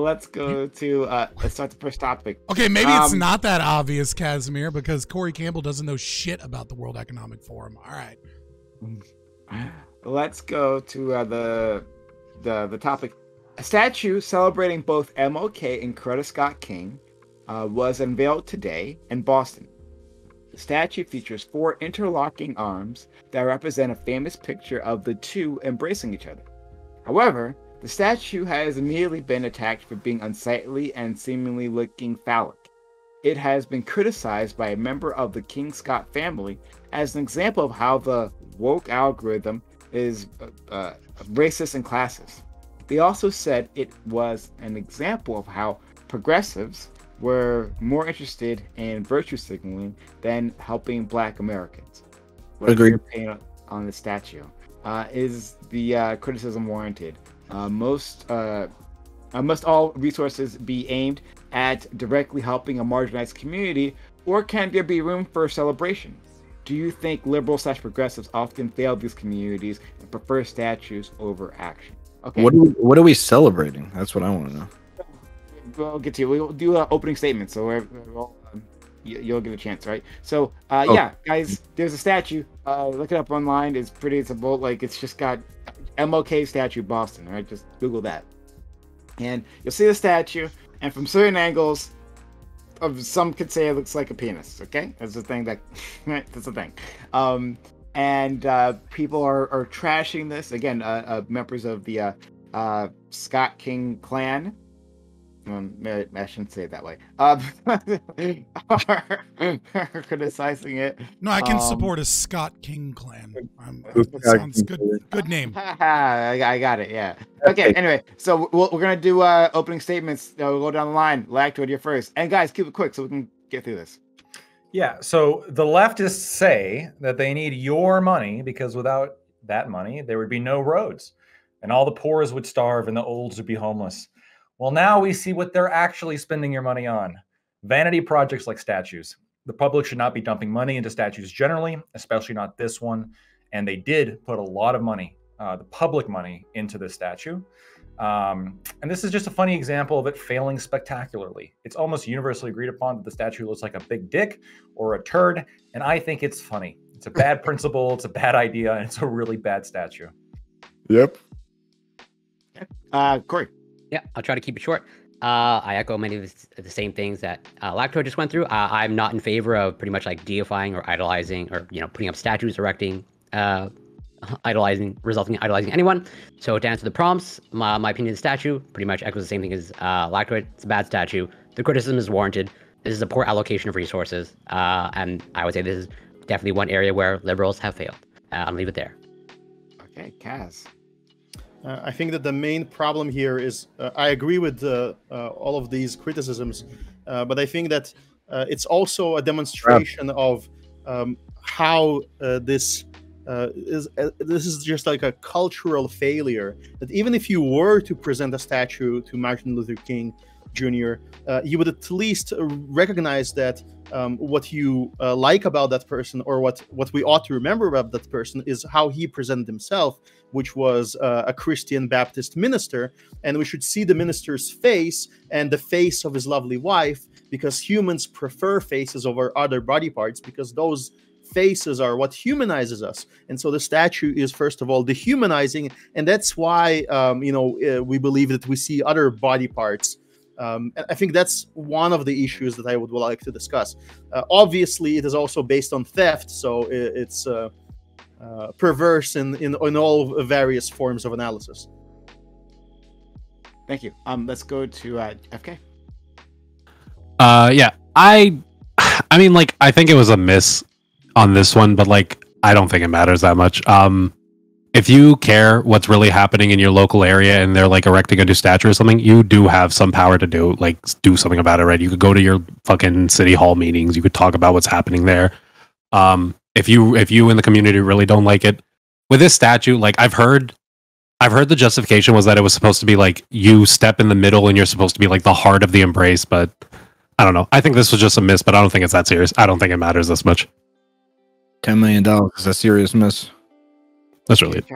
let's go to let's start the first topic. Okay, maybe it's not that obvious, Casimir, because Corey Campbell doesn't know shit about the World Economic Forum. All right. Let's go to the topic. A statue celebrating both MLK and Coretta Scott King was unveiled today in Boston. The statue features 4 interlocking arms that represent a famous picture of the two embracing each other. However, the statue has immediately been attacked for being unsightly and seemingly looking phallic. It has been criticized by a member of the King Scott family as an example of how the woke algorithm is racist and classist. They also said it was an example of how progressives were more interested in virtue signaling than helping Black Americans. Agreed. Your opinion on the statue? Is the criticism warranted? Must all resources be aimed at directly helping a marginalized community, or can there be room for celebration? Do you think liberals/progressives often fail these communities and prefer statues over action? Okay. What are we celebrating? That's what I want to know. We'll get to you. We'll do opening statements, so you'll get a chance, right? So, yeah, guys, there's a statue. Look it up online. It's pretty simple. Like, it's just got MLK statue Boston, right? Just Google that. And you'll see the statue, and from certain angles, some could say it looks like a penis, okay? That's the thing that, right? That's the thing. And people are trashing this. Again, members of the Scott King clan. I shouldn't say it that way. Are criticizing it. No, I can support a Scott King clan. That sounds good. Good name. I got it. Yeah. Okay. Anyway, so we're gonna do opening statements. We'll go down the line. Lactoid, you're first. And guys, keep it quick so we can get through this. Yeah. So the leftists say that they need your money because without that money, there would be no roads, and all the poors would starve, and the olds would be homeless. Well, now we see what they're actually spending your money on. Vanity projects like statues. The public should not be dumping money into statues generally, especially not this one. And they did put a lot of money, the public money, into this statue. And this is just a funny example of it failing spectacularly. It's almost universally agreed upon that the statue looks like a big dick or a turd. And I think it's funny. It's a bad principle. It's a bad idea. And it's a really bad statue. Yep. Corey. Yeah, I'll try to keep it short. I echo many of the same things that Lacto just went through. I'm not in favor of pretty much like deifying or idolizing or, putting up statues, erecting, resulting in idolizing anyone. So to answer the prompts, my opinion of the statue pretty much echoes the same thing as Lacto. It's a bad statue. The criticism is warranted. This is a poor allocation of resources. And I would say this is definitely one area where liberals have failed. I'll leave it there. Okay, Kaz. I think that the main problem here is I agree with all of these criticisms, but I think that it's also a demonstration of how this is just like a cultural failure. That even if you were to present a statue to Martin Luther King Jr., you would at least recognize that what you like about that person, or what we ought to remember about that person, is how he presented himself, which was a Christian Baptist minister. And we should see the minister's face and the face of his lovely wife, because humans prefer faces over other body parts, because those faces are what humanizes us. And so the statue is, first of all, dehumanizing. And that's why, we believe that we see other body parts. I think that's one of the issues that I would like to discuss. Obviously, it is also based on theft, so it's perverse in all various forms of analysis. Thank you. Let's go to FK. Yeah, I mean, like, I think it was a miss on this one, but like, I don't think it matters that much. If you care what's really happening in your local area and they're like erecting a new statue or something, you do have some power to do something about it, right? You could go to your fucking city hall meetings. You could talk about what's happening there. If you in the community really don't like it, with this statue, like I've heard the justification was that it was supposed to be like you step in the middle and you're supposed to be like the heart of the embrace, but I don't know. I think this was just a miss, but I don't think it's that serious. I don't think it matters this much. $10 million is a serious miss. That's really it.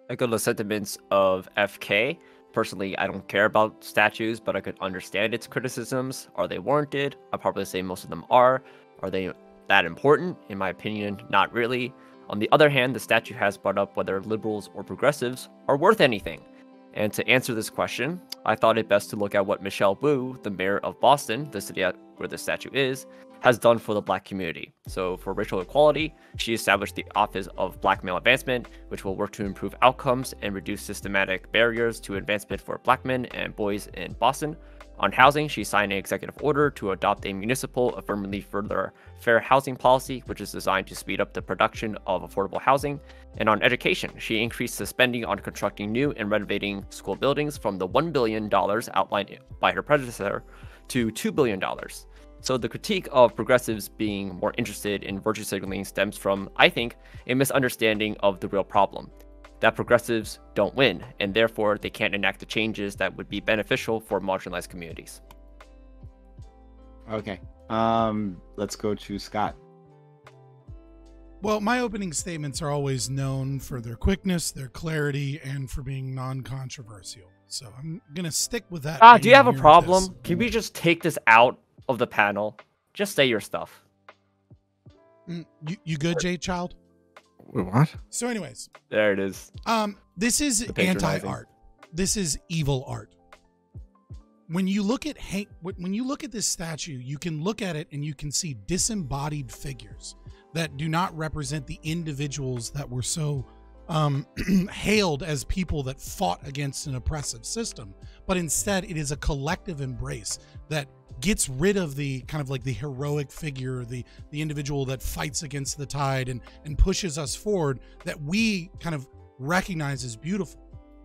Echo the sentiments of FK. Personally, I don't care about statues, but I could understand its criticisms. Are they warranted? I'd probably say most of them are. Are they that important? In my opinion, not really. On the other hand, the statue has brought up whether liberals or progressives are worth anything. And to answer this question, I thought it best to look at what Michelle Wu, the mayor of Boston, the city where the statue is, has done for the Black community. So for racial equality, she established the Office of Black Male Advancement, which will work to improve outcomes and reduce systematic barriers to advancement for Black men and boys in Boston. On housing, she signed an executive order to adopt a municipal affirmatively further fair housing policy, which is designed to speed up the production of affordable housing. And on education, she increased the spending on constructing new and renovating school buildings from the $1 billion outlined by her predecessor to $2 billion. So the critique of progressives being more interested in virtue signaling stems from, I think, a misunderstanding of the real problem. That progressives don't win, and therefore they can't enact the changes that would be beneficial for marginalized communities. Okay. Let's go to Scott. Well, my opening statements are always known for their quickness, their clarity, and for being non-controversial. So I'm going to stick with that. Do you have a problem? Can we just take this out of the panel? Just say your stuff. You good, Jay Child? What? So anyways. There it is. This is anti-art. This is evil art. When you look at when you look at this statue, you can look at it and you can see disembodied figures that do not represent the individuals that were so hailed as people that fought against an oppressive system, but instead it is a collective embrace that gets rid of the kind of like the heroic figure, the individual that fights against the tide and pushes us forward, that we kind of recognize as beautiful.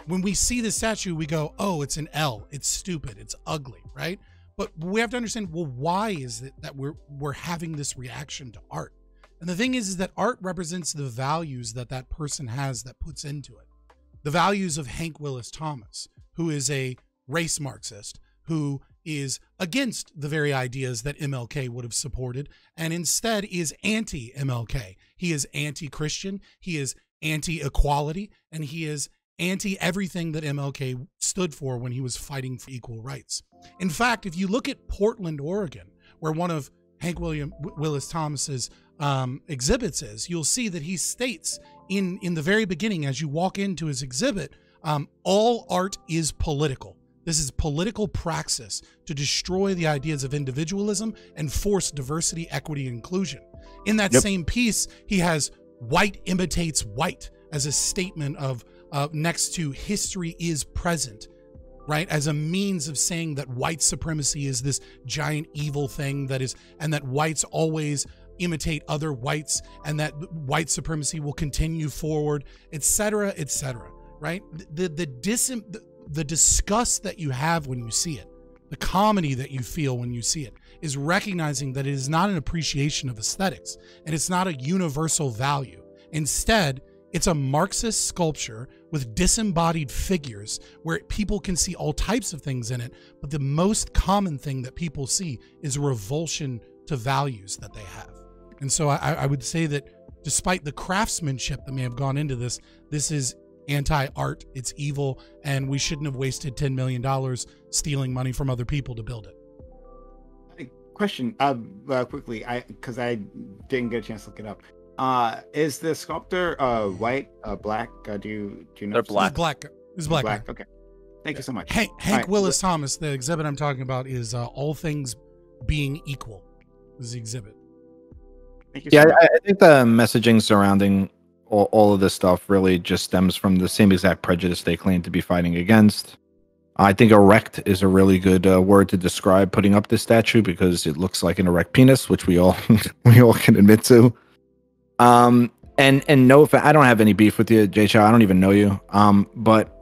When we see the statue, we go, oh, it's an L, it's stupid, it's ugly, right? But we have to understand, well, why is it that we're having this reaction to art? And the thing is that art represents the values that that person has that puts into it. The values of Hank Willis Thomas, who is a race Marxist, who is against the very ideas that MLK would have supported, and instead is anti-MLK. He is anti-Christian, he is anti-equality, and he is anti-everything that MLK stood for when he was fighting for equal rights. In fact, if you look at Portland, Oregon, where one of Hank Willis Thomas's exhibits is, you'll see that he states in the very beginning, as you walk into his exhibit, all art is political. This is political praxis to destroy the ideas of individualism and force diversity, equity, and inclusion. In that same piece, he has white imitates white as a statement of next to history is present, right? As a means of saying that white supremacy is this giant evil thing that is, and that whites always imitate other whites, and that white supremacy will continue forward, etc., right? The disgust that you have when you see it, the comedy that you feel when you see it, is recognizing that it is not an appreciation of aesthetics, and it's not a universal value. Instead, it's a Marxist sculpture with disembodied figures where people can see all types of things in it, but the most common thing that people see is revulsion to values that they have. And so I would say that despite the craftsmanship that may have gone into this, this is anti-art, it's evil, and we shouldn't have wasted $10 million stealing money from other people to build it. Question, quickly, because I didn't get a chance to look it up. Is the sculptor white, black? Do you know? They're black. He's black. Black. Okay. Thank you so much. Hank Willis Thomas, the exhibit I'm talking about, is All Things Being Equal. Is the exhibit. Thank you so much. I think the messaging surrounding all of this stuff really just stems from the same exact prejudice they claim to be fighting against. I think erect is a really good word to describe putting up this statue, because it looks like an erect penis, which we all can admit to. And no, I don't have any beef with you, Jay Chow. I don't even know you. But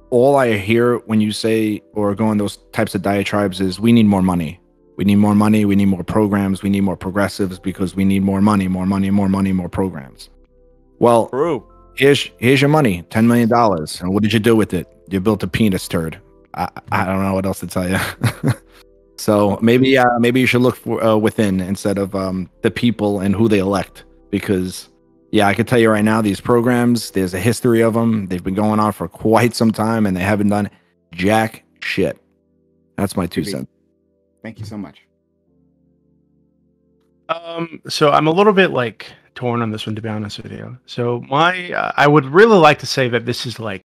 all I hear when you say or go on those types of diatribes is, we need more money. We need more money. We need more programs. We need more progressives because we need more money, more money, more money, more programs. Well, True. Here's your money, $10 million. And what did you do with it? You built a penis turd. I don't know what else to tell you. So maybe you should look for, within instead of the people and who they elect. Because, I can tell you right now, these programs, there's a history of them. They've been going on for quite some time, and they haven't done jack shit. That's my 2 cents. Thank you so much. So I'm a little bit like torn on this one, to be honest with you. So I would really like to say that this is like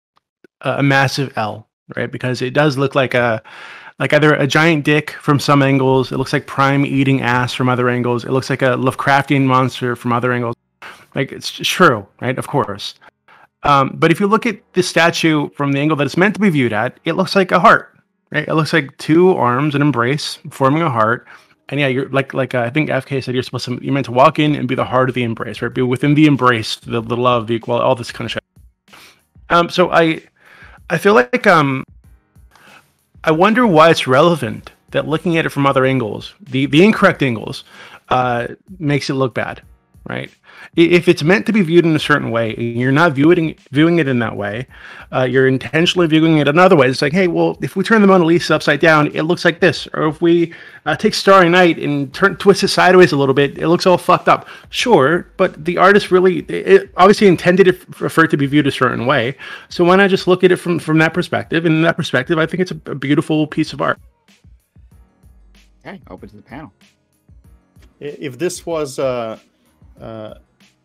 a massive L, right? Because it does look like either a giant dick from some angles. It looks like Prime eating ass from other angles. It looks like a Lovecraftian monster from other angles. Like, it's true, right? Of course. But if you look at the statue from the angle that it's meant to be viewed at, it looks like a heart, right? It looks like two arms, an embrace, forming a heart. And yeah, you're like I think FK said, you're meant to walk in and be the heart of the embrace, right? Be within the embrace, the love, the equality, all this kind of shit. So I feel like I wonder why it's relevant that looking at it from other angles, the incorrect angles, makes it look bad, right? If it's meant to be viewed in a certain way, and you're not viewing it in that way, you're intentionally viewing it another way. It's like, hey, well, if we turn the Mona Lisa upside down, it looks like this. Or if we take Starry Night and twist it sideways a little bit, it looks all fucked up. Sure, but the artist it obviously intended it for it to be viewed a certain way. So why not just look at it from that perspective? And in that perspective, I think it's a beautiful piece of art. Okay, open to the panel. If this was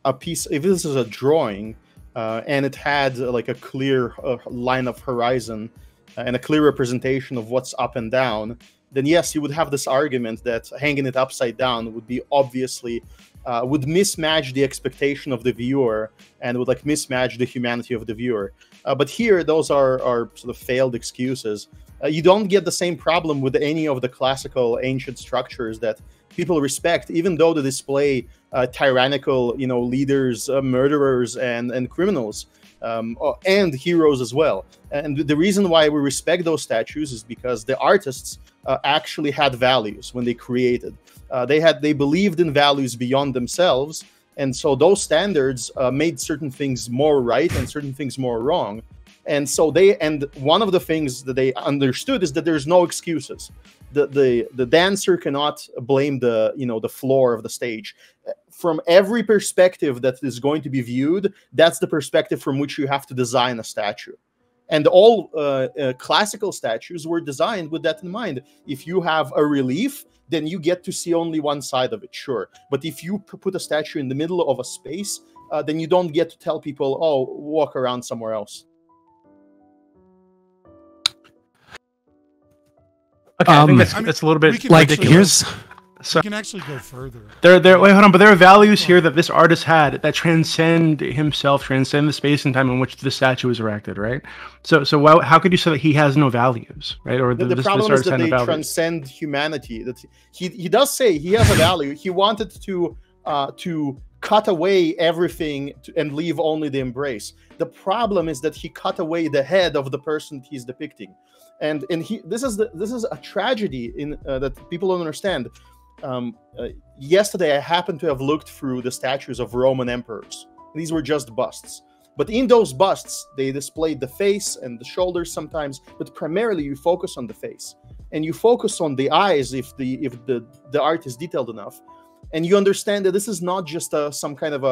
a piece, if this is a drawing and it had like a clear line of horizon and a clear representation of what's up and down, then yes, you would have this argument that hanging it upside down would be obviously would mismatch the expectation of the viewer and would like mismatch the humanity of the viewer. But here, those are sort of failed excuses. You don't get the same problem with any of the classical ancient structures that people respect, even though they display tyrannical, leaders, murderers, and criminals, and heroes as well. And the reason why we respect those statues is because the artists actually had values when they created. They believed in values beyond themselves, and so those standards made certain things more right and certain things more wrong. And so one of the things that they understood is that there's no excuses. The dancer cannot blame the floor of the stage. From every perspective that is going to be viewed, that's the perspective from which you have to design a statue. And all classical statues were designed with that in mind. If you have a relief, then you get to see only one side of it, sure. But if you put a statue in the middle of a space, then you don't get to tell people, oh, walk around somewhere else. Okay, I think that's a little bit like ridiculous. We can actually go further. Wait, hold on. But there are values here that this artist had that transcend himself, transcend the space and time in which the statue was erected, right? So how could you say that he has no values, right? Or the problem is that they transcend humanity. That he does say he has a value. He wanted to cut away everything and leave only the embrace. The problem is that he cut away the head of the person he's depicting. And this is a tragedy that people don't understand. Yesterday, I happened to have looked through the statues of Roman emperors. These were just busts, but in those busts, they displayed the face and the shoulders sometimes. But primarily, you focus on the face, and you focus on the eyes if the art is detailed enough, and you understand that this is not just some kind of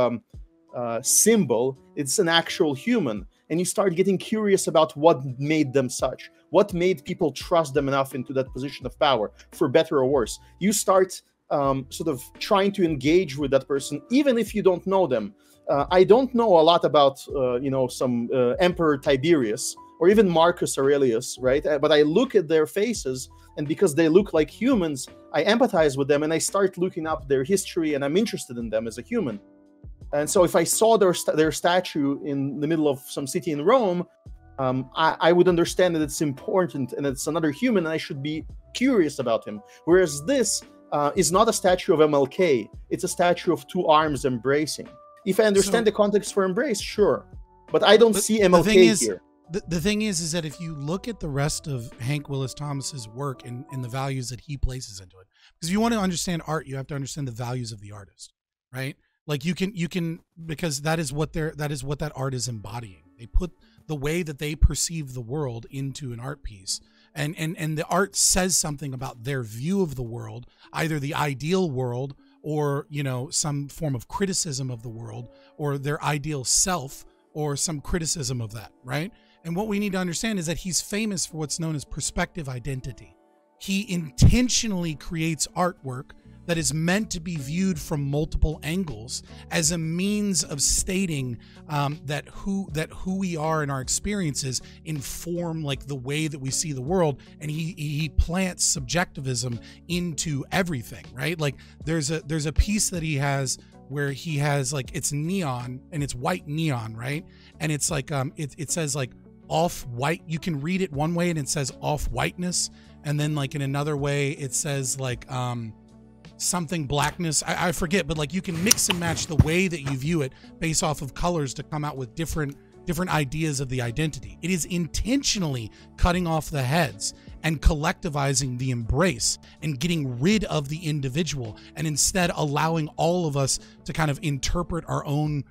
a symbol; it's an actual human. And you start getting curious about what made them such. What made people trust them enough into that position of power, for better or worse? You start sort of trying to engage with that person, even if you don't know them. I don't know a lot about, some Emperor Tiberius or even Marcus Aurelius, right? But I look at their faces, and because they look like humans, I empathize with them, and I start looking up their history, and I'm interested in them as a human. And so if I saw their statue in the middle of some city in Rome, I would understand that it's important and it's another human and I should be curious about him. Whereas this is not a statue of MLK. It's a statue of two arms embracing. If I understand the context for embrace, sure. But I don't see MLK here. The thing is that if you look at the rest of Hank Willis Thomas's work and the values that he places into it, because if you want to understand art, you have to understand the values of the artist, right? Like you can because that is what that art is embodying. They put the way that they perceive the world into an art piece, and the art says something about their view of the world, either the ideal world or some form of criticism of the world, or their ideal self or some criticism of that, right? And what we need to understand is that he's famous for what's known as perspective identity. He intentionally creates artwork that is meant to be viewed from multiple angles as a means of stating that who we are and our experiences inform like the way that we see the world, and he plants subjectivism into everything, right? Like there's a piece that he has where he has like, it's neon and it's white neon, right? And it's like it says like off white. You can read it one way and it says off whiteness, and then like in another way it says like something blackness. I forget, but like you can mix and match the way that you view it based off of colors to come out with different ideas of the identity. It is intentionally cutting off the heads and collectivizing the embrace and getting rid of the individual, and instead allowing all of us to kind of interpret our own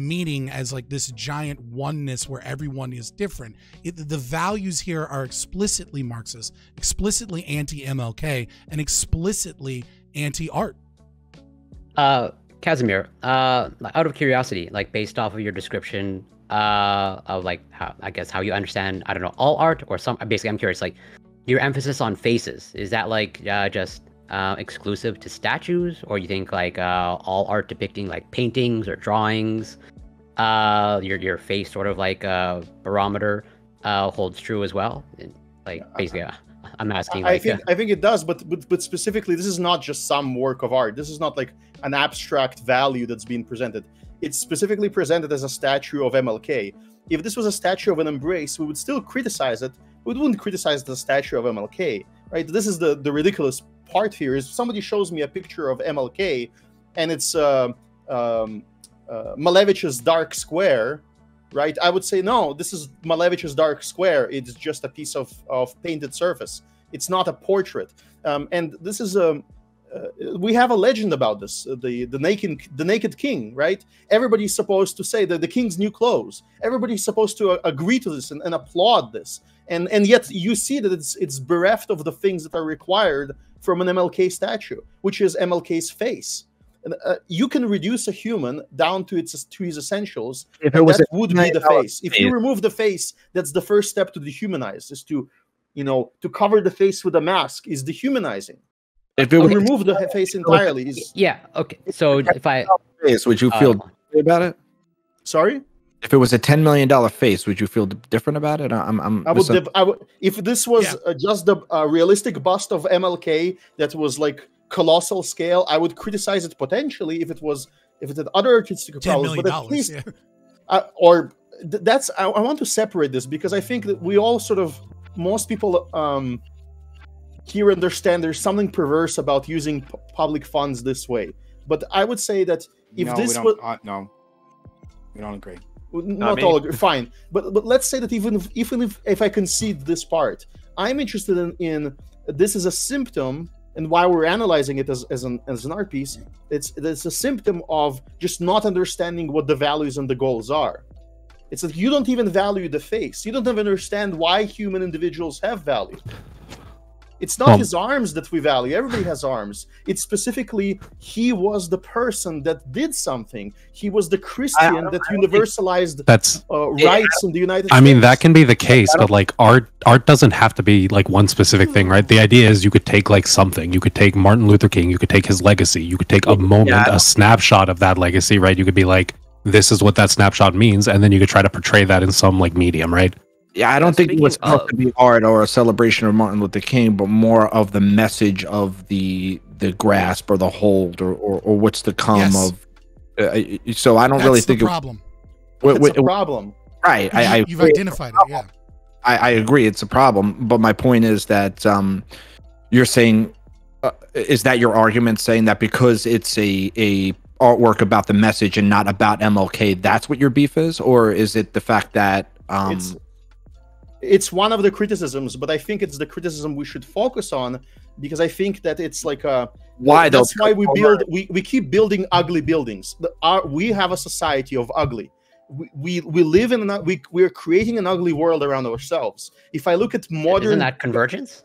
meaning as like this giant oneness where everyone is different. The values here are explicitly Marxist, explicitly anti-MLK, and explicitly anti-art. Casimir, out of curiosity, like based off of your description of like how you understand, I don't know, all art or some, basically I'm curious, like your emphasis on faces, is that like just exclusive to statues, or you think like all art depicting like paintings or drawings, your face sort of like barometer holds true as well? Like basically, I'm asking. I think it does, but specifically, this is not just some work of art. This is not like an abstract value that's being presented. It's specifically presented as a statue of MLK. If this was a statue of an embrace, we would still criticize it. We wouldn't criticize the statue of MLK, right? This is the ridiculous part here. Is somebody shows me a picture of MLK, and it's Malevich's Dark Square, right? I would say, no, this is Malevich's Dark Square. It's just a piece of painted surface. It's not a portrait. And this is we have a legend about this, the naked king, right? Everybody's supposed to say that the king's new clothes. Everybody's supposed to agree to this and applaud this. And yet you see that it's bereft of the things that are required from an MLK statue, which is MLK's face. You can reduce a human down to his essentials, and that would be the face. If you remove the face, that's the first step to dehumanize, is to cover the face with a mask is dehumanizing. If it would remove the face entirely, yeah, okay. So if I face, would you feel different about it? Sorry? If it was a $10 million face, would you feel different about it? I would. If this was just a realistic bust of MLK that was like colossal scale, I would criticize it potentially if it had other artistic powers. But at least, I want to separate this, because I think that we all most people here understand there's something perverse about using public funds this way. But I would say that if no, we don't agree. Not all agree. Fine, but let's say that even if I concede this part, I'm interested in this is a symptom, and why we're analyzing it as an art piece. It's a symptom of just not understanding what the values and the goals are. It's that you don't even value the face. You don't even understand why human individuals have value. It's not his arms that we value. Everybody has arms. It's specifically, he was the person that did something. He was the Christian that universalized rights in the United States. I mean, that can be the case, but like art doesn't have to be like one specific thing, right? The idea is you could take like something. You could take Martin Luther King. You could take his legacy. You could take a moment, a snapshot of that legacy, right? You could be like, this is what that snapshot means, and then you could try to portray that in some like medium, right? Yeah, I don't think it was supposed to be art or a celebration of Martin Luther King, but more of the message of the grasp or the hold or what's to come of. So I don't really think it's a problem. It's a problem, right? You've identified it. Yeah, I agree. It's a problem, but my point is that you're saying is that your argument, saying that because it's a artwork about the message and not about MLK, that's what your beef is, or is it the fact that It's one of the criticisms, but I think it's the criticism we should focus on, because I think that it's like why that's why we keep building ugly buildings. We have a society of ugly. We live in we're creating an ugly world around ourselves. If I look at modern, isn't that convergence?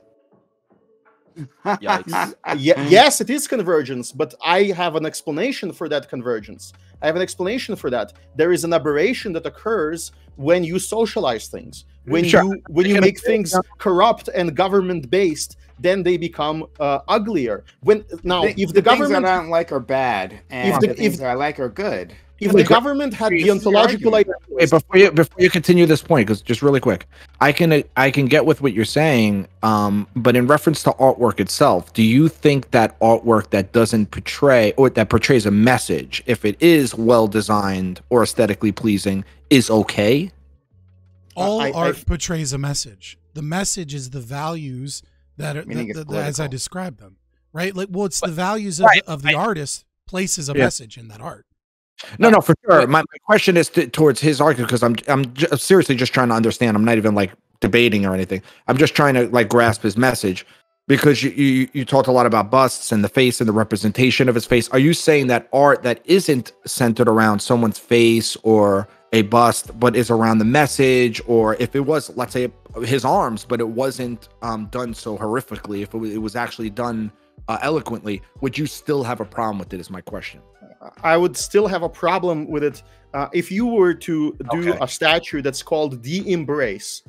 Yikes. Yes, it is convergence, but I have an explanation for that convergence. I have an explanation for that. There is an aberration that occurs when you socialize things. When you make things corrupt and government based, then they become uglier. If the government things I don't like are bad, and the things that I like are good. If the government had the ontological idea, before you continue this point, because just really quick, I can get with what you're saying, but in reference to artwork itself, do you think that artwork that doesn't portray or that portrays a message, if it is well designed or aesthetically pleasing, is okay? All art portrays a message. The message is the values that are as I described them, right? Like, well, it's the values of the artist places a message in that art. No, for sure. My question is towards his argument, because I'm seriously just trying to understand. I'm not even like debating or anything. I'm just trying to like grasp his message, because you talked a lot about busts and the face and the representation of his face. Are you saying that art that isn't centered around someone's face or a bust, but is around the message, or if it was, let's say, his arms, but it wasn't done so horrifically, if it was actually done eloquently, would you still have a problem with it, is my question? I would still have a problem with it if you were to do a statue that's called the Embrace,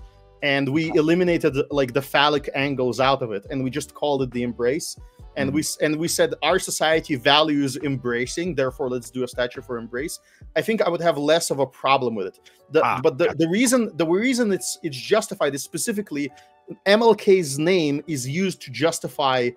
and we eliminated like the phallic angles out of it, and we just called it the Embrace, and we said our society values embracing, therefore let's do a statue for Embrace. I think I would have less of a problem with it. The reason it's justified is specifically MLK's name is used to justify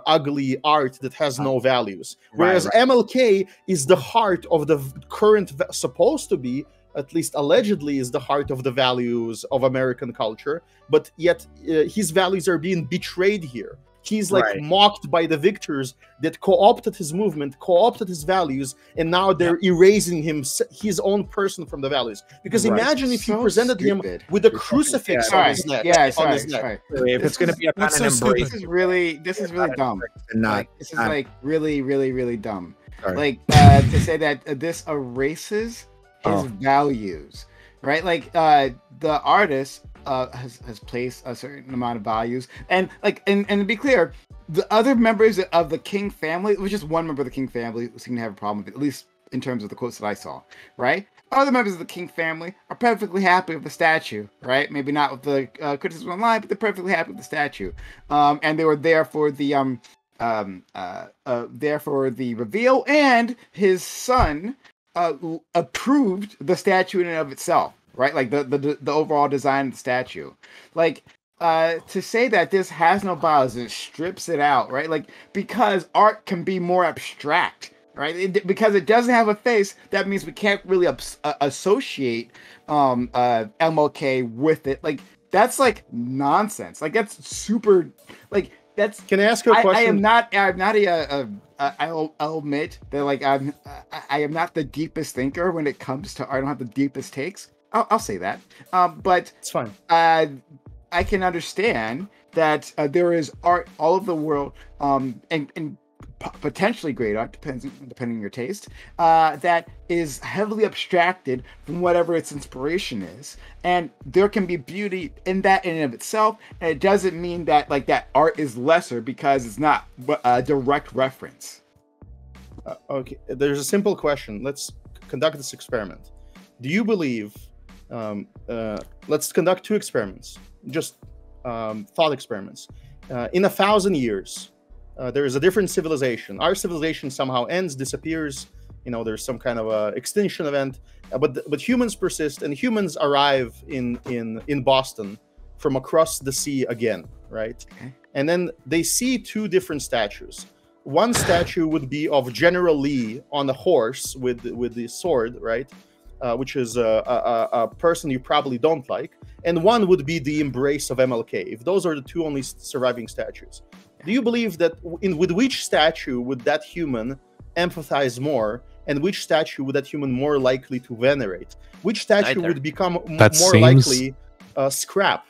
ugly art that has no values, whereas MLK is the heart of the current, supposed to be, at least allegedly, is the heart of the values of American culture, but yet his values are being betrayed here. He's like mocked by the victors that co-opted his movement, co-opted his values, and now they're erasing his own person from the values. Because imagine if you presented him with a crucifix on his neck. If it's going to be a kind of Embrace, this is really dumb. This is like really dumb. Sorry. Like to say that this erases his values, right? Like the artist has placed a certain amount of values, and to be clear, the other members of the King family, it was just one member of the King family who seemed to have a problem with it, at least in terms of the quotes that I saw, right? Other members of the King family are perfectly happy with the statue, right? Maybe not with the criticism online, but they're perfectly happy with the statue, and they were there for the reveal, and his son approved the statue in and of itself. Right, like the overall design of the statue, like to say that this has no values and strips it out, right? Like, because art can be more abstract, right? Because it doesn't have a face, that means we can't really associate MLK with it. Like, that's like nonsense. Like, that's super. Like, that's. Can I ask you a question? I'll admit that, like, I am not the deepest thinker when it comes to art. I don't have the deepest takes. I'll say that, but it's fine. I can understand that there is art all over the world, and potentially great art, depending on your taste, that is heavily abstracted from whatever its inspiration is, and there can be beauty in that in and of itself, and it doesn't mean that like that art is lesser because it's not a direct reference. Okay, there's a simple question. Let's conduct this experiment. Do you believe? Let's conduct two experiments, just thought experiments. In 1,000 years, there is a different civilization. Our civilization somehow ends, disappears. You know, there's some kind of extinction event. But humans persist, and humans arrive in Boston from across the sea again, right? Okay. And then they see two different statues. One statue would be of General Lee on a horse with the sword, right? Which is a person you probably don't like, and one would be the Embrace of MLK. If those are the two only surviving statues, do you believe that with which statue would that human empathize more, and which statue would that human more likely to venerate? Which statue would become more likely scrap?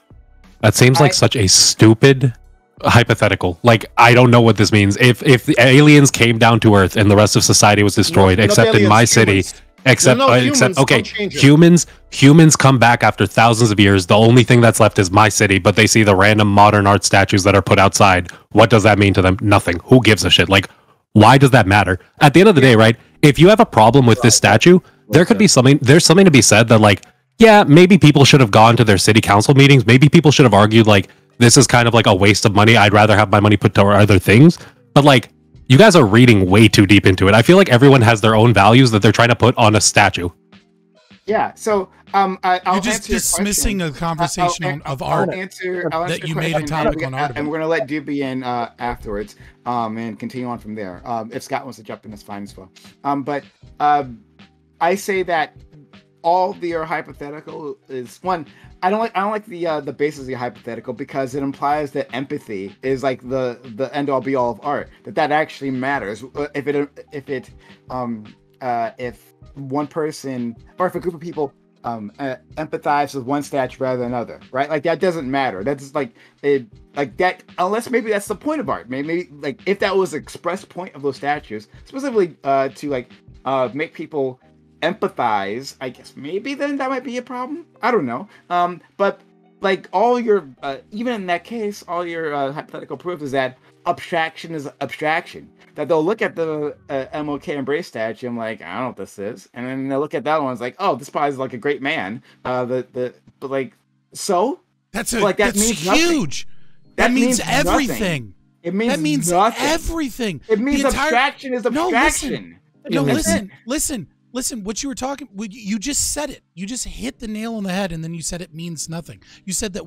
That seems like such a stupid hypothetical. Like, I don't know what this means. If the aliens came down to Earth and the rest of society was destroyed, except in my city. Except, No, except, humans okay, don't change it. humans come back after thousands of years. The only thing that's left is my city, but they see the random modern art statues that are put outside. What does that mean to them? Nothing. Who gives a shit? Like, why does that matter? At the end of the day, right? If you have a problem with this statue, there could be something. There's something to be said that, like, yeah, maybe people should have gone to their city council meetings. Maybe people should have argued, like, this is kind of like a waste of money. I'd rather have my money put to other things. But, like, you guys are reading way too deep into it. I feel like everyone has their own values that they're trying to put on a statue. Yeah. So you're just dismissing a conversation of art that you made a topic on art. And we're gonna let Doobie in afterwards, and continue on from there. If Scott wants to jump in, that's fine as well. But I say that all the hypothetical is one. I don't like the basis of the hypothetical because it implies that empathy is like the end all be all of art. That actually matters. If one person or if a group of people empathize with one statue rather than another, right? Like that doesn't matter. That's like it, like that. Unless maybe that's the point of art. Maybe like if that was the express point of those statues, specifically to like make people empathize, I guess maybe then that might be a problem. I don't know. But like all your even in that case, all your hypothetical proof is that abstraction is abstraction. That they'll look at the MLK Embrace statue, I'm like, I don't know what this is, and then they'll look at that one, it's like, oh, this probably is like a great man. But like, so that's like that means huge. Nothing. That means everything. It means that means nothing. Everything. It means abstraction is abstraction. No, listen. What you were talking, you just said it. You just hit the nail on the head, and then you said it means nothing. You said that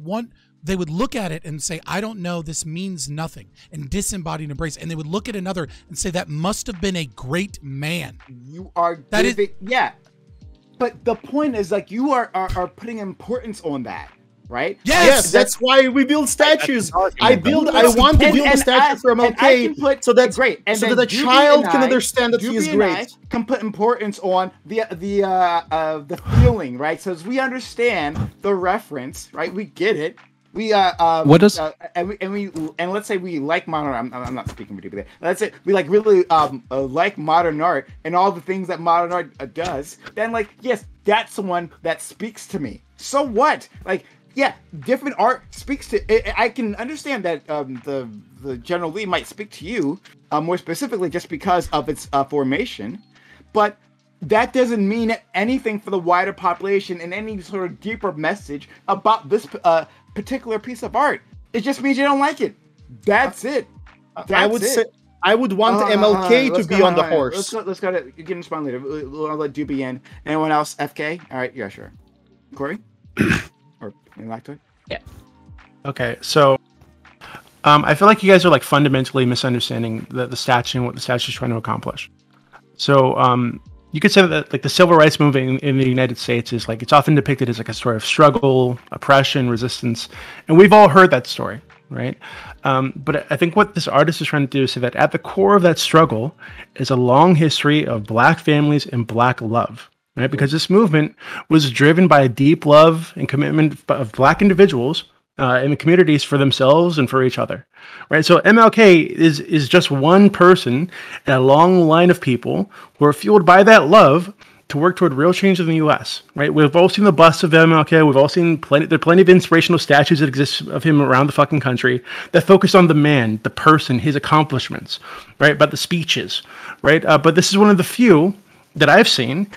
they would look at it and say, I don't know, this means nothing, and disembodied embrace. And they would look at another and say, that must have been a great man. You are yeah. But the point is, like, you are putting importance on that, right? Yes, that's why we build statues. I want to build a statue for MLK, so that's great. And so that a child can understand that he is great. Can put importance on the feeling, right? So as we understand the reference, right? We get it. We what does and let's say we like modern. I'm not speaking for you there. Let's say we like really like modern art and all the things that modern art does. Then like yes, that's the one that speaks to me. So what? Like yeah, different art speaks to. I can understand that the General Lee might speak to you more specifically just because of its formation, but that doesn't mean anything for the wider population and any sort of deeper message about this particular piece of art. It just means you don't like it. That's it. I would say I would want MLK to be on the horse. Let's go to. You can respond later. I'll let Doobie in. Anyone else? FK? All right. Yeah, sure. Corey? Or anything like that? Yeah. Okay, so I feel like you guys are like fundamentally misunderstanding the statue and what the statue is trying to accomplish. So you could say that like the civil rights movement in the United States is like it's often depicted as like a story of struggle, oppression, resistance, and we've all heard that story, right? But I think what this artist is trying to do is say that at the core of that struggle is a long history of Black families and Black love, right? Because this movement was driven by a deep love and commitment of Black individuals in the communities for themselves and for each other, right? So MLK is just one person in a long line of people who are fueled by that love to work toward real change in the U.S., right? We've all seen the busts of MLK. We've all seen there are plenty of inspirational statues that exist of him around the fucking country that focus on the man, the person, his accomplishments, right? About the speeches, right? But this is one of the few that I've seen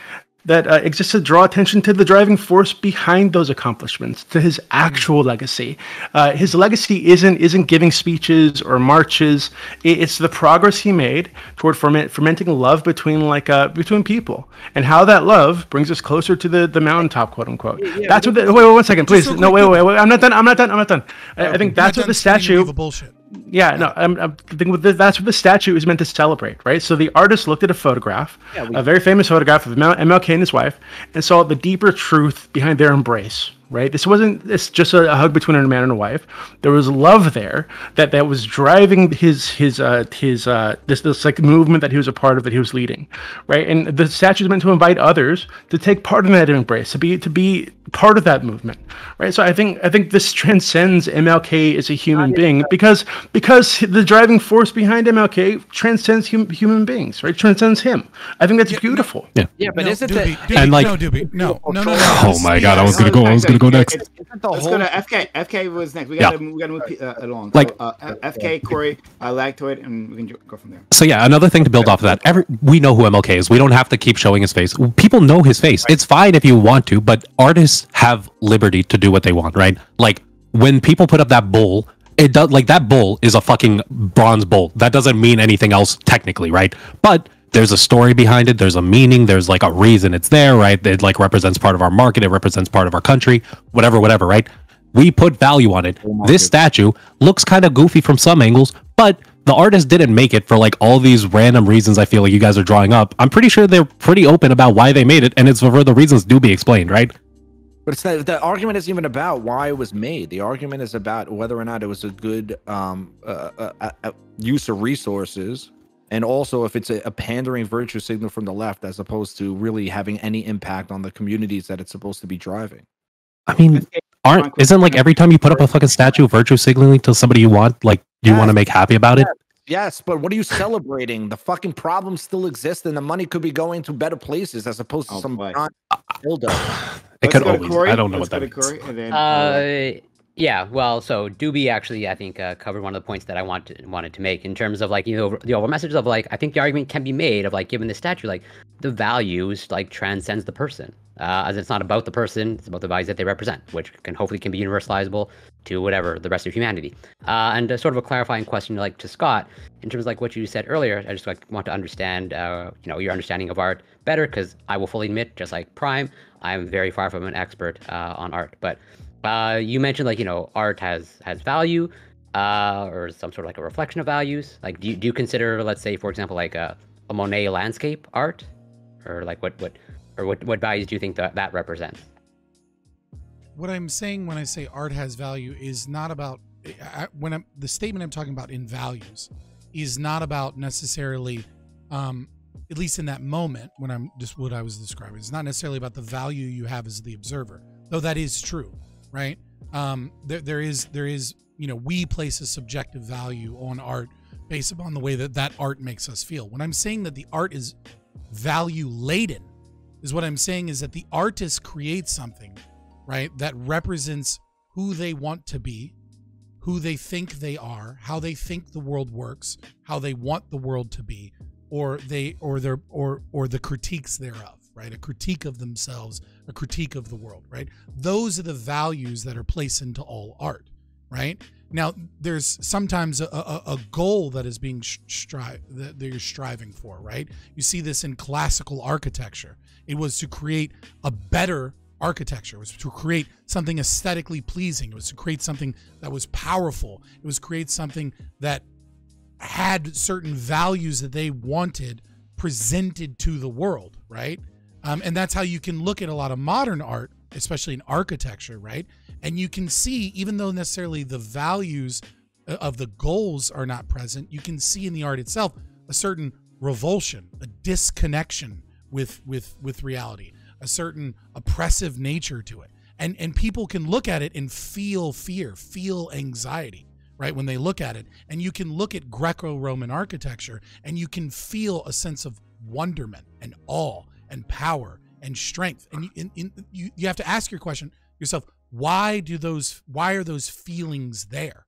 that exists to draw attention to the driving force behind those accomplishments, to his actual legacy. His legacy isn't giving speeches or marches. It's the progress he made toward fermenting love between people, and how that love brings us closer to the mountaintop, quote unquote. Yeah, that's what. Wait, 1 second, please. So no, wait. I'm not done. I think that's what the statue. Bullshit. Yeah, no, I'm thinking that's what the statue is meant to celebrate, right? So the artist looked at a photograph, a very famous photograph of MLK and his wife, and saw the deeper truth behind their embrace, right? It's just a hug between a man and a wife. There was love there that was driving this like movement that he was a part of, that he was leading, right? And the statue is meant to invite others to take part in that embrace, to be part of that movement, right? So I think this transcends MLK as a human being, because the driving force behind MLK transcends human beings, right? Transcends him. I think that's beautiful. Yeah, but isn't it? And like, no, Doobie, no. Oh my god, I was gonna go next. Let's go to FK. FK was next. We gotta move along. Like, so, FK, Corey, Lactoid, and we can go from there. So yeah, another thing to build off of that. We know who MLK is. We don't have to keep showing his face. People know his face. It's fine if you want to, but artists have liberty to do what they want, right? Like when people put up that bull, it does, like, that bull is a fucking bronze bull. That doesn't mean anything else technically, right? But there's a story behind it. There's a meaning. There's like a reason it's there, right? It like represents part of our market. It represents part of our country, whatever, right? We put value on it. This statue looks kind of goofy from some angles, but the artist didn't make it for like all these random reasons I feel like you guys are drawing up. I'm pretty sure they're pretty open about why they made it, and it's for the reasons do be explained, right? But it's not, the argument isn't even about why it was made. The argument is about whether or not it was a good use of resources, and also if it's a pandering virtue signal from the left as opposed to really having any impact on the communities that it's supposed to be driving. I mean, isn't like every time you put up a fucking statue of virtue signaling to somebody you want, like you want to make happy about it? Yes, but what are you celebrating? The fucking problems still exist, and the money could be going to better places as opposed to some dildo. It could always. I don't know what that means. Yeah, well, so Doobie actually, I think, covered one of the points that I wanted to make in terms of like, you know, the overall message of like, I think the argument can be made of like, given the statue, like the values like transcends the person, as it's not about the person, it's about the values that they represent, which hopefully can be universalizable to whatever the rest of humanity. And sort of a clarifying question like to Scott in terms of like what you said earlier. I just like want to understand, you know, your understanding of art better, because I will fully admit, just like Prime, I'm very far from an expert on art, but. You mentioned like, you know, art has value, or some sort of like a reflection of values. Like, do you consider, let's say, for example, like a Monet landscape art, or like what values do you think that represents? What I'm saying when I say art has value is not about the statement I'm talking about in values is not about necessarily, at least in that moment when I'm just what I was describing. It's not necessarily about the value you have as the observer, though that is true. Right. There is, you know, we place a subjective value on art based upon the way that art makes us feel. When I'm saying that the art is value laden, is what I'm saying is that the artist creates something, right, that represents who they want to be, who they think they are, how they think the world works, how they want the world to be, or the critiques thereof. Right? A critique of themselves, a critique of the world, right? Those are the values that are placed into all art, right? Now, there's sometimes a goal that is being that you're striving for, right? You see this in classical architecture. It was to create a better architecture. It was to create something aesthetically pleasing. It was to create something that was powerful. It was to create something that had certain values that they wanted presented to the world, right? And that's how you can look at a lot of modern art, especially in architecture, right? And you can see, even though necessarily the values of the goals are not present, you can see in the art itself a certain revulsion, a disconnection with reality, a certain oppressive nature to it. And people can look at it and feel fear, feel anxiety, right, when they look at it. And you can look at Greco-Roman architecture and you can feel a sense of wonderment and awe and power and strength. And you have to ask yourself, why are those feelings there?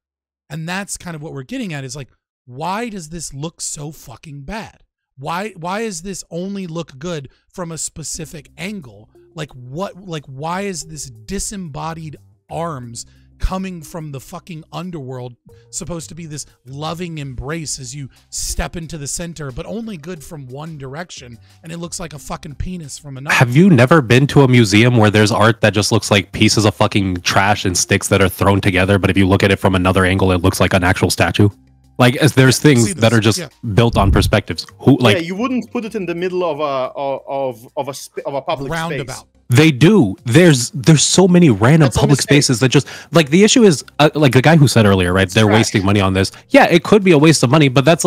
And that's kind of what we're getting at, is like, why does this look so fucking bad? Why does this only look good from a specific angle? Why is this disembodied arms coming from the fucking underworld supposed to be this loving embrace as you step into the center, but only good from one direction, and it looks like a fucking penis from another? Have you never been to a museum where there's art that just looks like pieces of fucking trash and sticks that are thrown together, but if you look at it from another angle, it looks like an actual statue? Like, as there's things that are just built on perspectives. You wouldn't put it in the middle of a public roundabout. space. They do. There's so many random public spaces that just like the issue is like the guy who said earlier, right? They're wasting money on this. Yeah, it could be a waste of money, but that's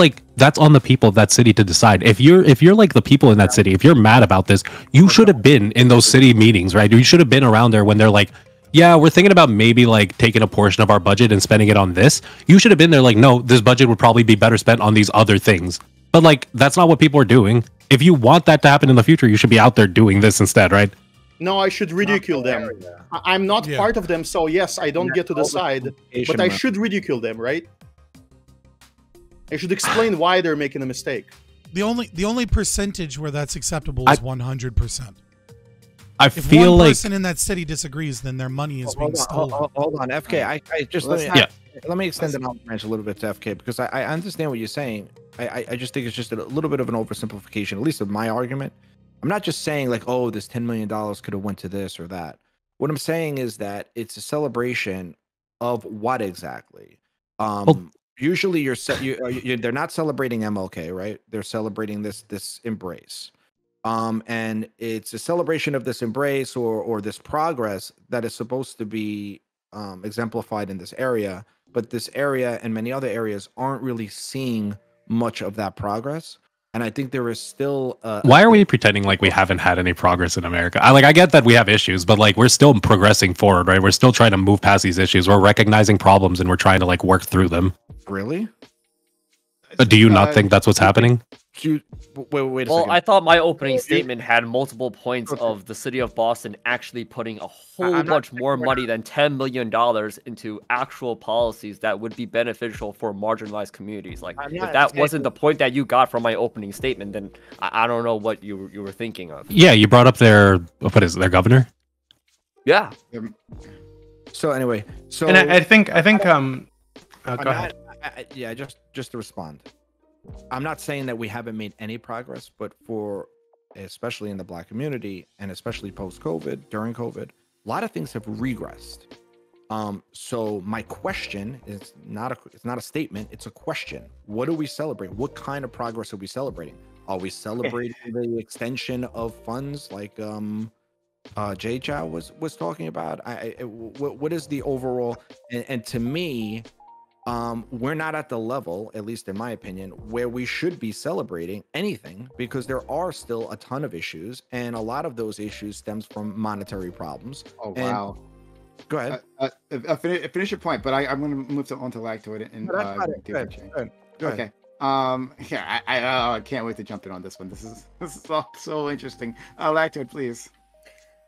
on the people of that city to decide. If you're like the people in that city, if you're mad about this, you should have been in those city meetings, right? You should have been around there when they're like, yeah, we're thinking about maybe like taking a portion of our budget and spending it on this. You should have been there like, no, this budget would probably be better spent on these other things. But like that's not what people are doing. If you want that to happen in the future, you should be out there doing this instead, right? No, I should ridicule them. I'm not part of them, so yes, I don't get to decide, but I should ridicule them, right? I should explain why they're making a mistake. The only percentage where that's acceptable is 100%. I if feel one like person in that city disagrees, then their money is being stolen. Hold on, FK. I just let me extend the knowledge branch a little bit to FK because I understand what you're saying. I just think it's just a little bit of an oversimplification, at least of my argument. I'm not just saying like, oh, this $10 million could have went to this or that. What I'm saying is that it's a celebration of what exactly? Usually they're not celebrating MLK, right? They're celebrating this embrace. And it's a celebration of this embrace or this progress that is supposed to be exemplified in this area, but this area and many other areas aren't really seeing much of that progress. And I think there is still why are we pretending like we haven't had any progress in America? I get that we have issues, but like we're still progressing forward, right? We're still trying to move past these issues. We're recognizing problems and we're trying to like work through them. Really? Do you not think that's what's happening? Wait a second. I thought my opening statement had multiple points of the city of Boston actually putting a whole bunch more money than $10 million into actual policies that would be beneficial for marginalized communities. Like, if that wasn't the point that you got from my opening statement, then I don't know what you were thinking of. Yeah, you brought up their their governor. Yeah. So anyway, and I think go ahead. Just to respond. I'm not saying that we haven't made any progress, but especially in the Black community and especially post-COVID, during COVID, a lot of things have regressed. So my question is it's not a statement, it's a question. What are we celebrating? What kind of progress are we celebrating? Are we celebrating the extension of funds like Jay Chow was talking about? What is the overall? And to me, we're not at the level, at least in my opinion, where we should be celebrating anything because there are still a ton of issues, and a lot of those issues stems from monetary problems. Oh wow! Go ahead. Finish your point, but I'm going to move on to Lactoid and Go ahead. Okay. Yeah, I can't wait to jump in on this one. This is all so interesting. Lactoid, please.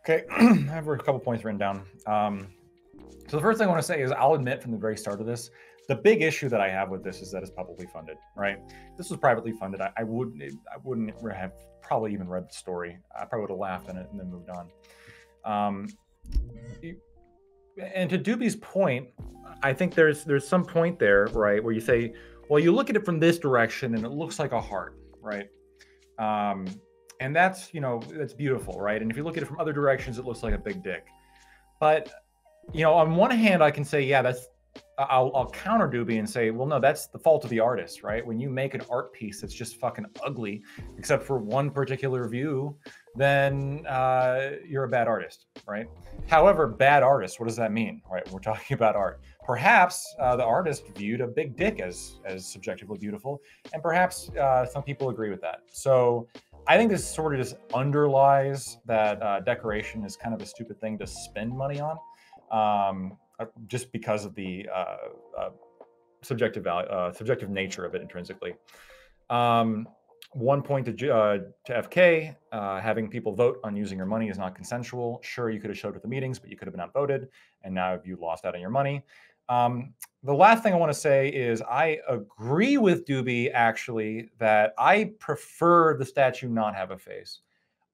Okay, I have a couple points written down. So the first thing I want to say is I'll admit from the very start of this, the big issue that I have with this is that it's publicly funded, right? If this was privately funded, I wouldn't have probably even read the story. I probably would have laughed in it and then moved on. And to Doobie's point, I think there's some point there, right, where you say, well, you look at it from this direction and it looks like a heart, right? And that's beautiful, right? And if you look at it from other directions, it looks like a big dick. But on one hand, I can say, yeah, I'll counter Doobie and say, well, no, that's the fault of the artist, right? When you make an art piece that's just fucking ugly, except for one particular view, then you're a bad artist, right? However, bad artist, what does that mean, right? We're talking about art. Perhaps the artist viewed a big dick as subjectively beautiful, and perhaps some people agree with that. So I think this sort of just underlies that decoration is kind of a stupid thing to spend money on. Just because of the subjective nature of it intrinsically. One point to FK, having people vote on using your money is not consensual. Sure, you could have showed up at the meetings, but you could have been outvoted, and now you lost out on your money. The last thing I want to say is I agree with Doobie, actually, that I prefer the statue not have a face.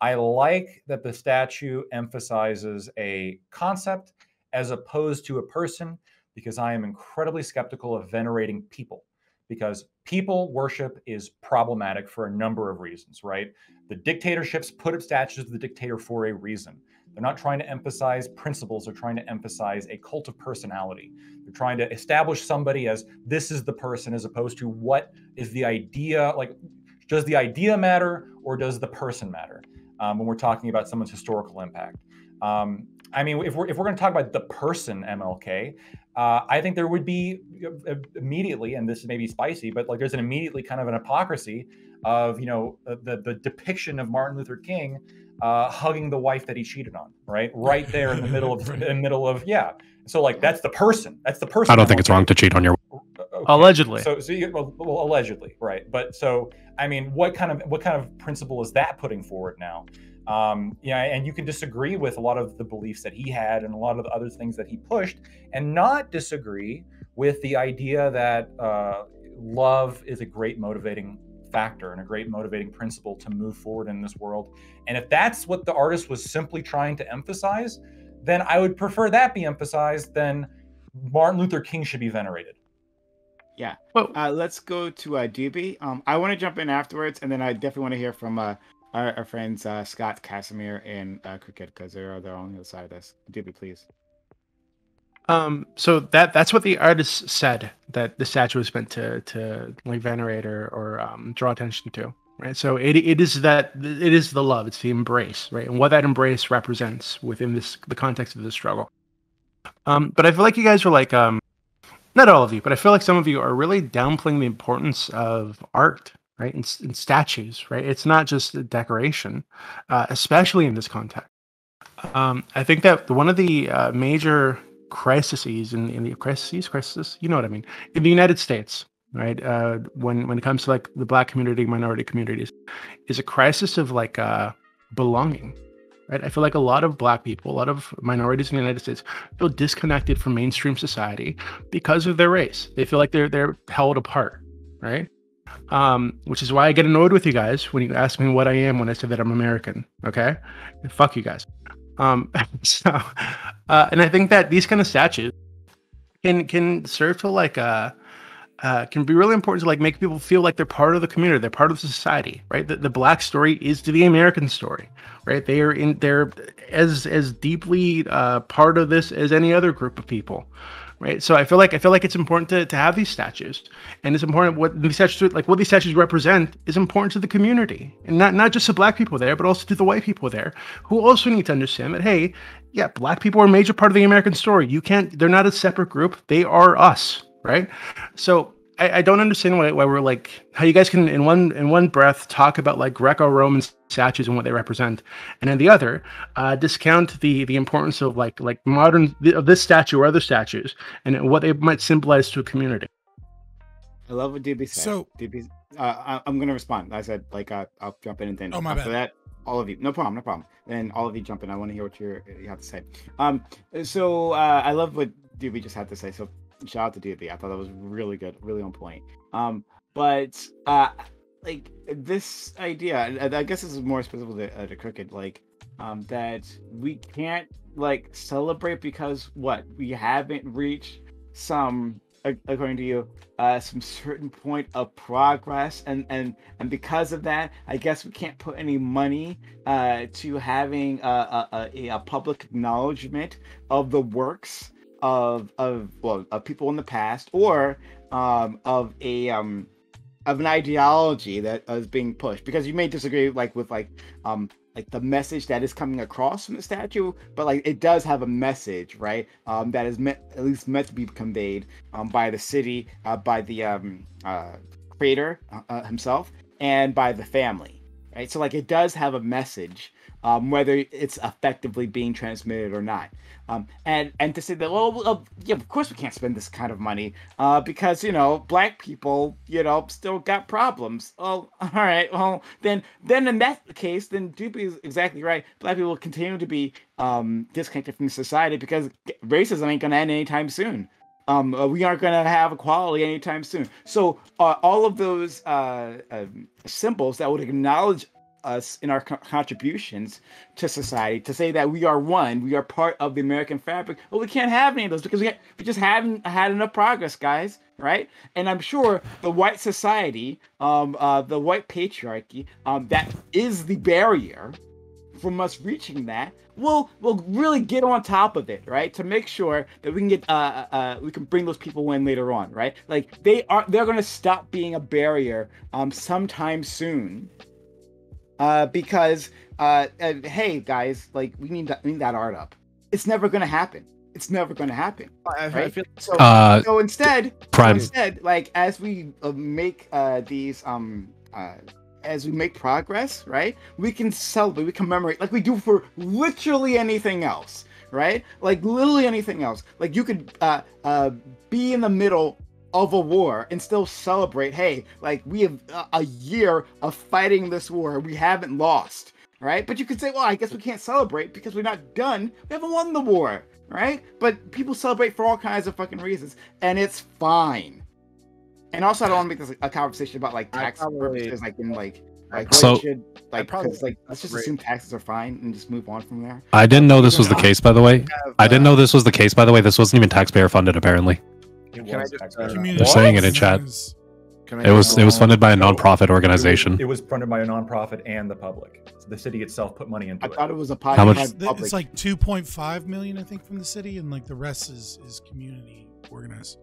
I like that the statue emphasizes a concept as opposed to a person, because I am incredibly skeptical of venerating people, because people worship is problematic for a number of reasons, right? The dictatorships put up statues of the dictator for a reason. They're not trying to emphasize principles, they're trying to emphasize a cult of personality. They're trying to establish somebody as this is the person, as opposed to what is the idea, like Does the idea matter, or does the person matter when we're talking about someone's historical impact? I mean, if we're going to talk about the person MLK, I think there would be immediately, and this may be spicy, but like there's an immediately kind of an hypocrisy of the depiction of Martin Luther King hugging the wife that he cheated on, right there in the middle of yeah. So like that's the person. That's the person. I don't think it's wrong to cheat on your wife. Okay. Allegedly. So well, allegedly, right? But so I mean, what kind of principle is that putting forward now? Yeah, and you can disagree with a lot of the beliefs that he had and a lot of the other things that he pushed, and not disagree with the idea that love is a great motivating factor and a great motivating principle to move forward in this world. And if that's what the artist was simply trying to emphasize, then I would prefer that be emphasized than Martin Luther King should be venerated. Yeah. Well, let's go to Doobie. I want to jump in afterwards, and then I definitely want to hear from our friends Scott, Casimir, and Cricket, because they're on the other side of this. Doobie, please. So that's what the artist said that the statue was meant to like venerate or draw attention to, right? So it is the love, it's the embrace, right? And what that embrace represents within the context of the struggle. But I feel like you guys are like not all of you, but I feel like some of you are really downplaying the importance of art, right? And statues, right? It's not just a decoration, especially in this context. I think that one of the major crises in the crisis, you know what I mean, in the United States, right? When it comes to like the Black community, minority communities, is a crisis of like belonging. Right? I feel like a lot of Black people, a lot of minorities in the United States feel disconnected from mainstream society because of their race. They feel like they're held apart, right? Which is why I get annoyed with you guys when you ask me what I am when I say that I'm American. Okay, fuck you guys. And I think that these kind of statues can serve to like can be really important to like make people feel like they're part of the community, they're part of the society, right? The Black story is to the American story, right? They're as deeply part of this as any other group of people, right? So I feel like it's important to have these statues, and it's important what these statues represent is important to the community, and not just the Black people there, but also to the white people there, who also need to understand that, hey, yeah, Black people are a major part of the American story. They're not a separate group. They are us. Right. So I don't understand why we're like how you guys can in one breath talk about like Greco-Roman statues and what they represent, and in the other discount the importance of like modern of this statue or other statues and what they might symbolize to a community. I love what DB said. So DB, I'm going to respond. I said like I'll jump in and then after that, all of you, no problem. Then all of you jump in. I want to hear what you have to say. So I love what DB just had to say. So shout out to DB. I thought that was really good, really on point. But like this idea, I guess this is more specific to Cricket, like that we can't like celebrate because we haven't reached some, according to you, some certain point of progress, and because of that, I guess we can't put any money to having a public acknowledgement of the works of people in the past, or of an ideology that is being pushed, because you may disagree like with like the message that is coming across from the statue, but like it does have a message, right? That is at least meant to be conveyed by the city, by the creator himself, and by the family, right? So like it does have a message, whether it's effectively being transmitted or not. And to say that, yeah, of course we can't spend this kind of money because, Black people, still got problems. Oh, all right. Well, then in that case, then Doobie is exactly right. Black people will continue to be disconnected from society because racism ain't going to end anytime soon. We aren't going to have equality anytime soon. So all of those symbols that would acknowledge us in our contributions to society, to say that we are one, we are part of the American fabric. Well, we can't have any of those because we just haven't had enough progress, guys, right? And I'm sure the white society, the white patriarchy, that is the barrier from us reaching that, we'll really get on top of it, right? To make sure that we can get we can bring those people in later on, right? Like they're gonna stop being a barrier sometime soon. Because hey guys, like we need that art up. It's never gonna happen. It's never going to happen. Right? I feel so instead, like as we make these as we make progress, right? We can celebrate, we commemorate like we do for literally anything else, right? Like literally anything else. Like you could be in the middle of a war and still celebrate. Hey, like we have a year of fighting this war. We haven't lost, right? But you could say, well, I guess we can't celebrate because we're not done. We haven't won the war. Right? But people celebrate for all kinds of fucking reasons, and it's fine. And also, I don't want to make this a conversation about like tax purposes, like in like so should like because like let's just assume taxes are fine and just move on from there. I didn't know this was the case, by the way. I didn't know this was the case, by the way. This wasn't even taxpayer funded, apparently. They're saying it in chat. It was funded by a nonprofit organization. It was funded by a nonprofit and the public. So the city itself put money into it. I thought it was a How much? It's like 2.5 million, I think, from the city, and like the rest is community organized.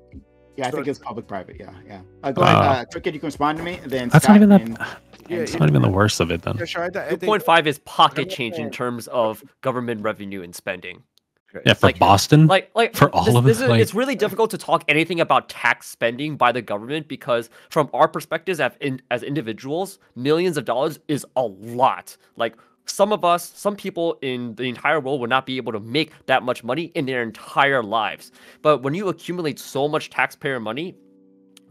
Yeah, I think it's public-private. Yeah. Go ahead, Cricket, you can respond to me. And then that's Scott not even that. It's not even the worst of it then. 2.5 is pocket change in terms of government revenue and spending. Yeah, for like, Boston, like for all of it, it's really difficult to talk anything about tax spending by the government because, from our perspectives as individuals, millions of dollars is a lot. Like some people in the entire world would not be able to make that much money in their entire lives. But when you accumulate so much taxpayer money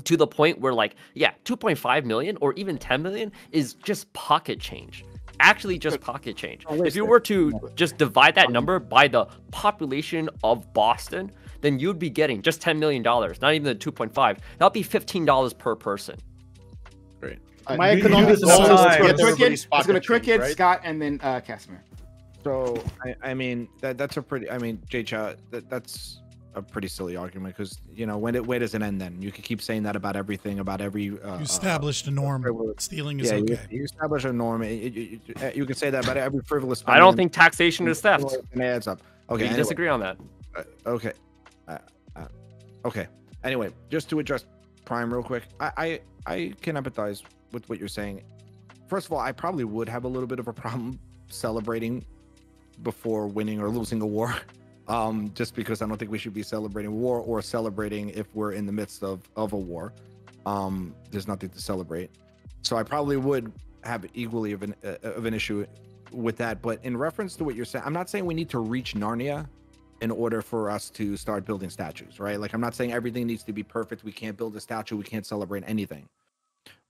to the point where, like, 2.5 million or even 10 million is just pocket change. Actually just pocket change. If you were to just divide that number by the population of Boston, then you'd be getting just $10 million, not even the 2.5. That would be $15 per person. Great. My economic goal is to get everybody's It's going to Cricket, right? Scott, and then Casimir. So I mean that's a pretty. I mean, J-Cha, that's a pretty silly argument because where does it end then? You could keep saying that about everything, about every you established a norm. Stealing is okay. You establish a norm. You can say that about every frivolous. I don't think taxation is theft. It adds up. Okay, we disagree on that. Okay. Okay. Anyway, just to address Prime real quick, I can empathize with what you're saying. First of all, I probably would have a little bit of a problem celebrating before winning or losing a war. Just because I don't think we should be celebrating war or celebrating if we're in the midst of a war. There's nothing to celebrate. So I probably would have equally of an issue with that. But in reference to what you're saying, I'm not saying we need to reach Narnia in order for us to start building statues, right? Like I'm not saying everything needs to be perfect. We can't build a statue. We can't celebrate anything.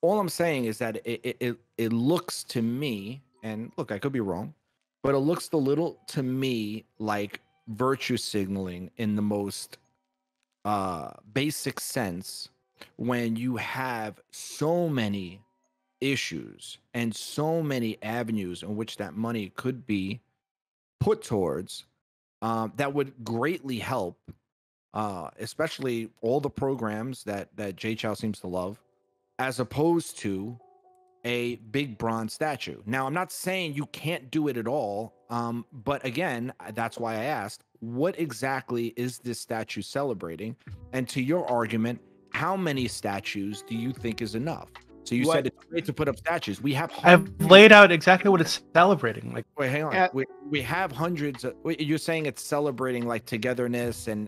All I'm saying is that it looks to me, and look, I could be wrong, but it looks a little to me like virtue signaling in the most basic sense when you have so many issues and so many avenues in which that money could be put towards that would greatly help especially all the programs that Jay Chow seems to love, as opposed to a big bronze statue. Now, I'm not saying you can't do it at all, but again, that's why I asked, what exactly is this statue celebrating? And to your argument, how many statues do you think is enough? So you said it's great to put up statues. We have I've laid out exactly what it's celebrating. Like, wait, hang on. We have hundreds of, you're saying it's celebrating like togetherness and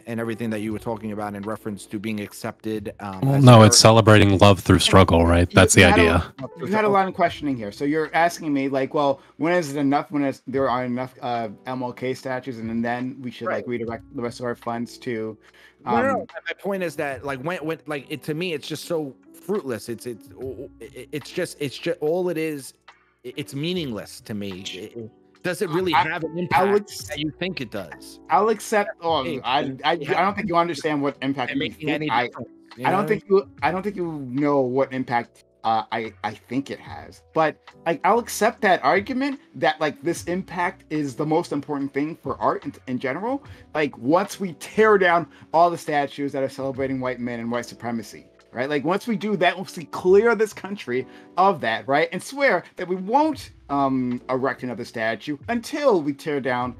everything that you were talking about in reference to being accepted. No, it's celebrating love through struggle, right? That's the idea. You had a lot of questioning here. So you're asking me, like, well, when is it enough? When there are enough MLK statues, and then we should like redirect the rest of our funds to. No. My point is that, like, when like it to me, it's just so fruitless. It's just all it is. It's meaningless to me. Does it really have an impact that you think it does? I'll accept. I don't think you understand what impact. I don't think you know what impact I think it has. But like, I'll accept that argument that like this impact is the most important thing for art in general. Like once we tear down all the statues that are celebrating white men and white supremacy, right? Like once we do that, once we clear this country of that, right, and swear that we won't erect another statue until we tear down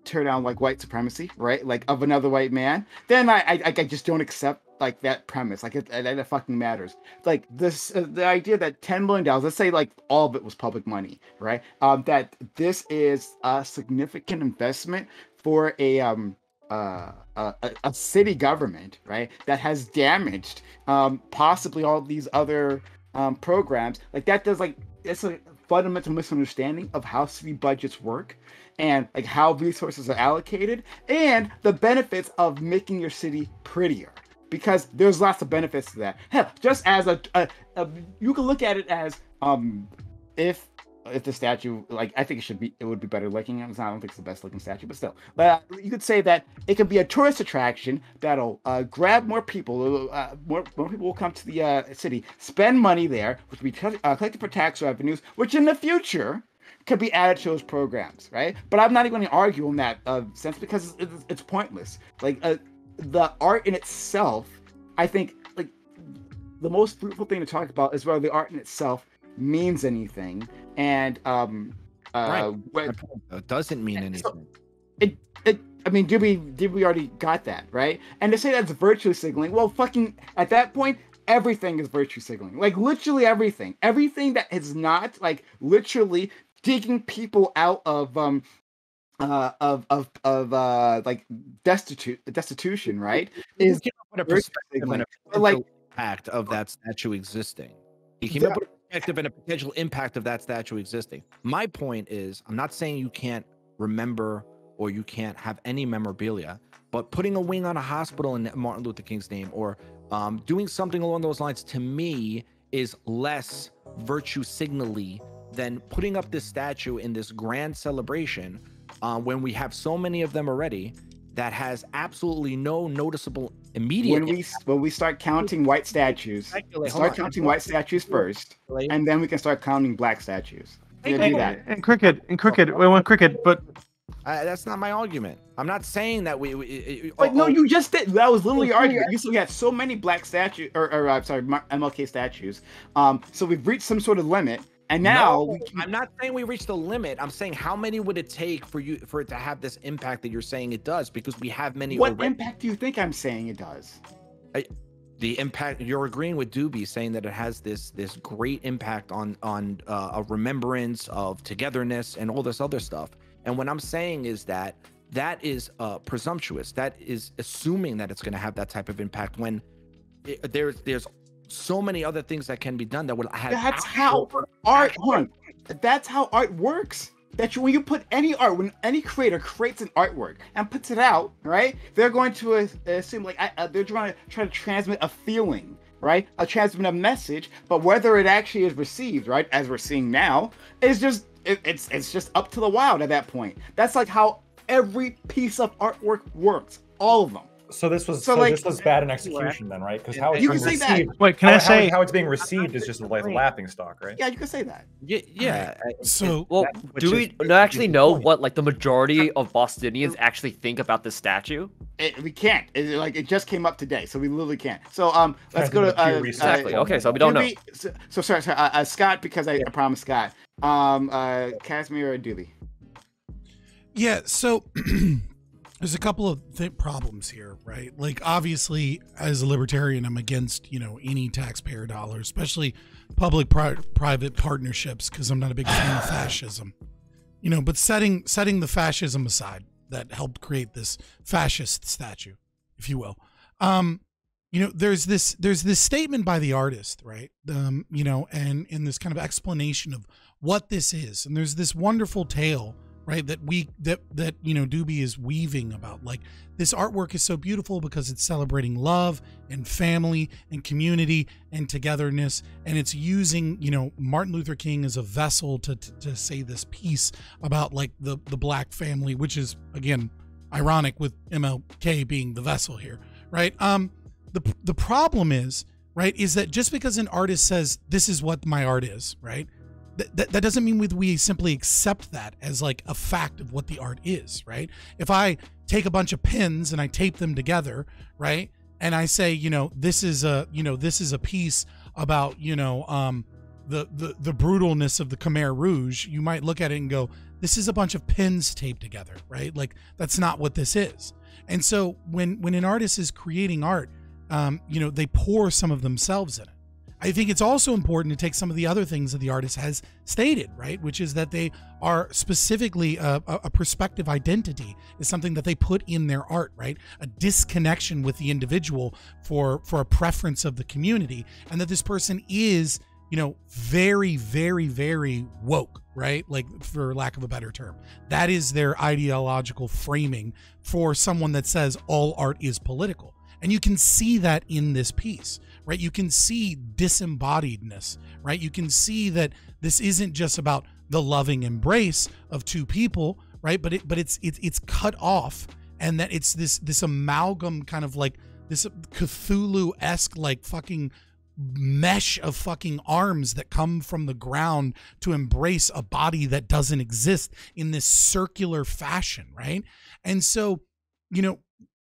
tear down like white supremacy, right? Like of another white man, then I just don't accept like that premise. Like it fucking matters. Like this, the idea that $10 million, let's say like all of it was public money, right? That this is a significant investment for a city government, right? That has damaged possibly all these other programs. Like that does like it's a fundamental misunderstanding of how city budgets work and like how resources are allocated and the benefits of making your city prettier, because there's lots of benefits to that. Hell, just as you can look at it as if the statue, like I think it would be better looking. I don't think it's the best looking statue, but still, you could say that it can be a tourist attraction that'll grab more people. More people will come to the city, spend money there, which will be collected for tax revenues, which in the future could be added to those programs, right? But I'm not even going to argue in that sense because it's pointless. Like the art in itself, I think, like the most fruitful thing to talk about is whether the art in itself means anything, and right. It doesn't mean anything. I mean, did we already got that, right? And to say that's virtue signaling, well, fucking at that point, everything is virtue signaling. Like literally everything that is not like literally digging people out of like destitution, right? Is put a perspective and a potential impact of that statue existing. He came up with a perspective and a potential impact of that statue existing. My point is, I'm not saying you can't remember or you can't have any memorabilia, but putting a wing on a hospital in Martin Luther King's name or doing something along those lines, to me, is less virtue signally than putting up this statue in this grand celebration when we have so many of them already that has absolutely no noticeable immediate when we start counting white statues, start counting white statues first, and then we can start counting black statues. And cricket, we want cricket, but that's not my argument. I'm not saying that no, you just did. That was literally argument. You still got so many black statues, or sorry, MLK statues. So we've reached some sort of limit. And now, I'm not saying we reached the limit. I'm saying how many would it take for it to have this impact that you're saying it does? Because we have many. What impact do you think I'm saying it does? The impact. You're agreeing with Doobie, saying that it has this great impact on a remembrance of togetherness and all this other stuff. And what I'm saying is that is presumptuous. That is assuming that it's going to have that type of impact when there's so many other things that can be done that would have. That's how art. That's how art works. That when you put any art, when any creator creates an artwork and puts it out, right? They're going to assume like they're trying to transmit a feeling, right? Transmit a message, but whether it actually is received, right, as we're seeing now, is just it's just up to the wild at that point. That's like how every piece of artwork works, all of them. So this was this was bad in execution then, right? Because how it's being received. Wait, can I say how it's being received is just like laughing stock, right? Yeah, you can say that. Yeah. So, well, do we actually know what like the majority of Bostonians actually think about the statue? We can't. It just came up today, so we literally can't. So let's go to exactly. Okay, so we don't know. So sorry, Scott, because I promised Scott. Casimir or Doobie? Yeah. So. There's a couple of problems here, right? Like, obviously, as a libertarian, I'm against, any taxpayer dollars, especially public-private partnerships, because I'm not a big fan of fascism. But setting the fascism aside that helped create this fascist statue, if you will. There's this statement by the artist, right? And in this kind of explanation of what this is, and there's this wonderful tale, right, that Doobie is weaving about. Like, this artwork is so beautiful because it's celebrating love and family and community and togetherness, and it's using Martin Luther King as a vessel to say this piece about like the black family, which is again ironic with MLK being the vessel here, right? The problem is that just because an artist says this is what my art is, right, that doesn't mean we simply accept that as like a fact of what the art is, right? If I take a bunch of pins and I tape them together, right, and I say, this is a piece about, the brutalness of the Khmer Rouge, you might look at it and go, this is a bunch of pins taped together, right? Like, that's not what this is. And so when an artist is creating art, they pour some of themselves in it. I think it's also important to take some of the other things that the artist has stated, right? Which is that they are specifically a perspective identity is something that they put in their art, right? A disconnection with the individual for a preference of the community, and that this person is, very, very, very woke, right? Like, for lack of a better term. That is their ideological framing for someone that says all art is political. And you can see that in this piece, right? You can see disembodiedness, right? You can see that this isn't just about the loving embrace of two people, right? But it's cut off, and that it's this amalgam, kind of like this Cthulhu-esque, like, fucking mesh of fucking arms that come from the ground to embrace a body that doesn't exist in this circular fashion, right? And so,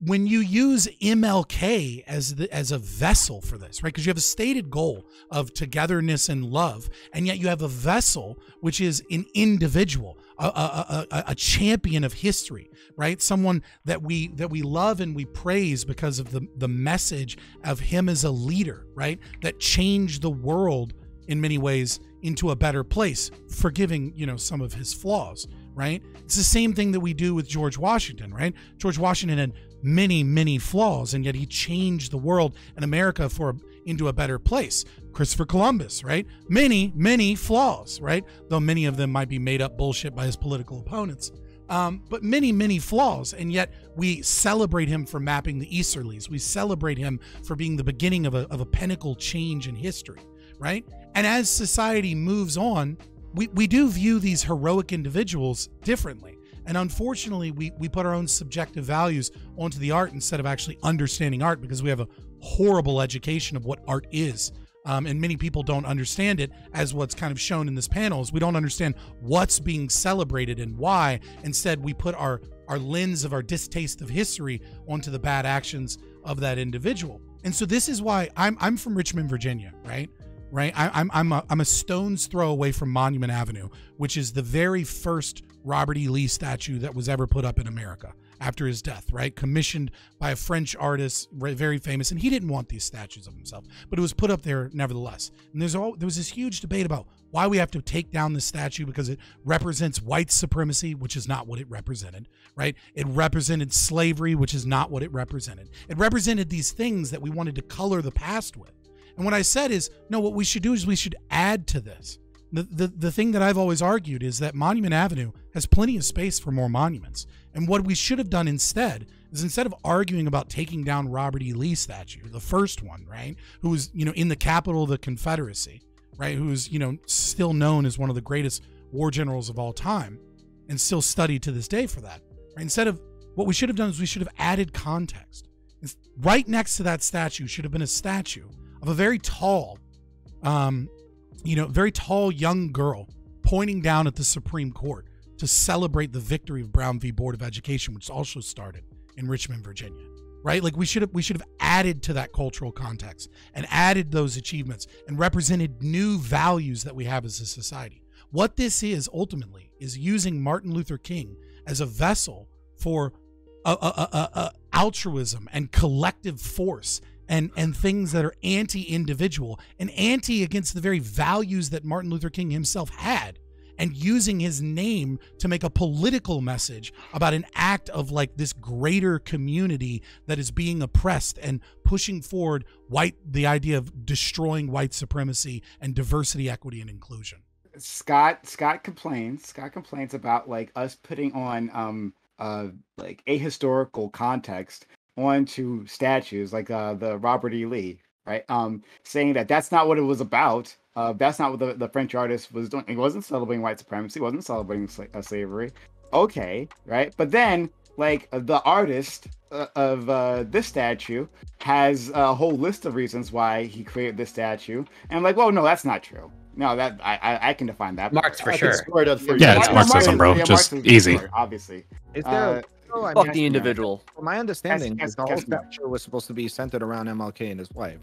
when you use MLK as a vessel for this, right? Because you have a stated goal of togetherness and love, and yet you have a vessel which is an individual, a champion of history, right? Someone that we love and we praise because of the message of him as a leader, right? That changed the world in many ways into a better place, forgiving, some of his flaws, right? It's the same thing that we do with George Washington, right? George Washington had many, many flaws, and yet he changed the world and America into a better place. Christopher Columbus, right? Many, many flaws, right? Though many of them might be made up bullshit by his political opponents. But many, many flaws, and yet we celebrate him for mapping the Easterlies. We celebrate him for being the beginning of a pinnacle change in history, right? And as society moves on, we do view these heroic individuals differently. And unfortunately, we put our own subjective values onto the art instead of actually understanding art, because we have a horrible education of what art is. And many people don't understand it, as what's kind of shown in this panel is we don't understand what's being celebrated and why. Instead, we put our lens of our distaste of history onto the bad actions of that individual. And so this is why I'm from Richmond, Virginia, right? I'm a stone's throw away from Monument Avenue, which is the very first Robert E. Lee statue that was ever put up in America after his death, right? Commissioned by a French artist, very famous, and he didn't want these statues of himself, but it was put up there nevertheless. And there was this huge debate about why we have to take down this statue, because it represents white supremacy, which is not what it represented, right? It represented slavery, which is not what it represented. It represented these things that we wanted to color the past with. And what I said is, no, what we should do is we should add to this. The thing that I've always argued is that Monument Avenue has plenty of space for more monuments. And what we should have done instead is, instead of arguing about taking down Robert E. Lee statue, the first one, right, who was, in the capital of the Confederacy, right, who's, still known as one of the greatest war generals of all time and still studied to this day for that, right? Instead of, what we should have done is we should have added context. Right next to that statue should have been a statue of a very tall, very tall young girl pointing down at the Supreme Court to celebrate the victory of Brown v. Board of Education, which also started in Richmond, Virginia, right? Like, we should have added to that cultural context and added those achievements and represented new values that we have as a society. What this is ultimately is using Martin Luther King as a vessel for altruism and collective force and things that are anti-individual and anti against the very values that Martin Luther King himself had, and using his name to make a political message about an act of, like, this greater community that is being oppressed, and pushing forward the idea of destroying white supremacy and diversity, equity, and inclusion. Scott complains about, like, us putting on like ahistorical context onto statues like the Robert E. Lee, right? Saying that that's not what it was about. That's not what the French artist was doing. He wasn't celebrating white supremacy. He wasn't celebrating slavery. Okay, right? But then, like, the artist of this statue has a whole list of reasons why he created this statue. And I'm like, well, no, that's not true. No, that I can define that. Marx for sure. Yeah, it's Marxism, bro. Just easy. Obviously. Is there Also, I Fuck mean, the individual. from my understanding, Yes, the whole yes, no. statue was supposed to be centered around MLK and his wife.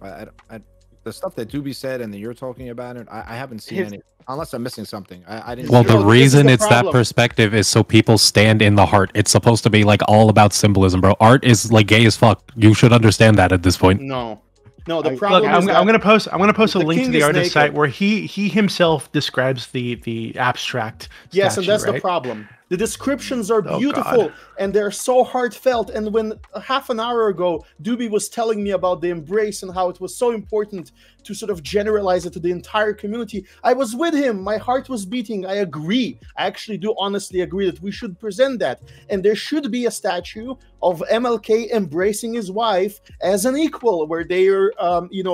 The stuff that Doobie said and that you're talking about it, I haven't seen His- any. Unless I'm missing something. I didn't. Well, see the No, this is reason the it's that problem. perspective is so people stand in the heart. It's supposed to be like all about symbolism, bro. Art is like gay as fuck. You should understand that at this point. No, the Look, problem Look, is I'm gonna post a the link to king the is artist naked. site where he himself describes the abstract. yes, and statue, that's the right? problem. The descriptions are Oh, beautiful God. and they're so heartfelt. And when half an hour ago, Doobie was telling me about the embrace and how it was so important to sort of generalize it to the entire community, I was with him. My heart was beating. I agree. I actually do honestly agree that we should present that. And there should be a statue of MLK embracing his wife as an equal, where they're,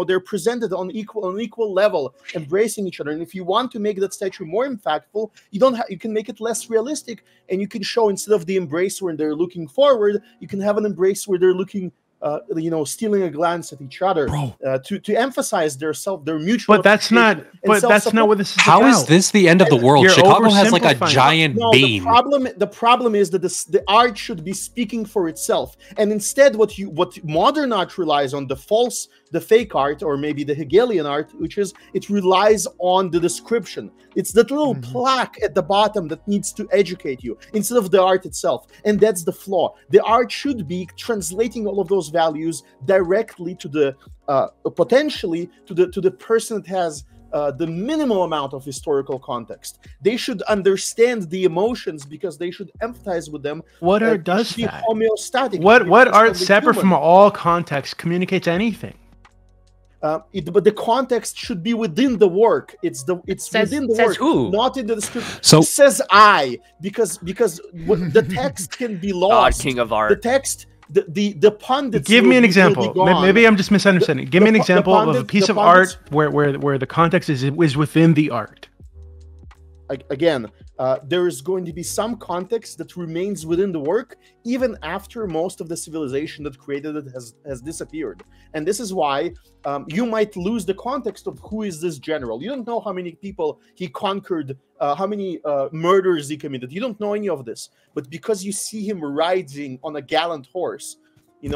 they're presented on equal level, embracing each other. And if you want to make that statue more impactful, you can make it less realistic. And you can show, instead of the embrace where they're looking forward, you can have an embrace where they're looking, stealing a glance at each other, to emphasize their mutual. But that's not. But that's not what this is How about. is this the end of the world? You're Chicago has like a oversimplifying. giant No, beam. the problem is that the art should be speaking for itself, and instead, what modern art relies on, the fake art, or maybe the Hegelian art, which is it relies on the description. It's that little plaque at the bottom that needs to educate you instead of the art itself, and that's the flaw. The art should be translating all of those values directly to the potentially to the person that has the minimal amount of historical context. They should understand the emotions because they should empathize with them. What art does be that? homeostatic. What art Understand the separate from human. all context communicates anything? But the context should be within the work. It's within the says work, who? not in the description. So- It says I, because the text can be God, lost. king of The art. text, the pundits. Give me an will be example. gone. Maybe I'm just misunderstanding. Give me an the example of a pundits- piece the of art pundits- where the context is within the art. Again, there is going to be some context that remains within the work even after most of the civilization that created it has disappeared. And this is why you might lose the context of who is this general. You don't know how many people he conquered, how many murders he committed. You don't know any of this. But because you see him riding on a gallant horse, you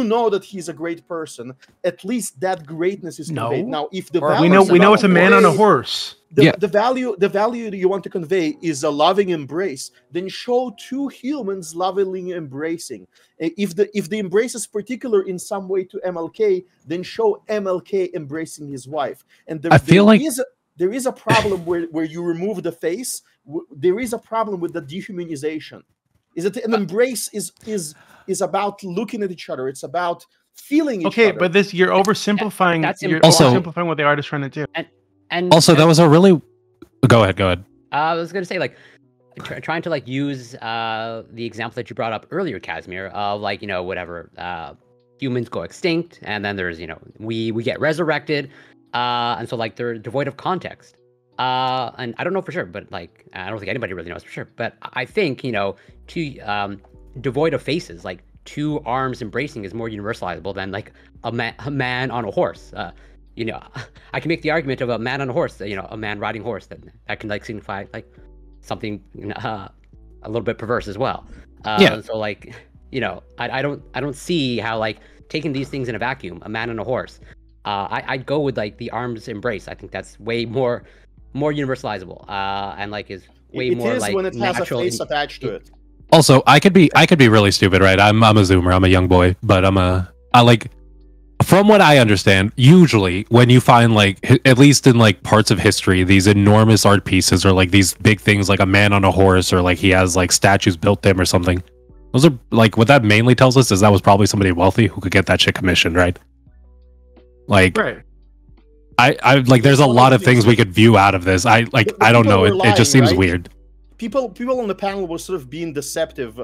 know that he's a great person. At least that greatness is conveyed. No. Now, if the Or value We know it's a man on a horse. horse. The value that you want to convey is a loving embrace, then show two humans lovingly embracing. If the embrace is particular in some way to MLK, then show MLK embracing his wife. And I feel like there is a problem where you remove the face. There is a problem with the dehumanization. Is that an embrace is about looking at each other? It's about feeling each Okay, other. but you're oversimplifying. That's You're Also- oversimplifying what the art is trying to do. And also that was a really. Go ahead. I was gonna say, like, trying to like use the example that you brought up earlier, Casimir, of like, whatever, humans go extinct, and then there's, we get resurrected, and so like they're devoid of context. And I don't know for sure, but like I don't think anybody really knows for sure. But I think two devoid of faces, like two arms embracing, is more universalizable than like a man on a horse. I can make the argument of a man on a horse, a man riding horse, that can like signify like something a little bit perverse as well. Yeah. So like, I don't see how like taking these things in a vacuum, a man on a horse. I'd go with like the arms embrace. I think that's way more universalizable, and like is way more is like when it has a natural face attached to it. Also, I could be really stupid, right? I'm a zoomer. I'm a young boy, but I like, from what I understand, usually when you find like, at least in like parts of history, these enormous art pieces or like these big things like a man on a horse, or like he has like statues built to him or something. Those are like, what that mainly tells us is that was probably somebody wealthy who could get that shit commissioned, right? Like, Right. I like, there's a lot of things we could view out of this. I don't know. It just seems weird. People on the panel were sort of being deceptive,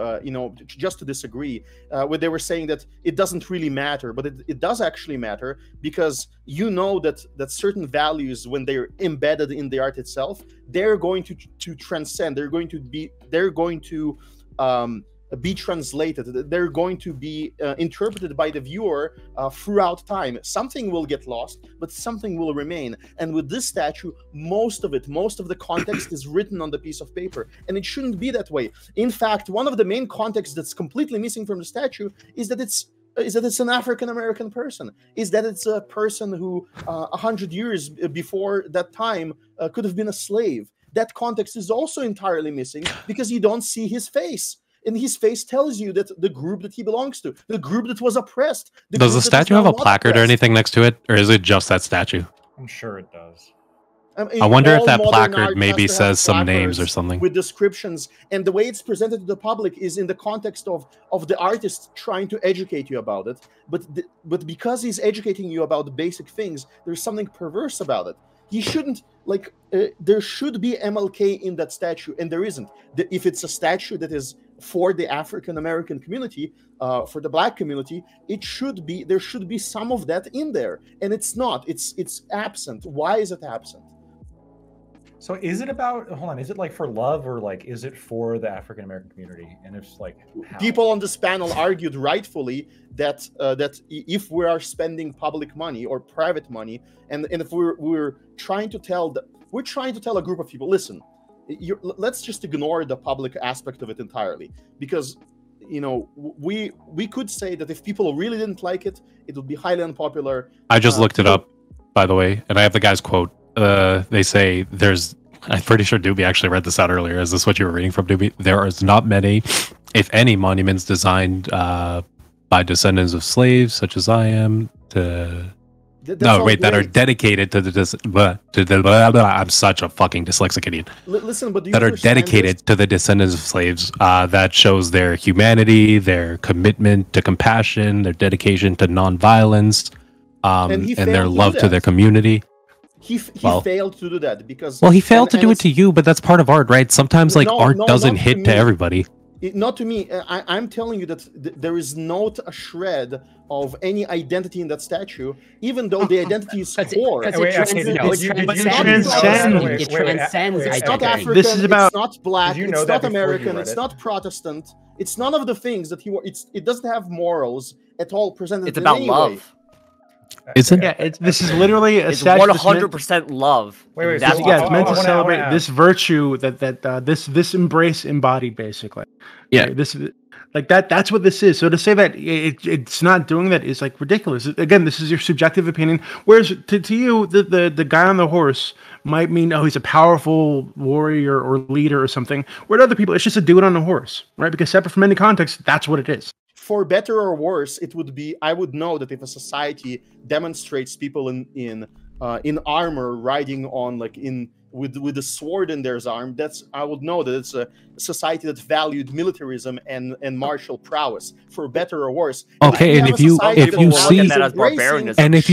just to disagree, where they were saying that it doesn't really matter, but it does actually matter, because that certain values, when they're embedded in the art itself, they're going to transcend. They're going to be translated. They're going to be interpreted by the viewer throughout time. Something will get lost, but something will remain. And with this statue, most of the context is written on the piece of paper, and it shouldn't be that way. In fact, one of the main contexts that's completely missing from the statue is that it's an African American person, is that it's a person who 100 years before that time could have been a slave. That context is also entirely missing because you don't see his face. And his face tells you that the group that he belongs to, the group that was oppressed. Does the statue have a placard or anything next to it, or is it just that statue? I'm sure it does. I wonder if that placard maybe says some names or something. With descriptions, and the way it's presented to the public is in the context of the artist trying to educate you about it. But because he's educating you about the basic things, there's something perverse about it. He shouldn't, there should be MLK in that statue, and there isn't. If it's a statue that is for the African American community, for the Black community, there should be some of that in there, and it's not. It's absent. Why is it absent? So is it about, hold on, is it for love, or is it for the African American community? And it's how? People on this panel argued rightfully that if we are spending public money or private money, and if we're trying to tell a group of people, listen, let's just ignore the public aspect of it entirely, because we could say that if people really didn't like it, it would be highly unpopular. I just looked it up, by the way, and I have the guy's quote. They say I'm pretty sure Doobie actually read this out earlier. Is this what you were reading from, Doobie? There is not many, if any, monuments designed by descendants of slaves, such as I am, that are dedicated to I'm such a fucking dyslexic idiot. Listen, but that are dedicated to the descendants of slaves. That shows their humanity, their commitment to compassion, their dedication to nonviolence, and their love to their community. He failed to do that because... Well, he failed to do it to you, but that's part of art, right? Sometimes, art doesn't hit to everybody. Not to me. I'm telling you that there is not a shred of any identity in that statue, even though the identity is core. It transcends identity. It's not African, this is about, it's not Black, it's not American, it's not Protestant. It's none of the things that it doesn't have morals at all presented. It's about love. Isn't this is literally a statue. 100% love. Wait, it's meant to celebrate this virtue that this embrace embodied, basically. Yeah, right? That's what this is. So to say that it's not doing that is ridiculous. Again, this is your subjective opinion. Whereas to you, the guy on the horse might mean, oh, he's a powerful warrior or leader or something. Where to other people, it's just a dude on a horse, right? Because separate from any context, that's what it is. For better or worse, it would be. I would know that if a society demonstrates people in armor riding on with a sword in their arm, I would know that it's a society that valued militarism and martial prowess. For better or worse. Okay, and if you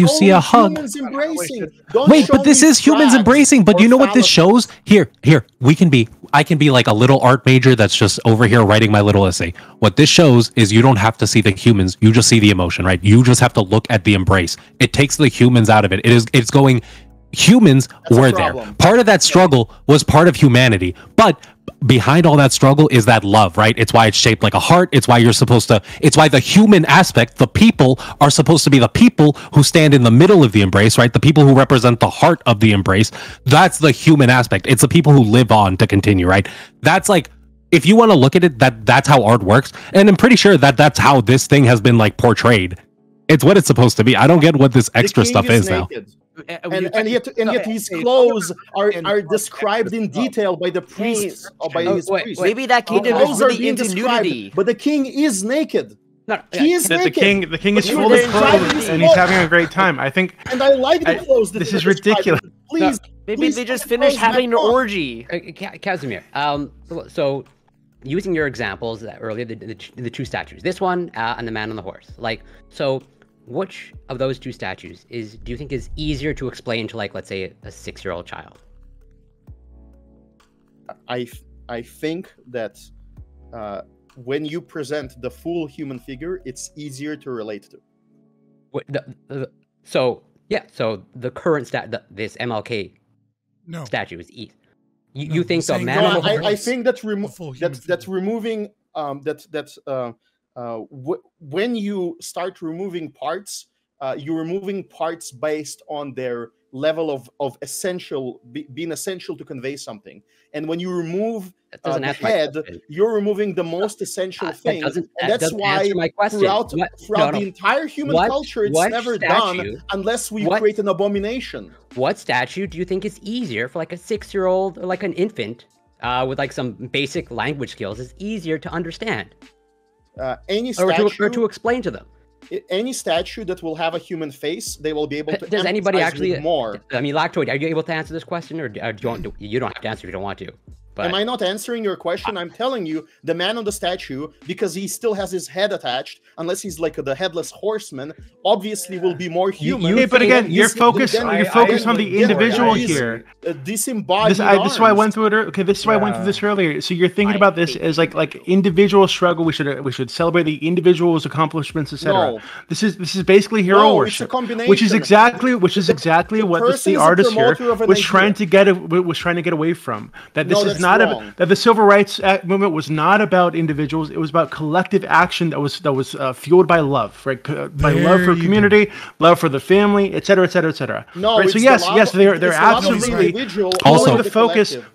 see a hug, wait, but this is humans embracing. But you know what this shows? Here, I can be a little art major that's just over here writing my little essay. What this shows is you don't have to see the humans, you just see the emotion, right? You just have to look at the embrace. It takes the humans out of it. It's going, humans were there. Part of that struggle was part of humanity, but behind all that struggle is that love, right? It's why it's shaped like a heart. It's why it's why the human aspect, the people, are supposed to be the people who stand in the middle of the embrace, right? The people who represent the heart of the embrace. That's the human aspect. It's the people who live on to continue, right? That's if you want to look at it, that's how art works. And I'm pretty sure that's how this thing has been portrayed. It's what it's supposed to be. I don't get what this extra stuff is now. And yet his clothes are described in detail by the priests or by his priests. Maybe that kingdom is really into nudity. But the king is naked. He is naked. The king is full of clothes and he's having a great time. I think. And I like the clothes. This is ridiculous. Please. Maybe they just finished having an orgy. Casimir, so using your examples earlier, the two statues, this one and the man on the horse, so. Which of those two statues do you think is easier to explain to let's say a 6-year-old child? I think that when you present the full human figure, it's easier to relate to. So the current this MLK statue is easy. You think the man on the horse? I think that's removing when you start removing parts, you're removing parts based on their level of being essential to convey something. And when you remove the head, you're removing the most essential thing. And that's why throughout the entire human culture, it's never done unless we create an abomination. What statue do you think is easier for like a 6-year-old or like an infant with like some basic language skills is easier to understand? Any statue, or to explain to them. Any statue that will have a human face, they will be able to. Does anybody actually more? I mean, Lactoid, are you able to answer this question, or you don't have to answer if you don't want to? But am I not answering your question? I'm telling you, the man on the statue, because he still has his head attached, unless he's like the headless horseman, obviously will be more human. But again, you're focused on the individual here. Disembodied. This is why I went through it. Okay, this is why I went through this earlier. So you're thinking about this as like individual struggle. We should celebrate the individual's accomplishments, etc. No. This is basically hero worship, it's a combination. which is exactly what the artist here was trying to get away from. That this is not that the civil rights movement was not about individuals. It was about collective action that was fueled by love, right? By love for community, love for the family, etc., etc., etc. No, right? So yes, they're absolutely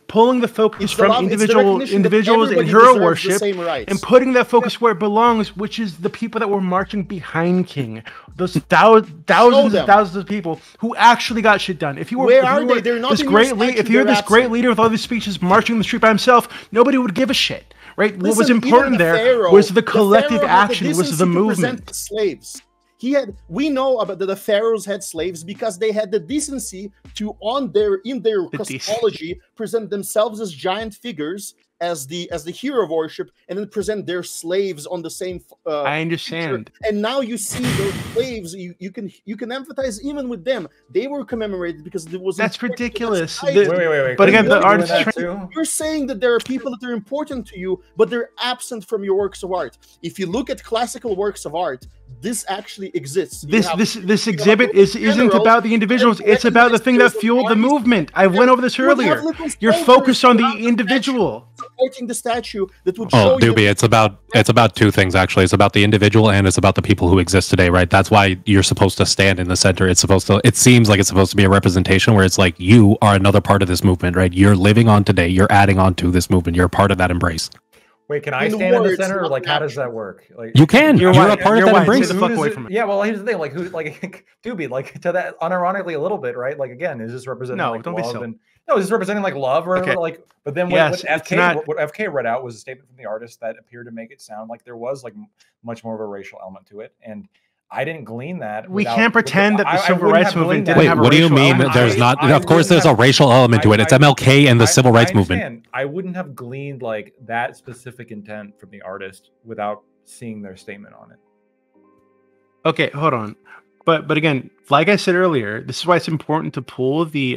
pulling the focus from individuals and hero worship and putting that focus where it belongs, which is the people that were marching behind King. Those thousands and thousands of people who actually got shit done. If you were this great leader with all these speeches marching the street by himself, nobody would give a shit, right? Listen, what was important there was the collective action, was the movement. Slaves. We know about the pharaohs had slaves because they had the decency to, in their cosmology, present themselves as giant figures, as the hero of worship, and then present their slaves on the same. I understand. Picture. And now you see those slaves. You can empathize even with them. They were commemorated because there was. That's ridiculous. Wait. But again, the artist. You're saying that there are people that are important to you, but they're absent from your works of art. If you look at classical works of art, this actually exists. This exhibit isn't about the individuals. It's about the thing that fueled the movement. I went over this earlier. You're focused on the individual. Supporting the statue that would show you. Doobie, it's about two things actually. It's about the individual and it's about the people who exist today, right? That's why you're supposed to stand in the center. It seems like it's supposed to be a representation where it's like you are another part of this movement, right? You're living on today. You're adding on to this movement. You're a part of that embrace. Wait, can I stand in the center, or like how does that work? Like you can. You're a part of that embrace. Yeah, well, here's the thing. Like Doobie, like to that unironically a little bit, right? Like again, is this representing don't love? Be so. No, is this representing like love or like? But then what FK read out was a statement from the artist that appeared to make it sound like there was like much more of a racial element to it, and I didn't glean that. We can't pretend that the civil rights movement didn't have a racial element. Wait, what do you mean? There's not. Of course, there's a racial element to it. It's MLK and the civil rights movement. I wouldn't have gleaned like that specific intent from the artist without seeing their statement on it. Okay, hold on. But again, like I said earlier, this is why it's important to pull the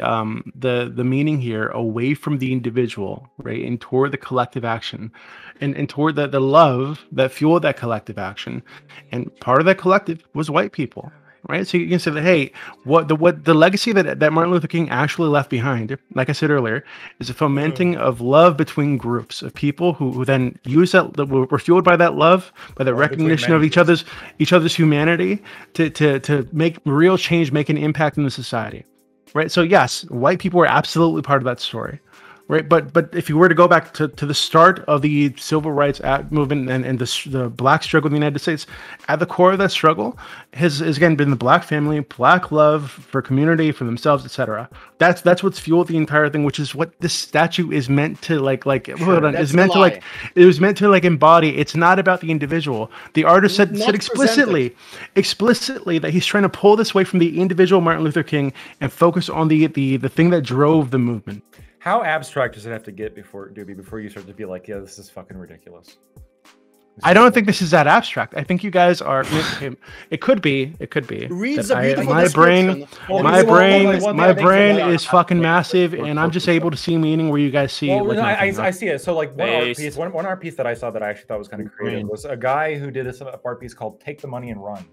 meaning here away from the individual, right, and toward the collective action, and toward the love that fueled that collective action. And part of that collective was white people, right? So you can say that, hey, what the legacy that Martin Luther King actually left behind, like I said earlier, is a fomenting of love between groups of people who then use that, were fueled by that love, by the recognition of each other's humanity to make real change, make an impact in the society, right? So yes, white people were absolutely part of that story. Right, but if you were to go back to the start of the civil rights movement and the black struggle in the United States, at the core of that struggle has again been the black family, black love for community, for themselves, etc. That's what's fueled the entire thing, which is what this statue is meant to it was meant to embody. It's not about the individual. The artist said explicitly that he's trying to pull this away from the individual Martin Luther King and focus on the thing that drove the movement. How abstract does it have to get before you start to be like, yeah, this is fucking ridiculous? I don't think this is that abstract. I think you guys are. It could be. Reads a beautiful my brain is fucking massive, and I'm just able to see meaning where you guys see. Well, I see it. So like one art piece that I saw that I actually thought was kind of creative was a guy who did a art piece called "Take the Money and Run,"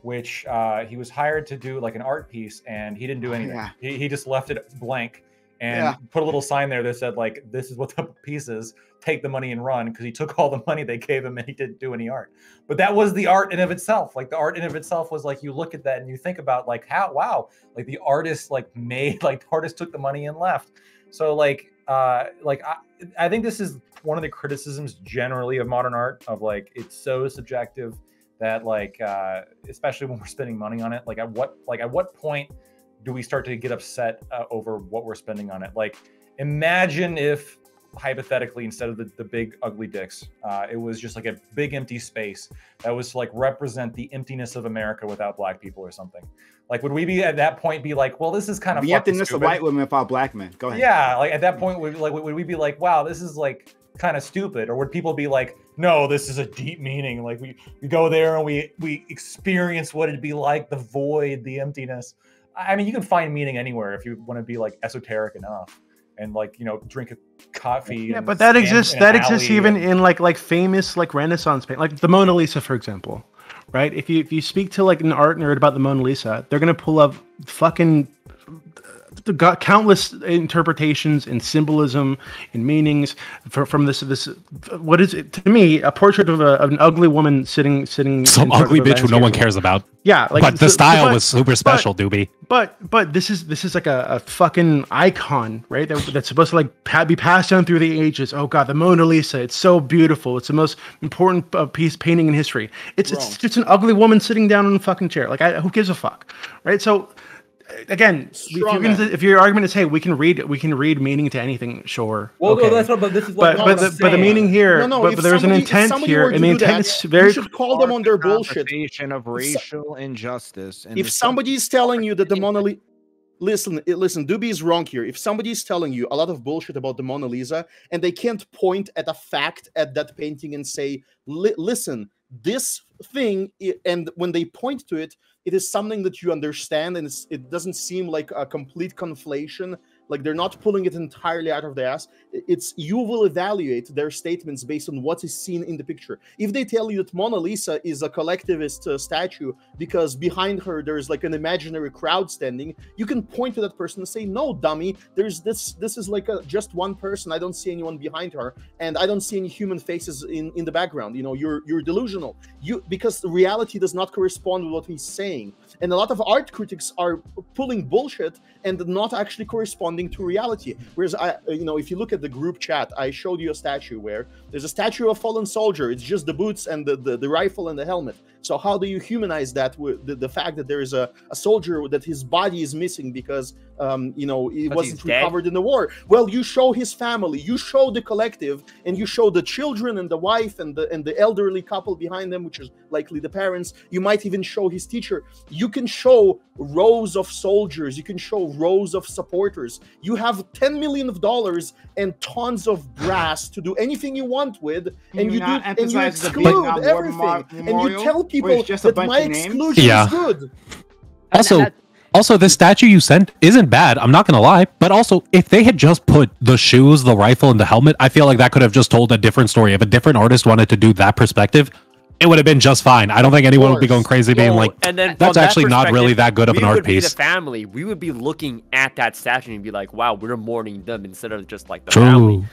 which he was hired to do like an art piece, and he didn't do anything. He just left it blank. and put a little sign there that said like, this is what the piece is, take the money and run, because he took all the money they gave him and he didn't do any art. But that was the art in of itself. Like the art in of itself was like, you look at that and you think about like how, wow, like the artist like made, like the artist took the money and left. So like I think this is one of the criticisms generally of modern art, of like, it's so subjective that like, especially when we're spending money on it, like at what point do we start to get upset over what we're spending on it? Like, imagine if hypothetically, instead of the big ugly dicks, it was just like a big empty space that was to like represent the emptiness of America without black people or something. Like, would we be at that point be like, well, this is kind of the emptiness of white women without black men? Go ahead. Yeah, like at that point, would we be like, wow, this is like kind of stupid? Or would people be like, no, this is a deep meaning? Like we go there and we experience what it'd be like, the void, the emptiness. I mean, you can find meaning anywhere if you want to be like esoteric enough and like, you know, drink a coffee. Yeah, but that exists. That exists even in like famous like Renaissance paint, like the Mona Lisa, for example, right? If you speak to like an art nerd about the Mona Lisa, they're gonna pull up fucking got countless interpretations and symbolism and meanings from this. What is it to me? A portrait of an ugly woman sitting. Some ugly bitch who no one cares about. Yeah, like, but the style was super special, Doobie. But this is like a fucking icon, right? That's supposed to like be passed down through the ages. Oh god, the Mona Lisa. It's so beautiful. It's the most important piece painting in history. It's just an ugly woman sitting down in a fucking chair. Like who gives a fuck, right? So. Again, if your argument is, hey, we can read meaning to anything, sure. Well, okay. No, that's what. But this is what. But the meaning here, but there's an intent here, and the intent is very. You should call them on their bullshit. Of racial injustice. If somebody is telling you that the Mona Lisa, listen, Doobie is wrong here. If somebody is telling you a lot of bullshit about the Mona Lisa, and they can't point at a fact at that painting and say, listen, this thing, and when they point to it, it is something that you understand, and it doesn't seem like a complete conflation. Like they're not pulling it entirely out of the ass. You will evaluate their statements based on what is seen in the picture. If they tell you that Mona Lisa is a collectivist statue because behind her there's like an imaginary crowd standing, you can point to that person and say, no, dummy, there's this is like just one person. I don't see anyone behind her, and I don't see any human faces in the background. You know, you're delusional. Because the reality does not correspond with what he's saying. And a lot of art critics are pulling bullshit and not actually corresponding to reality. Whereas if you look at the group chat, I showed you a statue where there's a statue of a fallen soldier. It's just the boots and the rifle and the helmet. So how do you humanize that with the fact that there is a soldier that his body is missing because he wasn't recovered in the war? Well, you show his family, you show the collective, and you show the children and the wife and the elderly couple behind them, which is likely the parents. You might even show his teacher. You can show rows of soldiers. You can show rows of supporters. You have $10 million and tons of brass to do anything you want with, and you exclude everything, and you tell people that my exclusion is good. Also, the statue you sent isn't bad. I'm not gonna lie, but also if they had just put the shoes, the rifle, and the helmet, I feel like that could have just told a different story. If a different artist wanted to do that perspective, it would have been just fine. I don't think anyone would be going crazy being like, and then that's actually not really that good of an art piece. The family, we would be looking at that statue and be like, wow, we're mourning them instead of just like the family.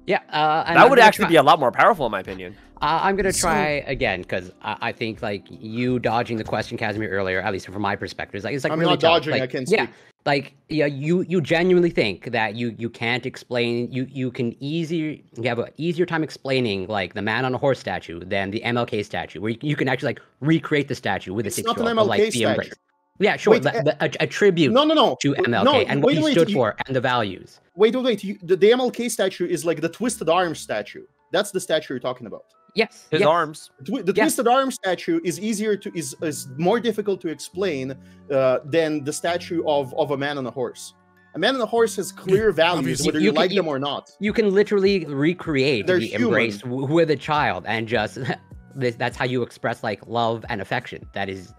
Yeah, that would actually be a lot more powerful in my opinion. I'm gonna try again because I think like you dodging the question, Casimir, earlier, at least from my perspective, it's like I'm really not tough. dodging. Like, I can speak. Yeah, like you genuinely think that you can't explain you have an easier time explaining like the man on a horse statue than the MLK statue, where you can actually like recreate the statue with a 6-year-old. It's not an MLK statue. Embrace. Yeah, sure. Wait, a tribute to MLK and what he stood for and the values. Wait. The MLK statue is like the twisted arm statue. That's the statue you're talking about. Yes. His arms. The twisted arm statue is is more difficult to explain than the statue of a man on a horse. A man on a horse has clear values, whether you like them or not. You can literally recreate They're the human. embrace with a child, and just that's how you express like love and affection. That is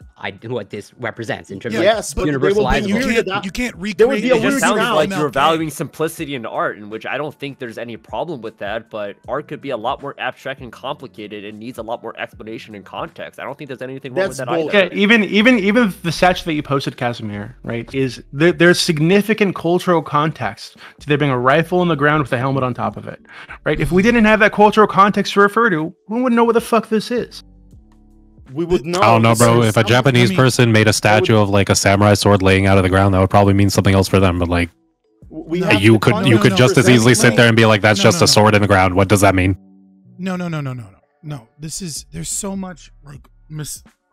what this represents in terms Yes, of but universalizable. You can't There would be a recreate It just weird sounds sound. like you're MLK. valuing simplicity in art, in which I don't think there's any problem with that, but art could be a lot more abstract and complicated and needs a lot more explanation and context. I don't think there's anything wrong with That's that bull- either. Okay, even the statue that you posted, Casimir, right? Is there's significant cultural context to there being a rifle in the ground with a helmet on top of it, right? If we didn't have that cultural context to refer to, we wouldn't know what the fuck this is. We would know. I don't know, bro. If a Sounds- Japanese I mean, person made a statue of like a samurai sword laying out of the ground, that would probably mean something else for them. But like, We No, have you the could context you could no, just as let me- easily let sit me- there and be like, that's no, just no, a sword in the ground. What does that mean? No. There's so much like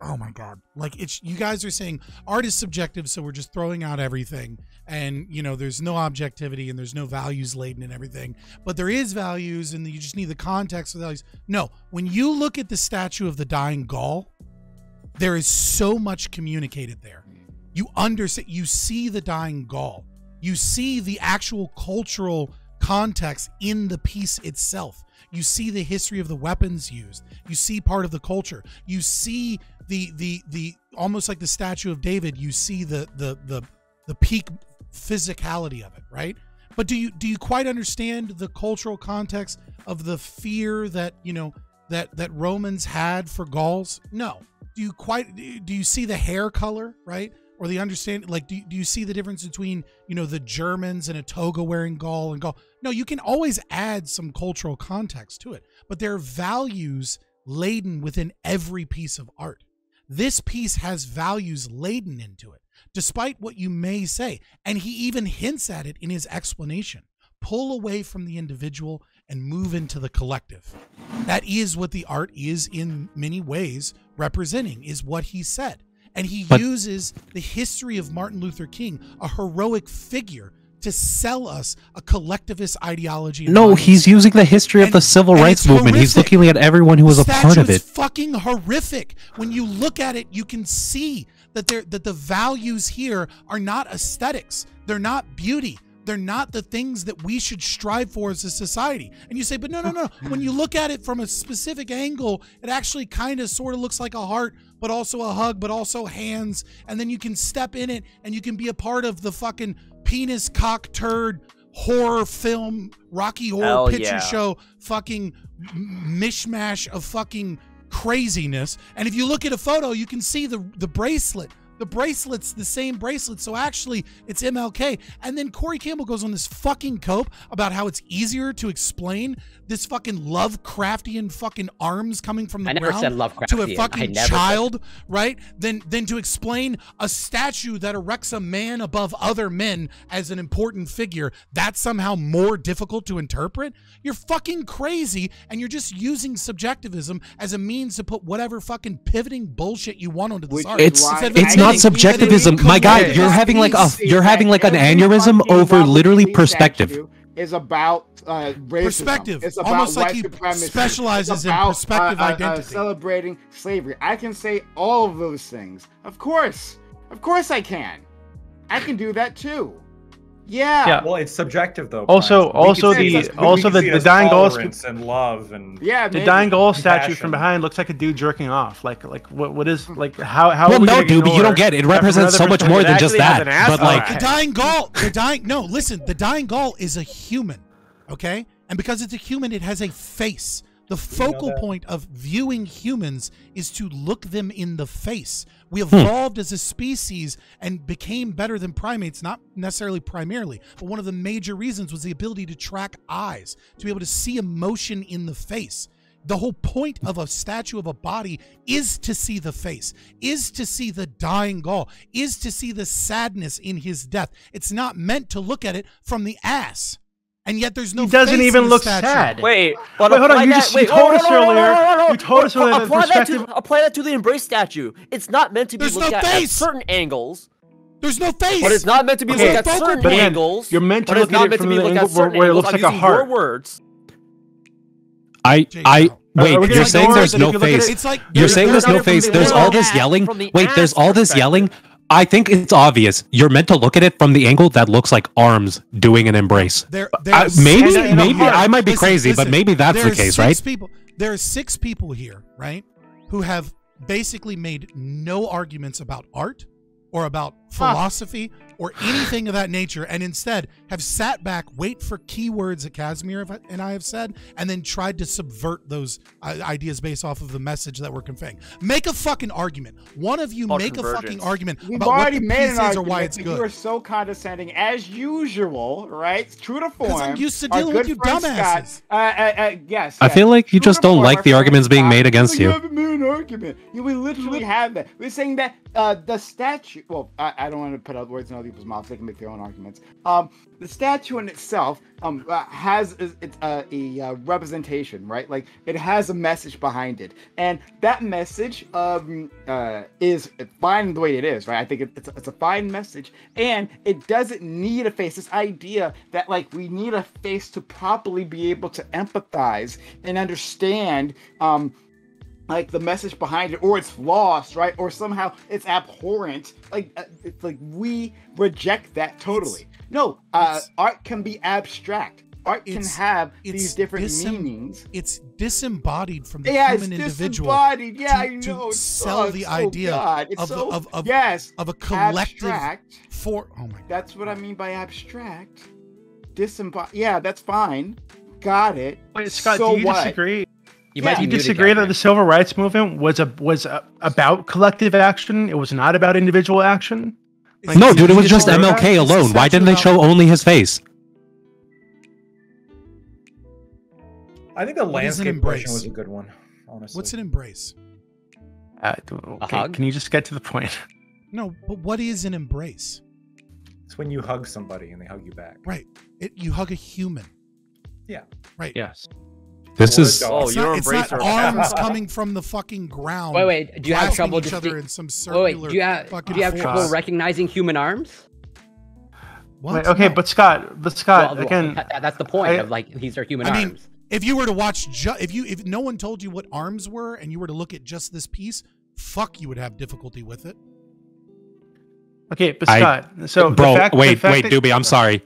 oh my god. Like you guys are saying art is subjective, so we're just throwing out everything, and there's no objectivity and there's no values laden and everything. But there is values, and you just need the context of the values. No, when you look at the statue of the dying Gaul, there is so much communicated there. You understand, you see the dying Gaul. You see the actual cultural context in the piece itself. You see the history of the weapons used. You see part of the culture. You see the almost like the statue of David, you see the peak physicality of it, right? But do you quite understand the cultural context of the fear that that Romans had for Gauls? No. Do you see the hair color, right? Or the understanding, like, do you see the difference between, the Germans and a toga wearing Gaul and Gaul? No, you can always add some cultural context to it, but there are values laden within every piece of art. This piece has values laden into it, despite what you may say. And he even hints at it in his explanation. Pull away from the individual and move into the collective. That is what the art is in many ways representing, is what he said. And he uses the history of Martin Luther King, a heroic figure, to sell us a collectivist ideology. No, he's using the history of the civil rights movement. He's looking at everyone who was a part of it. It's fucking horrific. When you look at it, you can see that the values here are not aesthetics. They're not beauty. They're not the things that we should strive for as a society. And you say, but no. When you look at it from a specific angle, it actually kind of sort of looks like a heart, but also a hug, but also hands. And then you can step in it and you can be a part of the fucking penis cock turd horror film, Rocky Horror Picture Show, fucking mishmash of fucking craziness. And if you look at a photo, you can see the bracelet. The bracelet's the same bracelet, so actually it's MLK. And then Corey Campbell goes on this fucking cope about how it's easier to explain this fucking Lovecraftian fucking arms coming from the ground to a fucking child, right? Than to explain a statue that erects a man above other men as an important figure. That's somehow more difficult to interpret. You're fucking crazy, and you're just using subjectivism as a means to put whatever fucking pivoting bullshit you want onto this art. It's not subjectivism, my guy. You're having like an aneurysm over literally perspective. Is about racism. Perspective. It's about almost white like he supremacy. specializes in perspective identity. Celebrating slavery. I can say all of those things. Of course I can. I can do that too. Yeah. Well, it's subjective though. Also the dying Gaul and love and the dying Gaul statue from behind looks like a dude jerking off. Like what is like how? Well, no, dude, but you don't get it. It represents so much more than just that. But like the dying Gaul is a human, okay? And because it's a human, it has a face. The focal point of viewing humans is to look them in the face. We evolved as a species and became better than primates, not necessarily primarily, but one of the major reasons was the ability to track eyes, to be able to see emotion in the face. The whole point of a statue of a body is to see the face, is to see the dying Gaul, is to see the sadness in his death. It's not meant to look at it from the ass. And yet there's no. He doesn't face even in the look statue. sad. Wait, hold on. You told us earlier. You told us earlier. Apply that to the Embrace statue. It's not meant to be looked at certain angles. There's no face. But it's not meant to be looked at certain angles. You're meant to look at it from the angle where it looks like a heart. Words. Wait, you're saying there's no face. You're saying there's no face. There's all this yelling. Wait, there's all this yelling. I think it's obvious. You're meant to look at it from the angle that looks like arms doing an embrace. Maybe I might be crazy, but maybe that's the case, right? There are 6 people here, right, who have basically made no arguments about art or about philosophy or anything of that nature, and instead have sat back, wait for keywords that Casimir and I have said, and then tried to subvert those ideas based off of the message that we're conveying. Make a fucking argument. One of you make a fucking argument We've about what already the made piece an is or argument, why it's but good. You are so condescending, as usual, right? True to form. Because I'm used to Our dealing with good you friend dumbasses. Scott, yes. I feel like you True just to don't form, like our the friend arguments being Scott, made against you you. haven't made an argument. We literally have that. We're saying that the statue. Well, I don't want to put out words in other people's mouths. They can make their own arguments. The statue in itself has a representation, right? Like it has a message behind it, and that message is fine the way it is, right? I think it's a fine message, and it doesn't need a face. This idea that like we need a face to properly be able to empathize and understand like the message behind it, or it's lost, right? Or somehow it's abhorrent. Like it's like we reject that totally. No, art can be abstract. Art can have these different meanings. It's disembodied from the human individual. Disembodied. Yeah, I to know. sell the idea of a collective abstract. For oh my God. That's what I mean by abstract. Disembodied. Yeah, that's fine. Got it. Wait, Scott, so do you disagree? You might Do you be muted, disagree that Casimir. the civil rights movement was about collective action? It was not about individual action. Like, No, dude, it was it's just about- MLK it's alone. Why didn't they essentially show only his face? I think the What is an landscape question embrace? was a good one, honestly. What's an embrace? Okay, hug? can you just get to the point? No, but what is an embrace? It's when you hug somebody and they hug you back. Right. You hug a human. Yeah. Right. Yes. This Or a is dog. It's your not, it's not embracer. arms coming from the fucking ground. Wait. Do you have grasping trouble each just other be- in some circular Wait. Do you have fucking trouble force? recognizing human arms? What? Wait, okay, No. but Scott, Well, again, that's the point of like these are human I mean, arms. if you were to watch, if no one told you what arms were, and you were to look at just this piece, fuck, you would have difficulty with it. okay, but Scott, so bro. Wait, Doobie. I'm sorry.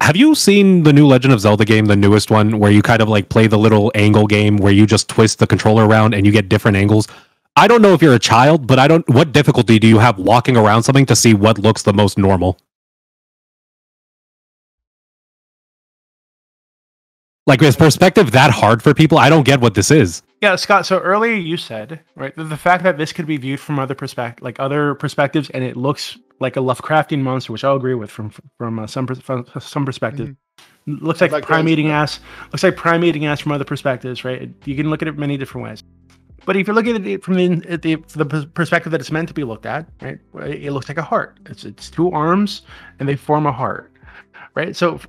Have you seen the new Legend of Zelda game, the newest one, where you kind of like play the little angle game where you just twist the controller around and you get different angles? I don't know if you're a child, but what difficulty do you have walking around something to see what looks the most normal? Like, is perspective that hard for people? I don't get what this is. Yeah, Scott. So earlier you said, right, the fact that this could be viewed from other perspectives, and it looks like a Lovecraftian monster, which I'll agree with from some perspective. Looks like prime eating ass. Looks like prime eating ass from other perspectives, right? You can look at it many different ways. But if you're looking at it from the perspective that it's meant to be looked at, right, it looks like a heart. It's two arms and they form a heart, right? So.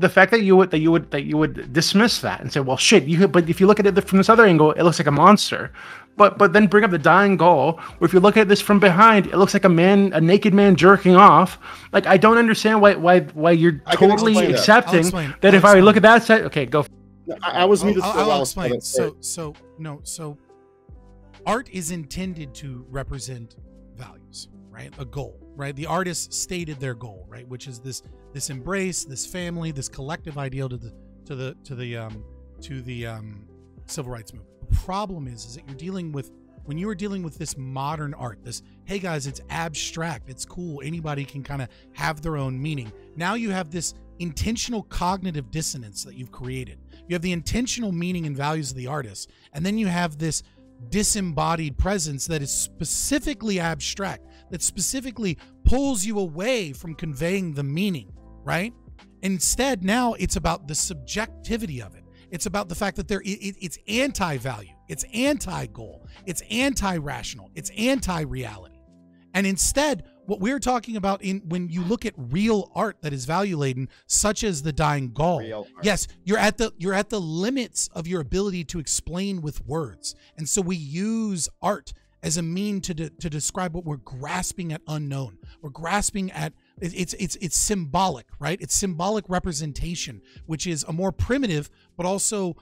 The fact that you would dismiss that and say, well, shit, but if you look at it from this other angle, it looks like a monster. But then bring up the dying goal, or if you look at this from behind, it looks like a naked man jerking off. Like, I don't understand why you're totally accepting that if I look at that side, okay, go. I was muted for a while. I'll explain. So art is intended to represent values, right? A goal, right? The artist stated their goal, right? Which is this embrace, this family, this collective ideal to the civil rights movement. The problem is that when you are dealing with this modern art, this, hey guys, it's abstract, it's cool, anybody can kind of have their own meaning. Now you have this intentional cognitive dissonance that you've created. You have the intentional meaning and values of the artist, and then you have this disembodied presence that is specifically abstract, that specifically pulls you away from conveying the meaning, right? Instead, now it's about the subjectivity of it. It's about the fact that it's anti-value, it's anti-goal, it's anti-rational, it's anti-reality. And instead, what we're talking about when you look at real art that is value-laden, such as the Dying Gaul, yes, you're at the limits of your ability to explain with words. And so we use art as a mean to describe what we're grasping at unknown. We're grasping at it's symbolic, right? It's symbolic representation, which is a more primitive but also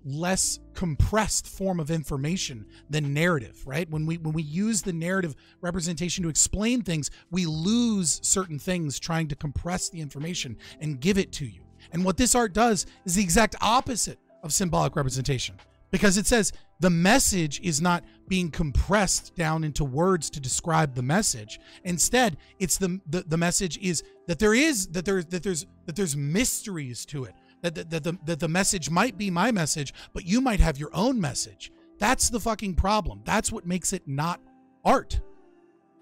less compressed form of information than narrative, right? When we use the narrative representation to explain things, we lose certain things trying to compress the information and give it to you. And what this art does is the exact opposite of symbolic representation. because it says the message is not being compressed down into words to describe the message. Instead, it's the message is that there's mysteries to it. That the message might be my message, but you might have your own message. That's the fucking problem. That's what makes it not art.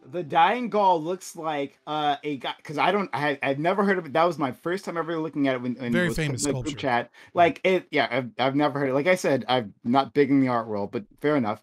The Dying Gaul looks like a guy, because I've never heard of it. That was my first time ever looking at it when Very it was famous in the sculpture. group chat. Like it, yeah, I've never heard it. Like I said, I'm not big in the art world, but fair enough.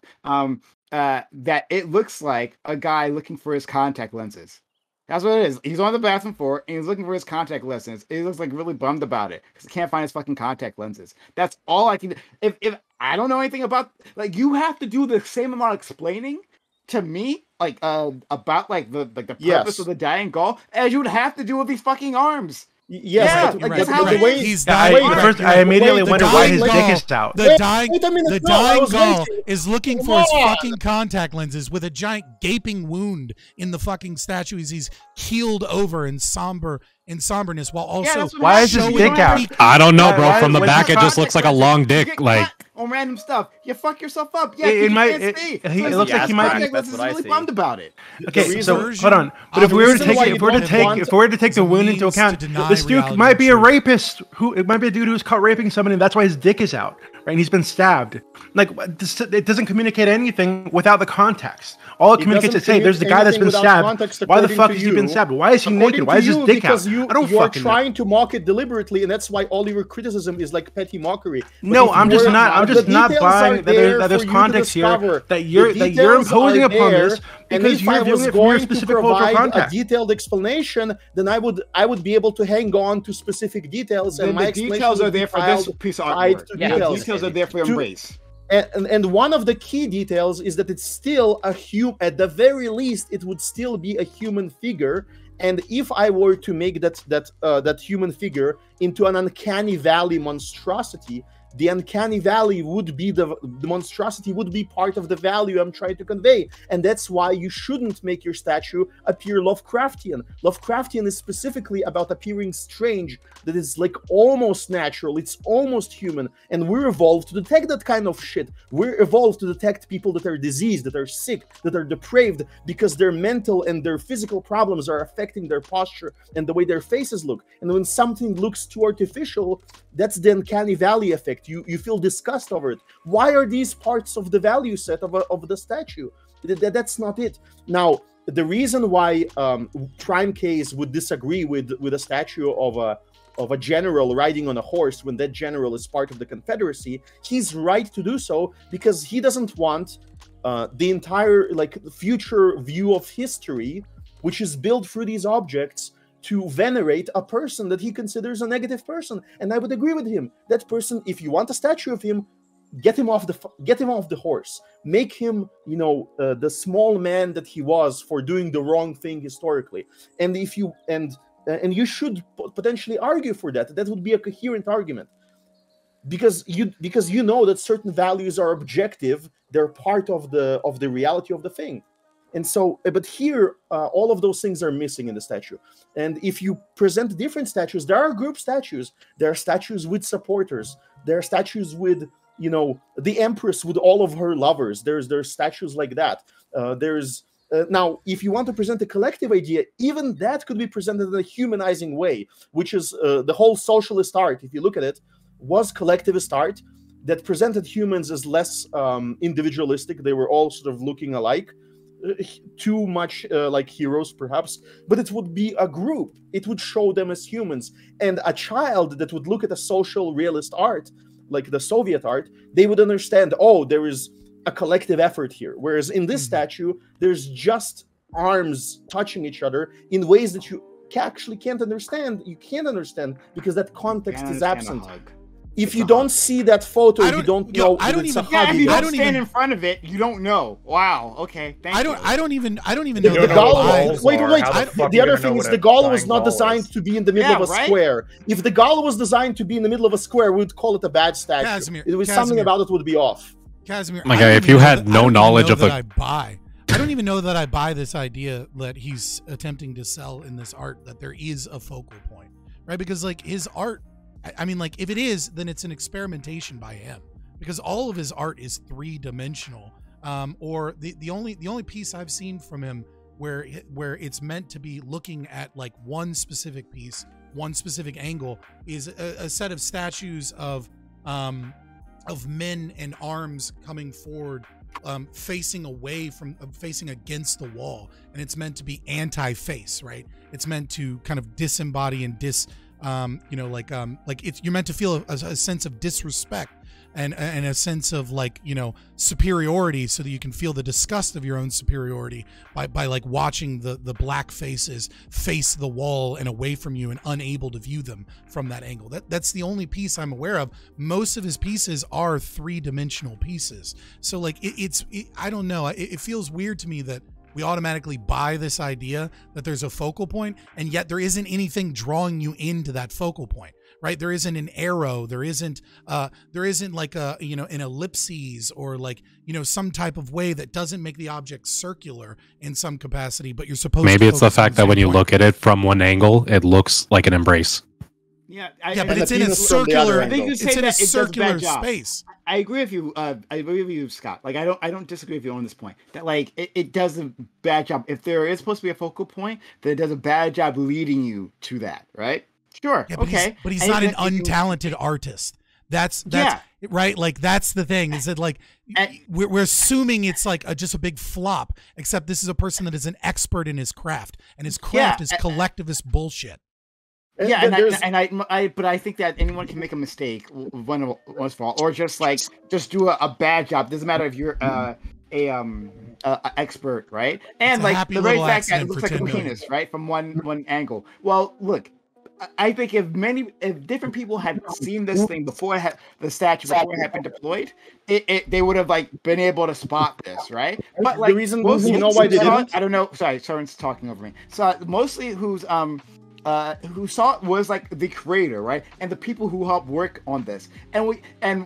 That it looks like a guy looking for his contact lenses. That's what it is. He's on the bathroom floor and he's looking for his contact lenses. He looks like really bummed about it because he can't find his fucking contact lenses. That's all I can. If I don't know anything about, like, you have to do the same amount of explaining to me, like, about like the purpose of the Dying Gaul as you would have to do with these fucking arms. Yes, Yeah, but, like, but that's how the it way is. He's the dying. way- First, I immediately wondered why his dick is out. The dying wait a minute, no, I Gaul was waiting. is looking Come for his on. fucking contact lenses with a giant gaping wound in the fucking statue as he's keeled over in somberness, while also that's what Why is his showing dick out? peak- I don't know, bro. Why- From the when back, you it just Contact looks like a lenses, long you dick. get Like, caught on random stuff. You fuck yourself up. Yeah, It 'cause might- you can't see. it looks his like he might- contact That's lenses what I really see. bummed about it. Okay, The so reason- hold on. But if the we were to reason take why it, you if we were to don't take, want if we were to take is the a wound into means account, to deny this dude reality might be a truth. rapist. Who it might be a dude who's caught raping somebody, and that's why his dick is out, right? And he's been stabbed. Like, it doesn't communicate anything without the context. All it communicates doesn't is, hey, there's the guy that's communicate been anything without stabbed. context, Why the according fuck to has he you. been stabbed? Why is he According naked? Why to is his you, dick out? because I don't you are fucking know. trying to mock it deliberately, and that's why all your criticism is like petty mockery. But No, if I'm you just were- not. I'm the just not details are buying that there's for you to context here. discover. That you're The imposing details upon are this there, because and if you're I viewing was it from your going to specific cultural provide a context. detailed explanation, then I would be able to hang on to specific details, and Then my the explanation details are would be there for this tied piece of to artwork. Yeah, The details. details are there for To- Embrace. And one of the key details is that it's still a human. At the very least, it would still be a human figure. And if I were to make that human figure into an uncanny valley monstrosity, the uncanny valley would be the monstrosity would be part of the value I'm trying to convey. And that's why you shouldn't make your statue appear Lovecraftian. Lovecraftian is specifically about appearing strange, that is like almost natural, it's almost human, and we're evolved to detect that kind of shit. We're evolved to detect people that are diseased, that are sick, that are depraved, because their mental and their physical problems are affecting their posture and the way their faces look. And when something looks too artificial, that's the uncanny valley effect. You feel disgust over it. Why are these parts of the value set of the statue? That's not it. Now, the reason why Prime Case would disagree with a statue of a general riding on a horse when that general is part of the Confederacy, he's right to do so, because he doesn't want the entire future view of history, which is built through these objects, to venerate a person that he considers a negative person. And I would agree with him. That person, if you want a statue of him, get him off the horse. Make him, the small man that he was for doing the wrong thing historically. And if you and you should potentially argue for that. That would be a coherent argument, because you know that certain values are objective. They're part of the reality of the thing. And so, but here, all of those things are missing in the statue. And if you present different statues, there are group statues. There are statues with supporters. There are statues with, the Empress with all of her lovers. There's statues like that. Now, if you want to present a collective idea, even that could be presented in a humanizing way, which is the whole socialist art, if you look at it, was collectivist art that presented humans as less individualistic. They were all sort of looking alike. Too much like heroes, perhaps, but it would be a group. It would show them as humans. And a child that would look at a social realist art, like the Soviet art, they would understand, oh, there is a collective effort here. Whereas in this statue, there's just arms touching each other in ways that you actually can't understand. You can't understand because that context is absent. If you don't see that photo, you don't know. I don't even. Yeah, if you don't stand even, in front of it, you don't know. Wow. Okay. Thank you. I don't even know. The Gaul. Wait. The other thing is the Gaul was not designed to be in the middle of a square. If the Gaul was designed to be in the middle of a square, we'd call it a bad statue. Something about it would be off. Casimir, my guy, if you had no knowledge of the, I don't even know that I buy this idea that he's attempting to sell in this art, that there is a focal point, right? Because his art. I mean, if it is, then it's an experimentation by him, because all of his art is three-dimensional. Or the only piece I've seen from him where it's meant to be looking at like one specific piece, one specific angle, is a set of statues of men in arms coming forward, facing away from facing against the wall, and it's meant to be anti-face, right? It's meant to kind of disembody and you're meant to feel a sense of disrespect and a sense of like, superiority, so that you can feel the disgust of your own superiority by like watching the black faces face the wall and away from you and unable to view them from that angle. That's the only piece I'm aware of. Most of his pieces are three-dimensional pieces. So like I don't know. It feels weird to me that we automatically buy this idea that there's a focal point, and yet there isn't anything drawing you into that focal point, right? There isn't an arrow. There isn't like an ellipses, or like, some type of way that doesn't make the object circular in some capacity, but you're supposed Maybe to it's the fact that when you look at it from one angle, it looks like an embrace. But it's in a circular. I think you say it's in a that it does a circular bad job. space. I agree with you. I agree with you, Scott. Like I don't disagree with you on this point. That like it does a bad job. If there is supposed to be a focal point, then it does a bad job leading you to that. Right? Sure. Yeah, but okay. He's not an untalented artist. That's right. Like that's the thing, is that like we're assuming it's like just a big flop. Except this is a person that is an expert in his craft, and his craft is collectivist bullshit. Yeah, but I think that anyone can make a mistake once for all, or just do a bad job. Doesn't matter if you're a expert, right? And like the very fact that it looks like a penis, right, from one angle. Well, look, I think if different people had seen this thing before the statue before it had been deployed, they would have like been able to spot this, right? But like the reason, why they didn't? I don't know. Sorry, Soren's talking over me. So mostly who saw it was like the creator, right, and the people who helped work on this. And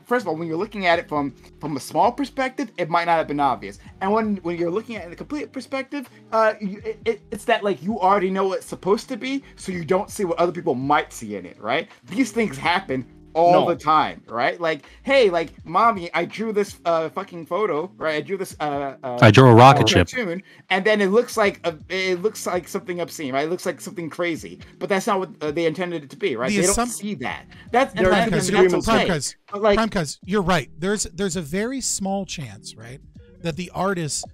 first of all, when you're looking at it from a small perspective, it might not have been obvious. And when you're looking at it in a complete perspective, it's that like you already know what it's supposed to be, so you don't see what other people might see in it, right? These things happen all the time, right? Like, hey, like, mommy, I drew this fucking photo, right? I drew this I drew a rocket ship, and then it looks like something obscene, right? It looks like something crazy, but that's not what they intended it to be, right? They don't see that. That's Primecuz, you're right. There's a very small chance, right, that the artist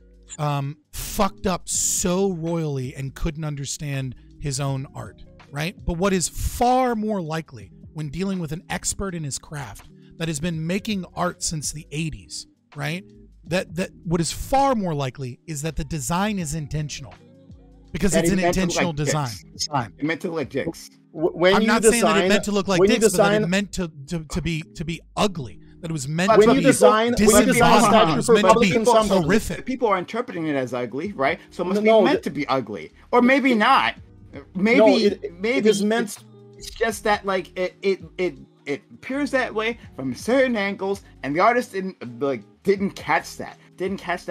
fucked up so royally and couldn't understand his own art, right? But what is far more likely, when dealing with an expert in his craft that has been making art since the 80s, right? That what is far more likely is that the design is intentional, because it's an intentional design. It meant to look like dicks. I'm not saying that it meant to look like dicks, but that it meant to be ugly. That it was meant to be statues for public consumption, horrific. People are interpreting it as ugly, right? So it must be meant to be ugly, or maybe not. Maybe it is meant. It's just that like it appears that way from certain angles, and the artist didn't catch that.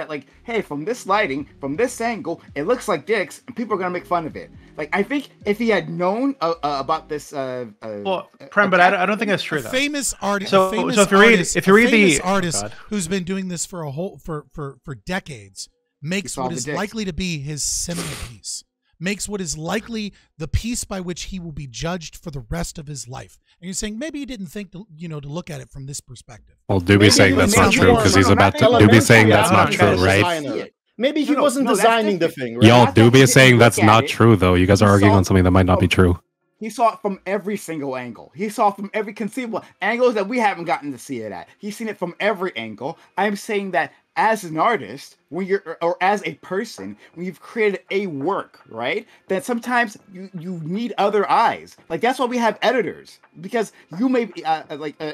Like, hey, from this lighting, from this angle, it looks like dicks, and people are gonna make fun of it. Like, I think if he had known about this, Prem, but I don't think that's true. Though. Famous artist. So if you read the artist who's been doing this for for decades, makes what is likely to be his seminal piece. Makes what is likely the piece by which he will be judged for the rest of his life. And you're saying maybe he didn't think to look at it from this perspective. Well, Doobie's saying that's not true, because he's about to. Doobie's saying that's not true, right? Maybe he wasn't designing the thing, right? Y'all, Doobie is saying that's not true, though. You guys are arguing on something that might not be true. He saw it from every single angle. He saw it from every conceivable angles that we haven't gotten to see it at. He's seen it from every angle. I'm saying that as an artist, or as a person, when you've created a work, right, then sometimes you need other eyes. Like, that's why we have editors, because you may be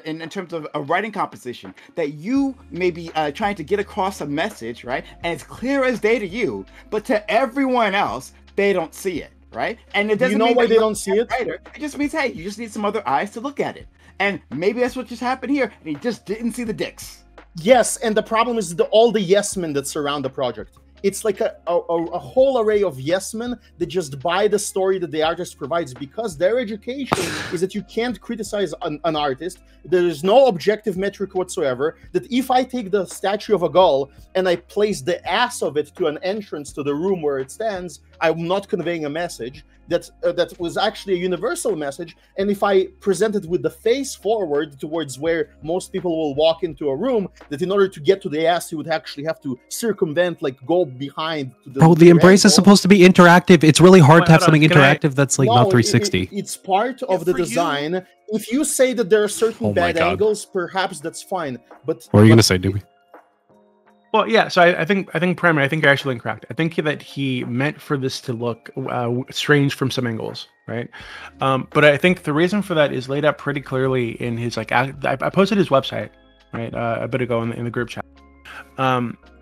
in terms of a writing composition, that you may be trying to get across a message, right, and it's clear as day to you, but to everyone else, they don't see it. Right, and it doesn't mean why they don't see it. Writer. It just means, hey, you just need some other eyes to look at it, and maybe that's what just happened here. And he just didn't see the dicks. Yes, and the problem is all the yes men that surround the project. it's like a whole array of yes men that just buy the story that the artist provides, because their education is that you can't criticize an artist. There is no objective metric whatsoever. That if I take the statue of a gull and I place the ass of it to an entrance to the room where it stands, I'm not conveying a message. That was actually a universal message. And if I present it with the face forward towards where most people will walk into a room, that in order to get to the ass, you would actually have to circumvent, like go behind. To the Bro, the Embrace is supposed to be interactive. It's really hard to have something Can I- interactive that's like not 360. It's part of the for you- design. If you say that there are certain Oh my bad God. angles, perhaps that's fine. But What are you gonna say, Doobie? Well, yeah. So I think Primer, I think you're actually incorrect. I think that he meant for this to look strange from some angles, right? But I think the reason for that is laid out pretty clearly in his like. I posted his website, right, a bit ago in the group chat.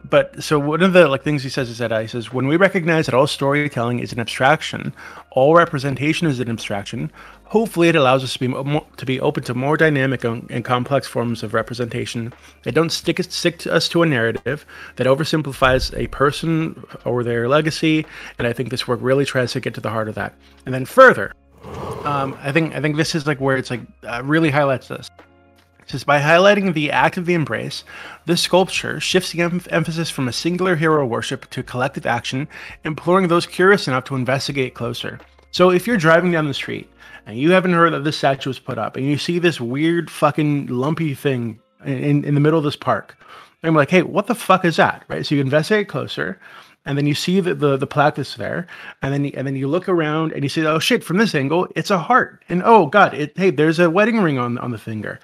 But so one of the like things he says is that he says, when we recognize that all storytelling is an abstraction, all representation is an abstraction. Hopefully, it allows us to be open to more dynamic and complex forms of representation that don't stick us to a narrative that oversimplifies a person or their legacy. And I think this work really tries to get to the heart of that. And then further, I think this is like where it's like really highlights this. It says, by highlighting the act of the embrace, this sculpture shifts the emphasis from a singular hero worship to collective action, imploring those curious enough to investigate closer. So if you're driving down the street and you haven't heard that this statue was put up, and you see this weird fucking lumpy thing in the middle of this park, I'm like, hey, what the fuck is that? Right? So you investigate closer, and then you see the plaque that's there, and then you look around and you see, oh shit, from this angle, it's a heart, and oh god, hey, there's a wedding ring on the finger.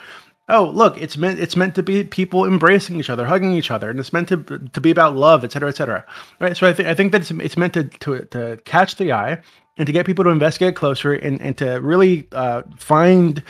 Oh, look, it's meant to be people embracing each other, hugging each other, and it's meant to be about love, etc., etc. Right? So I think that it's meant to catch the eye and to get people to investigate closer and to really find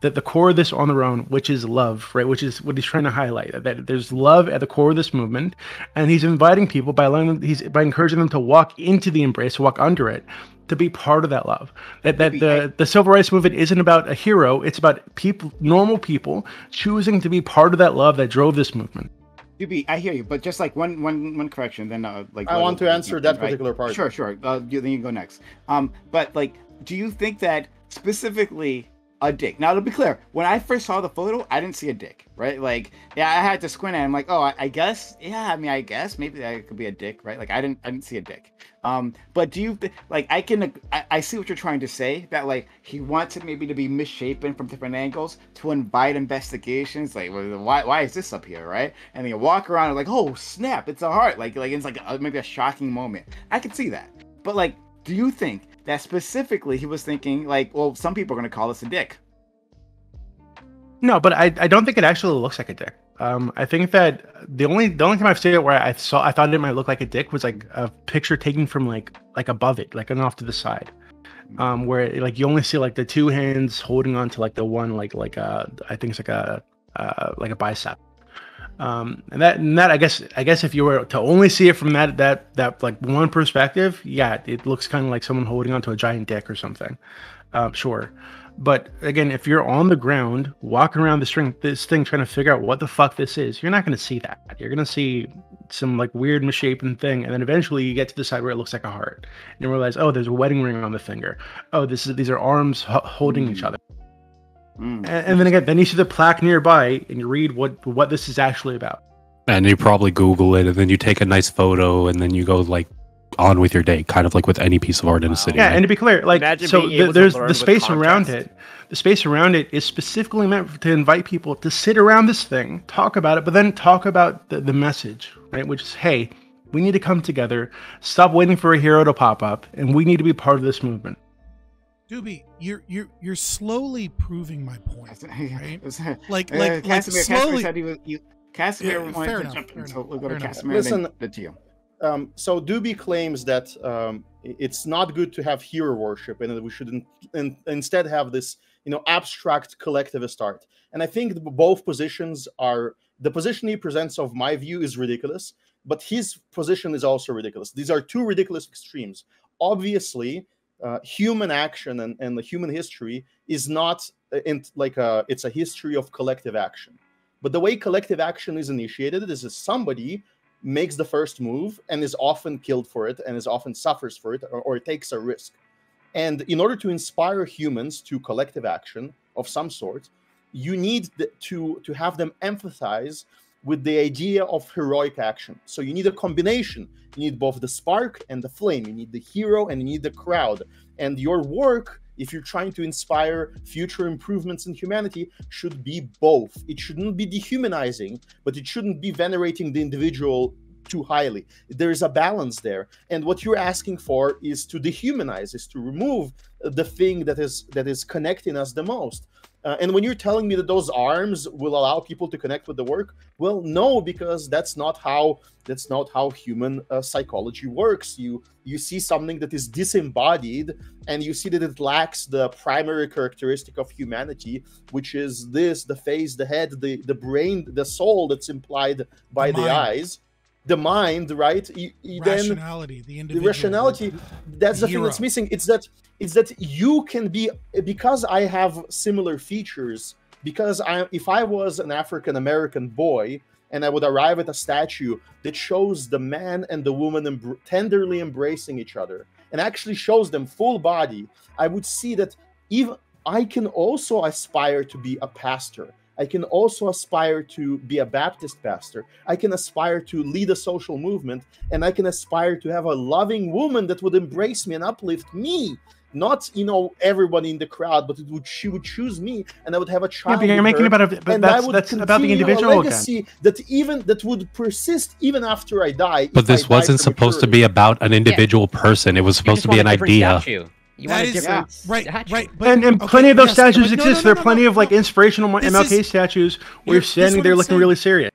the core of this on their own, which is love, right? Which is what he's trying to highlight, that there's love at the core of this movement, and he's inviting people by encouraging them to walk into the embrace, walk under it, to be part of that love. That the civil rights movement isn't about a hero; it's about people, normal people, choosing to be part of that love that drove this movement. I hear you, but just like one correction, then like I want to answer that particular part. Sure. Then you can go next. But like, do you think that specifically a dick? Now, to be clear, when I first saw the photo, I didn't see a dick, right? Like, yeah, I had to squint at it. I'm like, oh, I guess, yeah. I mean, I guess maybe that could be a dick, right? Like, I didn't see a dick. But do you like? I see what you're trying to say. That like he wants it maybe to be misshapen from different angles to invite investigations. Like, well, why is this up here, right? And then you walk around and like, oh snap, it's a heart. Like it's like maybe a shocking moment. I could see that. But like, do you think that specifically he was thinking like, well, some people are going to call this a dick? No, but I don't think it actually looks like a dick. I think that the only time I've seen it where I thought it might look like a dick was like a picture taken from like above it, like and off to the side, where like you only see like the two hands holding on to like the one like I think it's like a bicep. And that I guess if you were to only see it from that like one perspective, yeah, it looks kind of like someone holding onto a giant dick or something. Sure. But again, if you're on the ground, walking around this thing trying to figure out what the fuck this is, you're not going to see that. You're going to see some like weird misshapen thing, and then eventually you get to the side where it looks like a heart, and you realize, oh, there's a wedding ring on the finger. Oh, these are arms holding each other. And then again, you see the plaque nearby, and you read what this is actually about. And you probably Google it, and then you take a nice photo, and then you go like on with your day, kind of like with any piece of art in a city. Yeah, right? and to be clear, like so there's the space around it. The space around it is specifically meant to invite people to sit around this thing, talk about it, but then talk about the message, right? Which is, hey, we need to come together, stop waiting for a hero to pop up, and we need to be part of this movement. Doobie, you're slowly proving my point, right? Like Casimir, slowly. Casimir said he was. Casimir Yeah, wanted fair to enough, jump fair in, so enough, we'll go to fair enough. Casimir. Listen, then to you. So Doobie claims that it's not good to have hero worship, and that we should instead have this, abstract collectivist art. And I think both positions are the position he presents. Of my view, is ridiculous, but his position is also ridiculous. These are two ridiculous extremes. Obviously, human action and the human history is not it's a history of collective action. But the way collective action is initiated is that somebody makes the first move and is often killed for it and is often suffers for it or takes a risk. And in order to inspire humans to collective action of some sort, you need to have them empathize with the idea of heroic action. So you need a combination. You need both the spark and the flame. You need the hero and you need the crowd. And your work, if you're trying to inspire future improvements in humanity, should be both. It shouldn't be dehumanizing, but it shouldn't be venerating the individual too highly. There is a balance there. And what you're asking for is to dehumanize, is to remove the thing that is connecting us the most. And when you're telling me that those arms will allow people to connect with the work, well, no, because that's not how human psychology works. You see something that is disembodied, and you see that it lacks the primary characteristic of humanity, which is this: the face, the head, the brain, the soul that's implied by the eyes. The mind, right? Rationality, the individual. The rationality, that's the thing that's missing. It's that you can be, because I have similar features, because if I was an African-American boy and I would arrive at a statue that shows the man and the woman tenderly embracing each other and actually shows them full body, I would see that even I can also aspire to be a pastor. I can also aspire to be a Baptist pastor. I can aspire to lead a social movement, and I can aspire to have a loving woman that would embrace me and uplift me. Not, everybody in the crowd, but she would choose me, and I would have a child. Yeah, but you're making that's about the individual a legacy again. That would persist even after I die. But this wasn't supposed to be about an individual person. It was supposed to be an idea. You want a different statue. Right. And plenty of those statues exist. There are plenty of inspirational MLK statues where you're standing there looking really serious.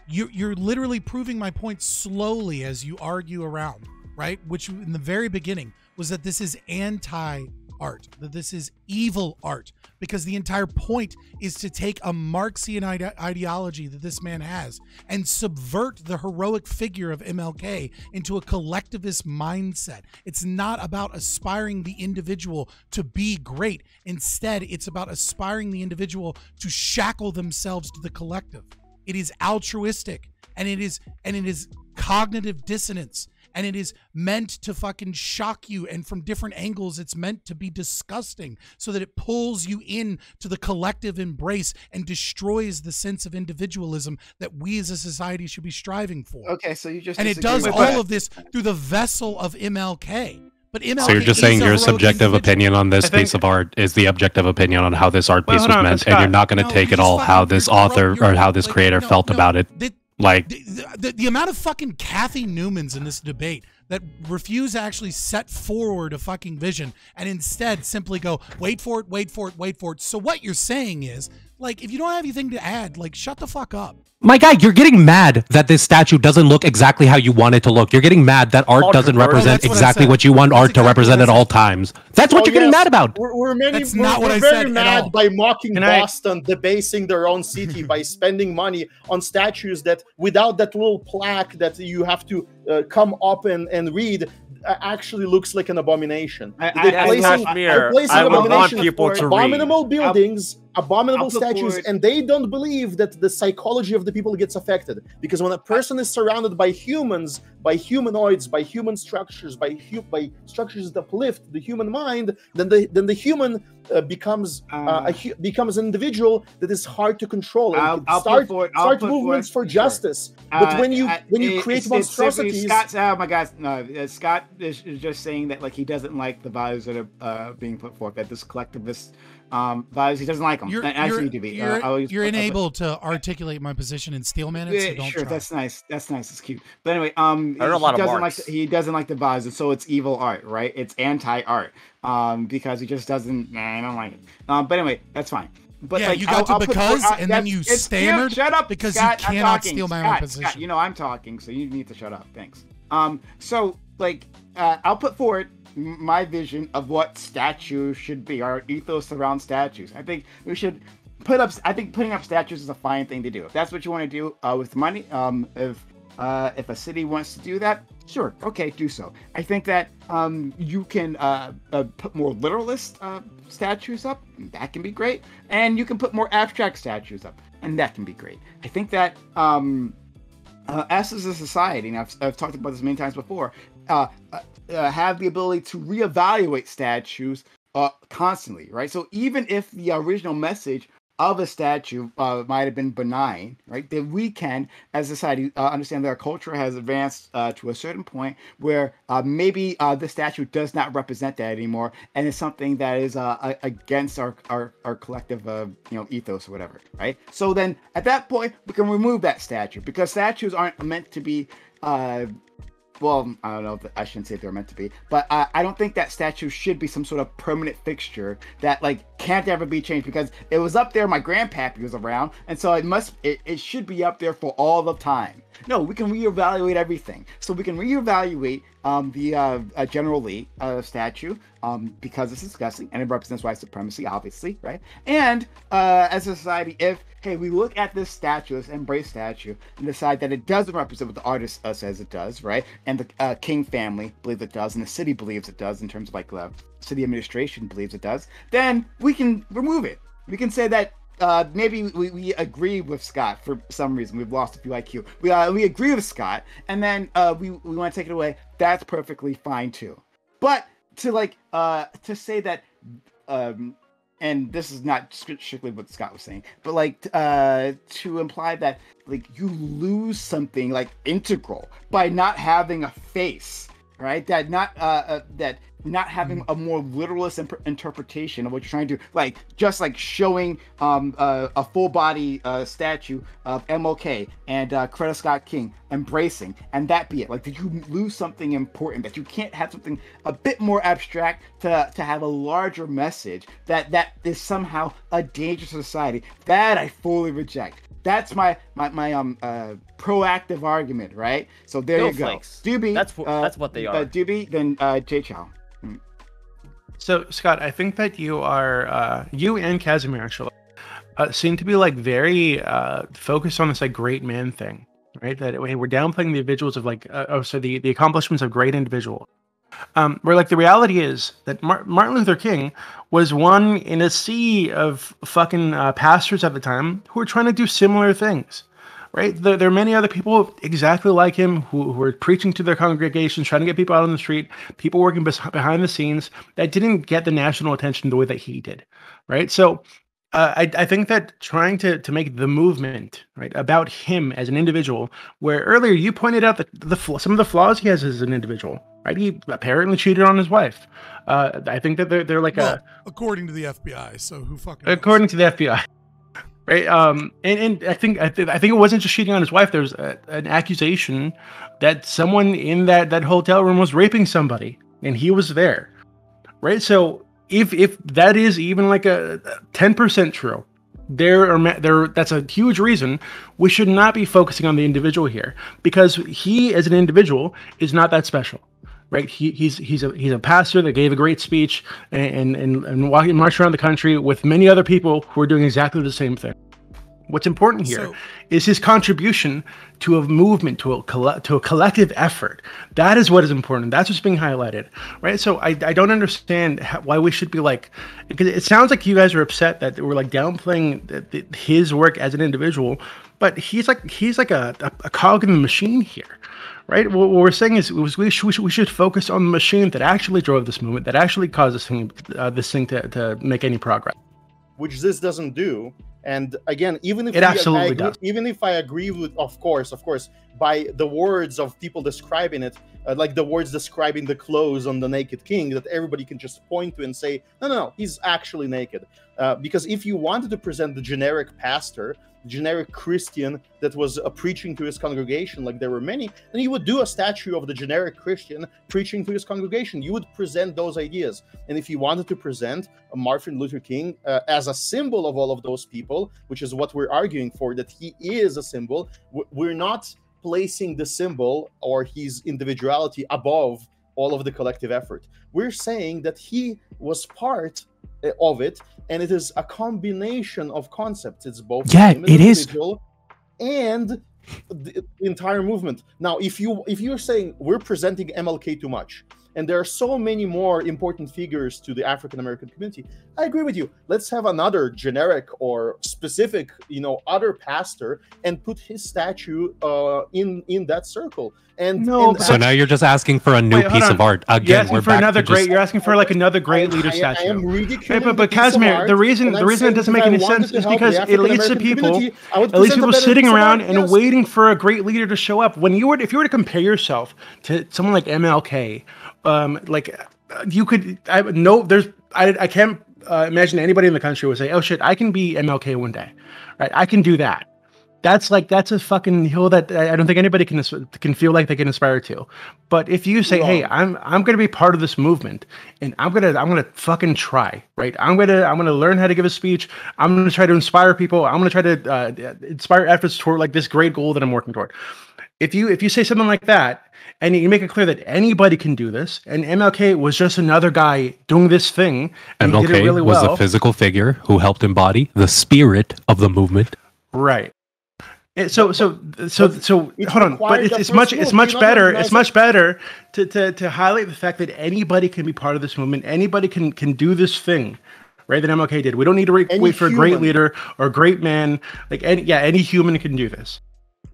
You're literally proving my point slowly as you argue around, right? Which in the very beginning was that this is anti-art, that this is evil art, because the entire point is to take a Marxian ideology that this man has and subvert the heroic figure of MLK into a collectivist mindset. It's not about aspiring the individual to be great. Instead, it's about aspiring the individual to shackle themselves to the collective. It is altruistic, and it is cognitive dissonance. And it is meant to fucking shock you, and from different angles, it's meant to be disgusting so that it pulls you in to the collective embrace and destroys the sense of individualism that we as a society should be striving for. Okay, so you just and it does all of this through the vessel of MLK. But MLK, so you're just saying your subjective opinion on this piece of art is the objective opinion on how this art piece was meant, and you're not going to take it all how this author or how this creator felt about it. The amount of fucking Kathy Newmans in this debate that refuse to actually set forward a fucking vision and instead simply go, wait for it, wait for it, wait for it. So what you're saying is, if you don't have anything to add, shut the fuck up. My guy, you're getting mad that this statue doesn't look exactly how you want it to look. You're getting mad that art doesn't represent exactly what you want art to represent at all times. That's what you're getting mad about. We're very mad by mocking Boston, debasing their own city by spending money on statues that, without that little plaque that you have to come up and read, actually looks like an abomination. Abominable buildings, abominable statues, and they don't believe that the psychology of the people gets affected. Because when a person is surrounded by humans, by humanoids, by human structures, by structures that uplift the human mind, then the human becomes an individual that is hard to control. And start movements for justice. But when you create monstrosities, Scott is just saying that he doesn't like the values that are being put forth, that this collectivist values, he doesn't like them. You're unable to articulate my position in steel minutes. So don't sure, try. that's nice. It's cute. But anyway, he doesn't like the values, and so it's evil art, right? It's anti-art, because he just doesn't. I don't like it. But anyway, that's fine. But you got and then you stammered. Shut up, because Scott, you cannot steal my own position. Scott, I'm talking, so you need to shut up. Thanks. So I'll put forward my vision of what statues should be, our ethos around statues. I think we should putting up statues is a fine thing to do. If that's what you want to do with money, if a city wants to do that, sure, okay, do so. I think that you can put more literalist statues up, and that can be great, and you can put more abstract statues up, and that can be great. I think that us as a society, and I've talked about this many times before, have the ability to reevaluate statues constantly, right? So even if the original message of a statue might have been benign, right? Then we can, as a society, understand that our culture has advanced to a certain point where maybe the statue does not represent that anymore, and it's something that is against our collective, ethos or whatever, right? So then, at that point, we can remove that statue because statues aren't meant to be. Well, I don't know. I shouldn't say they're meant to be, but I don't think that statue should be some sort of permanent fixture that can't ever be changed because it was up there. My grandpappy was around, and so it should be up there for all the time. No, we can reevaluate everything. So we can reevaluate the General Lee statue because it's disgusting and it represents white supremacy, obviously, right? And as a society, if we look at this statue, this Embrace statue, and decide that it doesn't represent what the artist says it does, right? And the King family believes it does, and the city believes it does, in terms of the city administration believes it does, then we can remove it. We can say that maybe we agree with Scott for some reason. We've lost a few IQ. We agree with Scott, and then we want to take it away. That's perfectly fine too. But to say that and this is not strictly what Scott was saying, but to imply that you lose something integral by not having a face, right? That not having a more literalist interpretation of what you're trying to do, just showing a full body statue of MLK and Coretta Scott King embracing, and that be it. Did you lose something important that you can't have something a bit more abstract to have a larger message that is somehow a danger to society? That I fully reject. That's my proactive argument, right? So there you go. Doobie, that's what they are. Doobie, then Jay Chow. So, Scott, I think that you are, you and Casimir actually, seem to be very focused on this great man thing, right? That we're downplaying the individuals of the accomplishments of great individuals. Where the reality is that Martin Luther King was one in a sea of fucking pastors at the time who were trying to do similar things. Right? There are many other people exactly like him who were preaching to their congregations, trying to get people out on the street, people working behind the scenes that didn't get the national attention the way that he did. Right? So I think that trying to make the movement about him as an individual, where earlier you pointed out that some of the flaws he has as an individual, right? He apparently cheated on his wife. I think that they're according to the FBI. So who fucking according to the FBI. Right, and I think it wasn't just cheating on his wife. There's an accusation that someone in that hotel room was raping somebody, and he was there. Right, so if that is even a 10% true, that's a huge reason we should not be focusing on the individual here, because he as an individual is not that special. Right, he's a pastor that gave a great speech and marched around the country with many other people who are doing exactly the same thing. What's important here is his contribution to a movement, to a collective effort. That is what is important. That's what's being highlighted, right? So I don't understand why we should be because it sounds like you guys are upset that we're downplaying his work as an individual, but he's like a cog in the machine here. Right. What we're saying is we should focus on the machine that actually drove this movement, that actually caused this thing to make any progress. Which this doesn't do. And again, even if I agree with, of course, by the words of people describing it, the words describing the clothes on the naked king, that everybody can just point to and say, no, he's actually naked. Because if you wanted to present the generic pastor, generic Christian that was preaching to his congregation, like there were many, then you would do a statue of the generic Christian preaching to his congregation. You would present those ideas. And if you wanted to present Martin Luther King as a symbol of all of those people, which is what we're arguing for, that he is a symbol, we're not placing the symbol or his individuality above all of the collective effort. We're saying that he was part of it, and it is a combination of concepts. It's both individual and the entire movement. Now, if you're saying we're presenting MLK too much, and there are so many more important figures to the African American community. I agree with you. Let's have another generic or specific, other pastor, and put his statue in that circle. And so now you're just asking for a new piece of art again. You're asking for like another great leader statue. I am ridiculing. But Casimir, the reason it doesn't make any sense is because it leads to people sitting around and waiting for a great leader to show up. If you were to compare yourself to someone like MLK, I can't imagine anybody in the country would say, "Oh shit, I can be MLK one day," right? I can do that. That's a fucking hill that I don't think anybody can feel like they can aspire to. But if you say, "Hey, I'm going to be part of this movement, and I'm gonna fucking try," right? I'm gonna learn how to give a speech. I'm gonna try to inspire people. I'm gonna try to inspire efforts toward like this great goal that I'm working toward. If you say something like that, and you make it clear that anybody can do this, and MLK was just another guy doing this thing, and MLK he did it really was well, a physical figure who helped embody the spirit of the movement. right? So hold on, but it's much better to highlight the fact that anybody can be part of this movement. Anybody can do this thing, right? That MLK did. We don't need to wait for a great leader or a great man. Any human can do this.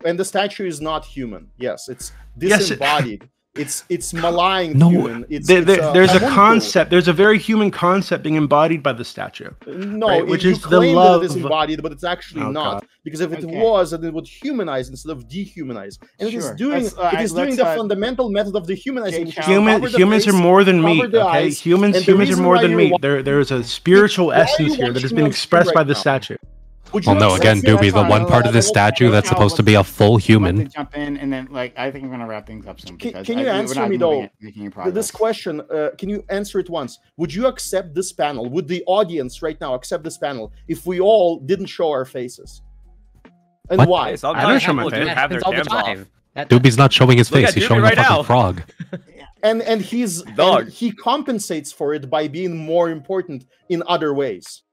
And the statue is not human. Yes, it's disembodied. It's malign human. There's a concept. There's a very human concept being embodied by the statue. No, right? Which is the love. That it is embodied, but it's actually not. God. Because if it was, then it would humanize instead of dehumanize. And it is doing the fundamental method of dehumanizing. Humans are more than meat. Okay, humans are more than meat. There's a spiritual essence here that has been expressed by the statue. Well, no, again, Doobie, the one part of this statue that's supposed to be a full human. Jump in, and then I think we're gonna wrap things up soon. Can you answer me though? This question, can you answer it once? Would you accept this panel? Would the audience right now accept this panel if we all didn't show our faces? And what? why? I don't show my face. Doobie's not showing his face. He's showing a fucking frog. And he compensates for it by being more important in other ways.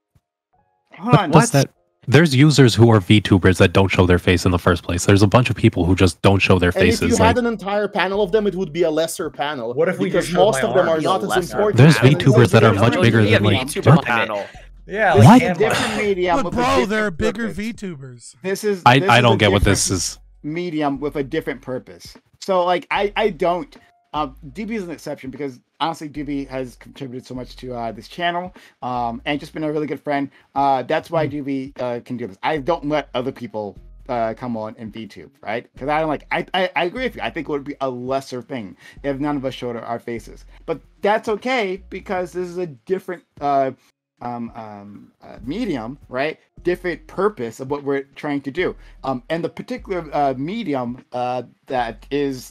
Hold on. What's that? There's users who are VTubers that don't show their face in the first place. There's a bunch of people who just don't show their faces. And if you had an entire panel of them, it would be a lesser panel. What if we because most of them are not as important. There's VTubers that are much bigger than like VTuber panel. Yeah, what? Different medium. But bro, there are bigger VTubers. I don't get what this is. Medium with a different purpose. So I don't. DB is an exception because honestly, DB has contributed so much to this channel, and just been a really good friend. That's why DB can do this. I don't let other people come on and VTube, right? Because I don't I agree with you. I think it would be a lesser thing if none of us showed our faces, but that's okay because this is a different medium, right? Different purpose of what we're trying to do. And the particular medium that is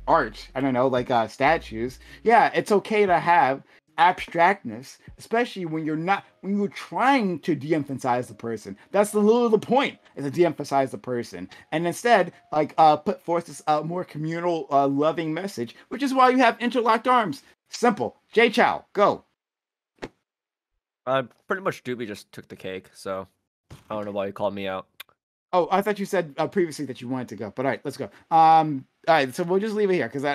art, I don't know, statues. Yeah, it's okay to have abstractness, especially when you're trying to de-emphasize the person. That's the point, is to de-emphasize the person, and instead put forth this more communal, loving message, which is why you have interlocked arms. Simple. Jay Chow, go. Pretty much Doobie just took the cake, so I don't know why you called me out. Oh, I thought you said previously that you wanted to go, but all right, let's go. All right, so we'll just leave it here because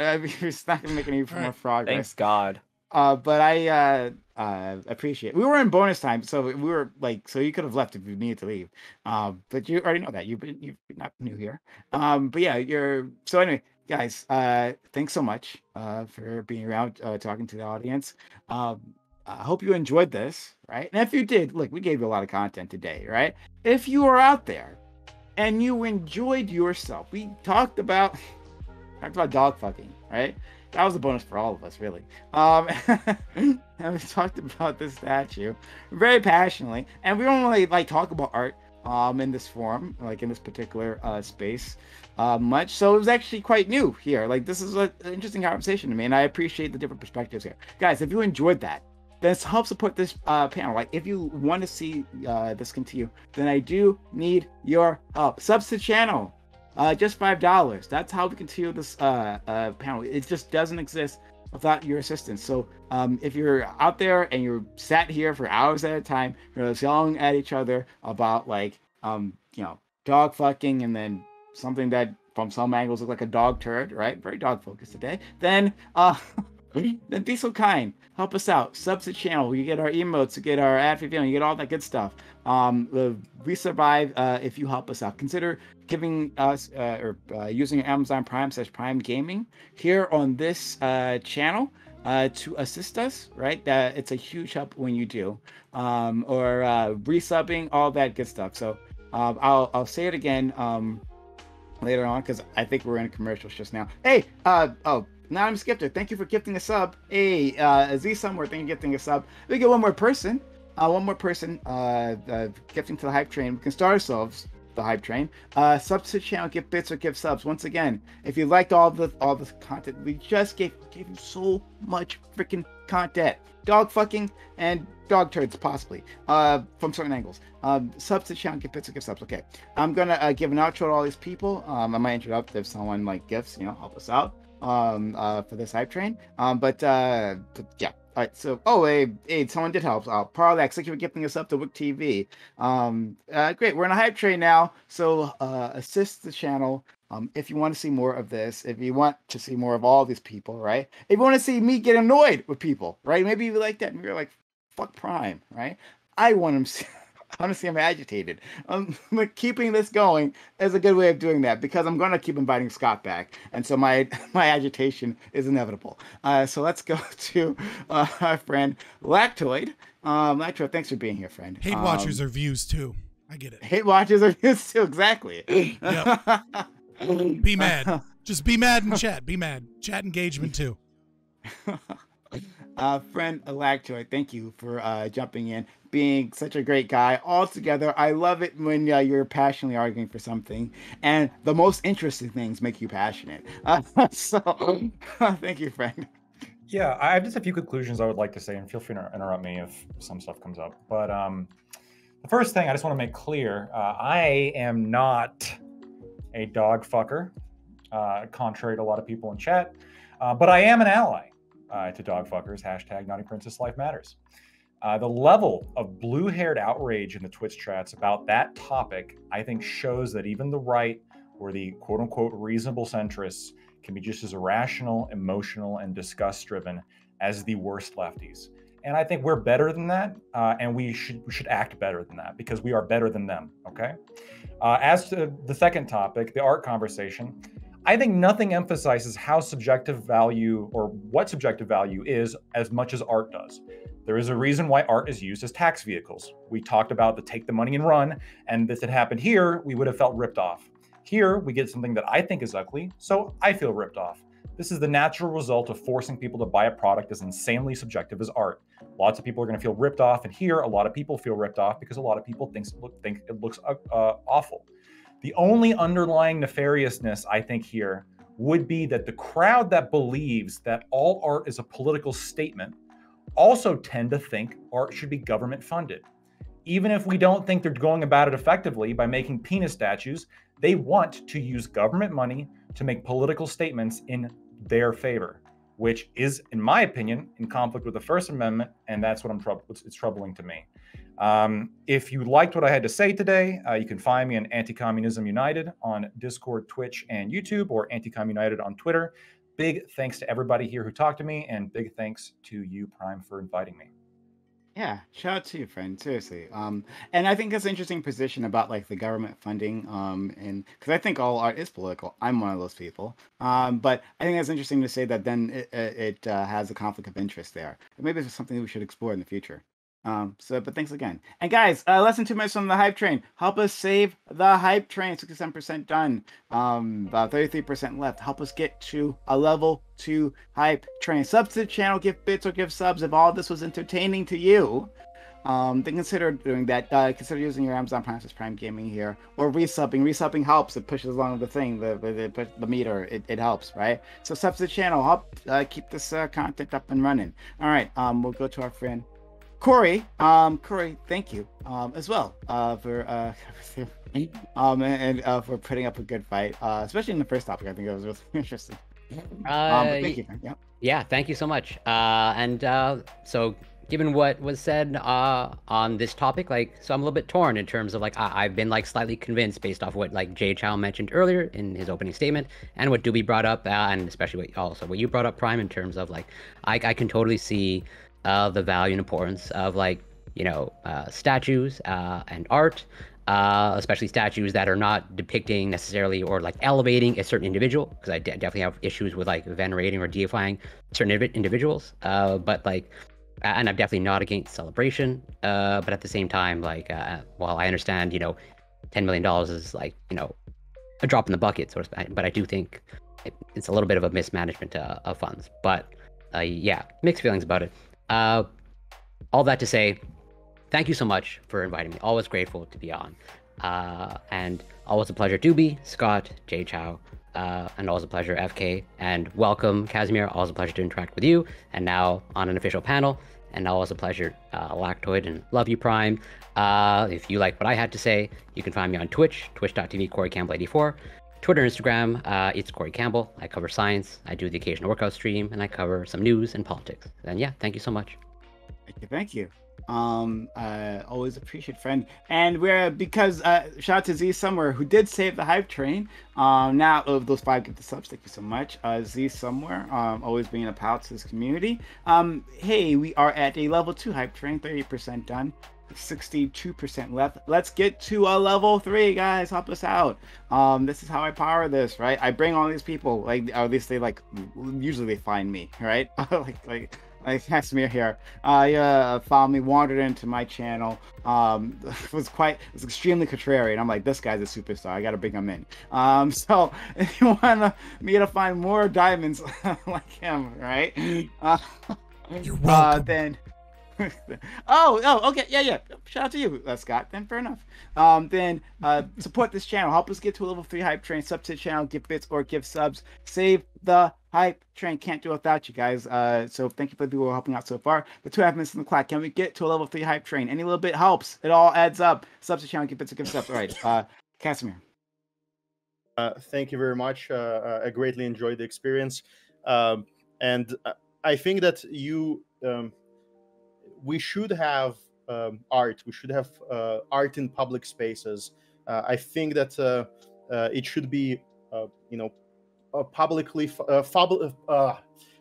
it's not going to make any more progress. Thanks God. But I appreciate it. We were in bonus time, so we were so you could have left if you needed to leave. But you already know that you're not new here. But yeah, so anyway, guys. Thanks so much for being around, talking to the audience. I hope you enjoyed this, right? And if you did, look, we gave you a lot of content today, right? If you are out there and you enjoyed yourself, we talked about dog fucking, right? That was a bonus for all of us, really. And we talked about this statue very passionately, and we don't really talk about art in this forum, in this particular space much. So it was actually quite new here. This is an interesting conversation to me, and I appreciate the different perspectives here, guys. If you enjoyed that, then help support this panel. If you want to see this continue, then I do need your help. Subs to the channel. Just $5. That's how we continue this panel. It just doesn't exist without your assistance. So if you're out there and you're sat here for hours at a time, you're yelling at each other about dog fucking, and then something that from some angles look like a dog turd, right? Very dog focused today. Then then be so kind. Help us out. Sub to the channel. You get our emotes, you get our ad-free video, you get all that good stuff. We survive if you help us out. Consider giving us using your Amazon Prime/Prime Gaming here on this channel to assist us, right? It's a huge help when you do. Or resubbing, all that good stuff. So I'll say it again later on because I think we're in commercials just now. Hey, Anonymous Skipper, thank you for gifting a sub. Hey, Z Somewhere, thank you for gifting a sub. We get one more person gifting to the hype train. We can start ourselves the hype train. Sub to the channel, give bits or give subs. Once again, if you liked all the content, we just gave you so much freaking content. Dog fucking and dog turds possibly from certain angles. Subs to the channel, give bits or give subs. Okay, I'm gonna give an outro to all these people. I might interrupt if someone like gifts, help us out for this hype train. But yeah. All right, so hey, someone did help. Parlax, thank you for gifting us up to Wick TV. Great, we're in a hype train now, so assist the channel. If you want to see more of this, if you want to see more of all these people, right? If you want to see me get annoyed with people, right? Maybe you like that, maybe you're like, fuck Prime, right? I want to see him agitated. But keeping this going is a good way of doing that because I'm going to keep inviting Scott back, and so my agitation is inevitable. So let's go to our friend Lactoid. Lactoid, thanks for being here, friend. Hate watchers are views too. I get it. Hate watchers are views too. Exactly. Yep. Be mad. Just be mad in chat. Be mad. Chat engagement too. Friend Lactoid, thank you for jumping in, being such a great guy. Altogether, I love it when you're passionately arguing for something, and the most interesting things make you passionate. So, thank you, friend. Yeah, I have just a few conclusions I would like to say, and feel free to interrupt me if some stuff comes up. But the first thing I just want to make clear, I am not a dog fucker, contrary to a lot of people in chat, but I am an ally to dog fuckers, hashtag Naughty Princess Life Matters. The level of blue-haired outrage in the Twitch chats about that topic, I think shows that even the right or the quote-unquote reasonable centrists can be just as irrational, emotional, and disgust-driven as the worst lefties. And I think we're better than that, and we should act better than that because we are better than them, okay? As to the second topic, the art conversation, I think nothing emphasizes how subjective value or what subjective value is as much as art does. There is a reason why art is used as tax vehicles. We talked about the take the money and run, and if it happened here, we would have felt ripped off. Here, we get something that I think is ugly, so I feel ripped off. This is the natural result of forcing people to buy a product as insanely subjective as art. Lots of people are going to feel ripped off, and here, a lot of people feel ripped off because a lot of people think it looks awful. The only underlying nefariousness, I think, here would be that the crowd that believes that all art is a political statement also tend to think art should be government funded. Even if we don't think they're going about it effectively by making penis statues, they want to use government money to make political statements in their favor, which is, in my opinion, in conflict with the First Amendment, and that's what it's troubling to me. If you liked what I had to say today, you can find me on Anti-Communism United on Discord, Twitch, and YouTube, or Anti-Com United on Twitter. Big thanks to everybody here who talked to me, and big thanks to you, Prime, for inviting me. Yeah, shout out to you, friend. Seriously. And I think that's an interesting position about like the government funding. And because I think all art is political. I'm one of those people. But I think that's interesting to say that then it has a conflict of interest there. Maybe it's something that we should explore in the future. But thanks again. And guys, less than 2 minutes on the hype train. Help us save the hype train. 67% done. About 33% left. Help us get to a level 2 hype train. Sub to the channel, give bits or give subs. If all this was entertaining to you, then consider doing that. Consider using your Amazon Prime Gaming here, or resubbing. Resubbing helps. It pushes along the thing, the meter. It helps, right? So sub to the channel. Help keep this content up and running. All right. We'll go to our friend Corey, thank you as well for for putting up a good fight, especially in the first topic. I think it was really interesting. Thank you. Yeah, thank you so much. So given what was said on this topic, like, so I'm a little bit torn in terms of like I've been like slightly convinced based off what like Jay Chow mentioned earlier in his opening statement and what Doobie brought up, and especially what you brought up, Prime, in terms of like I can totally see the value and importance of like statues and art. Especially statues that are not depicting necessarily or like elevating a certain individual, because I definitely have issues with like venerating or deifying certain individuals. But like, and I'm definitely not against celebration. But at the same time, like, while I understand, $10 million is like, a drop in the bucket, so to speak, but I do think it's a little bit of a mismanagement of funds. But yeah, mixed feelings about it. All that to say, thank you so much for inviting me. Always grateful to be on. And always a pleasure, Doobie, Scott, Jay Chow, and always a pleasure, FK. And welcome, Casimir. Always a pleasure to interact with you. And now on an official panel. And always a pleasure, Lactoid, and love you, Prime. If you like what I had to say, you can find me on Twitch, twitch.tv, CoreyCampbell84. Twitter and Instagram, it's Corey Campbell. I cover science, I do the occasional workout stream, and I cover some news and politics. And yeah, thank you so much. Thank you. Always appreciate, friend. And because shout out to Z Somewhere, who did save the hype train. Now of those 5 get the subs, thank you so much. Z Somewhere, always being a pal to this community. Hey, we are at a level 2 hype train, 30% done, 62% left. Let's get to a level 3, guys. Help us out. This is how I power this, right? I bring all these people, like, or at least they usually they find me, right? like Casimir here. Found me, wandered into my channel. Was extremely contrarian. I'm like, this guy's a superstar. I gotta bring him in. So if you want me to find more diamonds like him, right? You're welcome. Then. Okay, yeah. Shout out to you, Scott. Then fair enough. Then support this channel. Help us get to a level 3 hype train. Sub to the channel, give bits or give subs. Save the hype train. Can't do it without you guys. So thank you for the people who are helping out so far. The 2.5 minutes in the clock. Can we get to a level 3 hype train? Any little bit helps. It all adds up. Sub to the channel, give bits or give subs. All right. Casimir. Thank you very much. I greatly enjoyed the experience, and I think that we should have art. We should have art in public spaces. I think that it should be, publicly.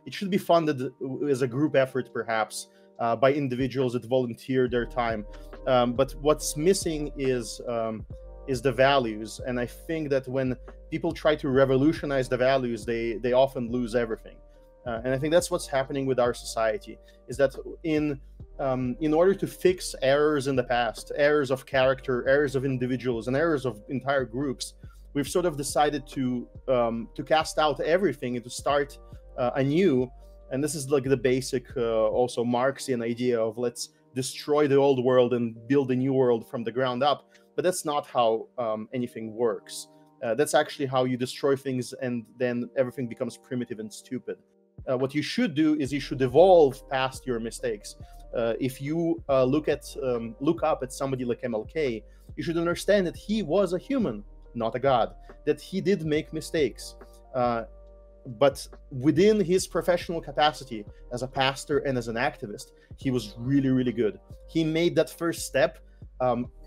It should be funded as a group effort, perhaps, by individuals that volunteer their time. But what's missing is the values, and I think that when people try to revolutionize the values, they often lose everything. And I think that's what's happening with our society, is that in order to fix errors in the past, errors of character, errors of individuals, and errors of entire groups, we've sort of decided to cast out everything and to start anew. And this is like the basic, also Marxian idea of let's destroy the old world and build a new world from the ground up. But that's not how anything works. That's actually how you destroy things, and then everything becomes primitive and stupid. What you should do is you should evolve past your mistakes. If you look up at somebody like MLK, you should understand that he was a human, not a god, that he did make mistakes. But within his professional capacity as a pastor and as an activist, he was really, really good. He made that first step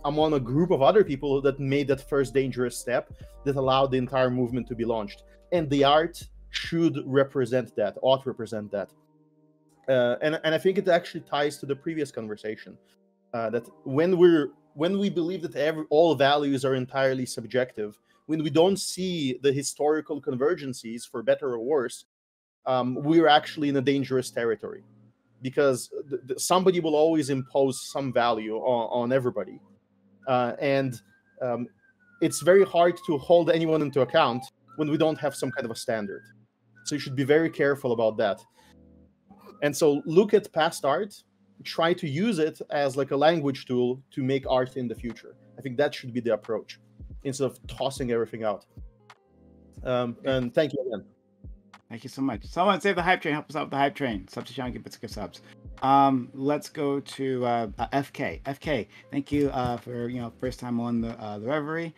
among a group of other people that made that first dangerous step that allowed the entire movement to be launched. And the art should represent that, ought represent that. And I think it actually ties to the previous conversation, that when we believe that all values are entirely subjective, when we don't see the historical convergencies, for better or worse, we're actually in a dangerous territory, because somebody will always impose some value on everybody. And it's very hard to hold anyone into account when we don't have some kind of a standard. So you should be very careful about that. And so look at past art, try to use it as like a language tool to make art in the future. I think that should be the approach, instead of tossing everything out. And thank you again. Thank you so much. Someone save the hype train. Help us out with the hype train. Subs to channel, give bits, give subs. Let's go to FK. FK, thank you for first time on the Reverie.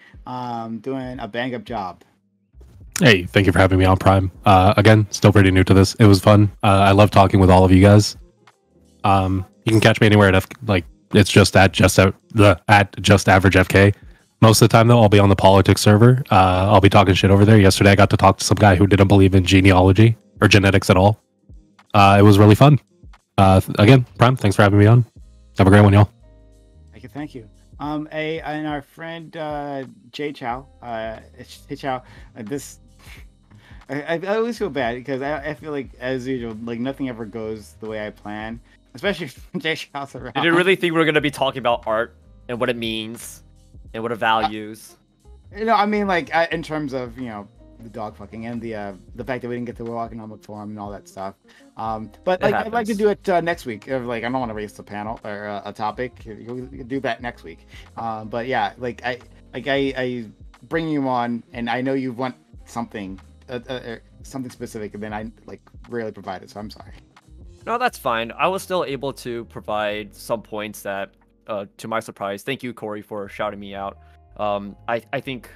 Doing a bang up job. Hey, thank you for having me on, Prime. Again, still pretty new to this. It was fun. I love talking with all of you guys. You can catch me anywhere at it's just at just average FK. Most of the time, though, I'll be on the politics server. I'll be talking shit over there. Yesterday, I got to talk to some guy who didn't believe in genealogy or genetics at all. It was really fun. Again, Prime, thanks for having me on. Have a great one, y'all. Thank you. And our friend Jay Chow, hey Chow, I always feel bad because I feel like, as usual, like nothing ever goes the way I plan, especially if Jay Chow's around. Did you really think we were gonna be talking about art and what it means and what it values? I mean, like in terms of the dog fucking and the fact that we didn't get to the World Economic Forum and all that stuff. But like I'd like to do it next week. Like I don't want to raise the panel or a topic. We'll do that next week. But yeah, like I bring you on, and I know you want something specific, and then I like rarely provide it. So I'm sorry. No, that's fine. I was still able to provide some points that, to my surprise, thank you, Corey, for shouting me out. I think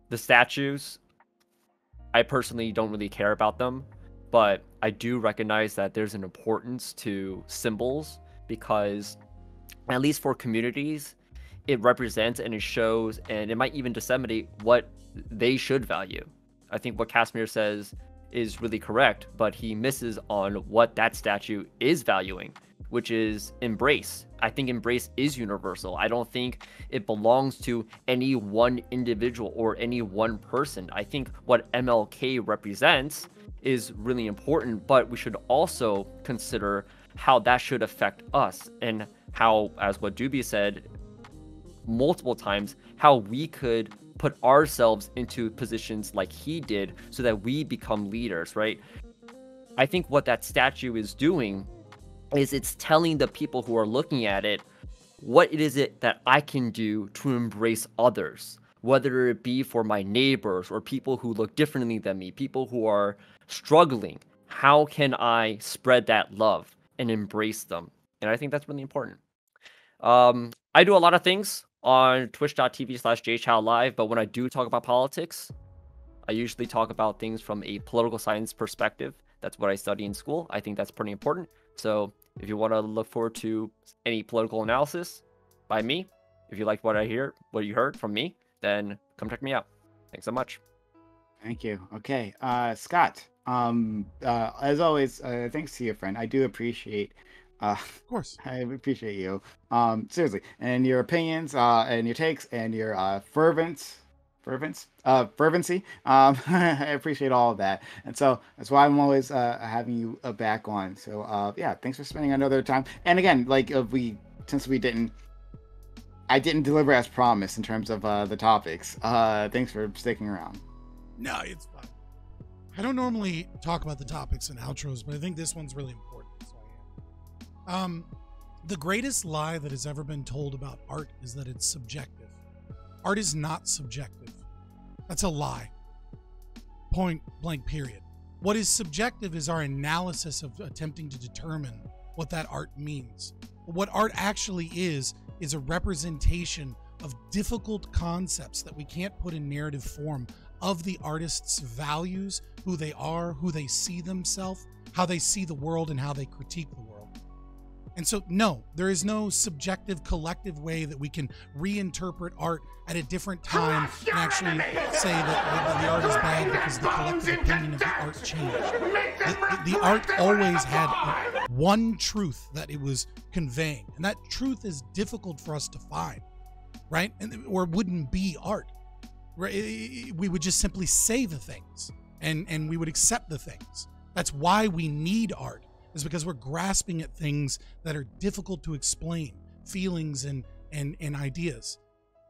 the statues, I personally don't really care about them, but I do recognize that there's an importance to symbols because, at least for communities, it represents and it shows, and it might even disseminate what they should value. I think what Casimir says is really correct, but he misses on what that statue is valuing, which is embrace. I think embrace is universal. I don't think it belongs to any one individual or any one person. I think what MLK represents is really important, but we should also consider how that should affect us and how, as what Doobie said multiple times, how we could put ourselves into positions like he did so that we become leaders, right? I think what that statue is doing is it's telling the people who are looking at it what it is that I can do to embrace others, whether it be for my neighbors or people who look differently than me, people who are struggling. How can I spread that love and embrace them? And I think that's really important. I do a lot of things on twitch.tv/jchowlive, but when I do talk about politics, I usually talk about things from a political science perspective. That's what I study in school. I think that's pretty important. So if you want to look forward to any political analysis by me, if you liked what you heard from me, then come check me out. Thanks so much. Thank you. Okay, Scott. As always, thanks to you, friend. I do appreciate. Of course, I appreciate you. Seriously, and your opinions, and your takes, and your fervency. I appreciate all of that, and so that's why I'm always having you back on. So yeah, thanks for spending another time. And again, like I didn't deliver as promised in terms of the topics. Thanks for sticking around. No, it's fine. I don't normally talk about the topics and outros, but I think this one's really important. So I am. The greatest lie that has ever been told about art is that it's subjective. Art is not subjective. That's a lie. Point blank, period. What is subjective is our analysis of attempting to determine what that art means. What art actually is a representation of difficult concepts that we can't put in narrative form of the artist's values, who they are, who they see themselves, how they see the world, and how they critique the world. And so, no, there is no subjective collective way that we can reinterpret art at a different time and actually say that the art is bad because the collective opinion of the art changed. The art always had one truth that it was conveying, and that truth is difficult for us to find, right? Or it wouldn't be art. Right? We would just simply say the things, and we would accept the things. That's why we need art, is because we're grasping at things that are difficult to explain, feelings and ideas.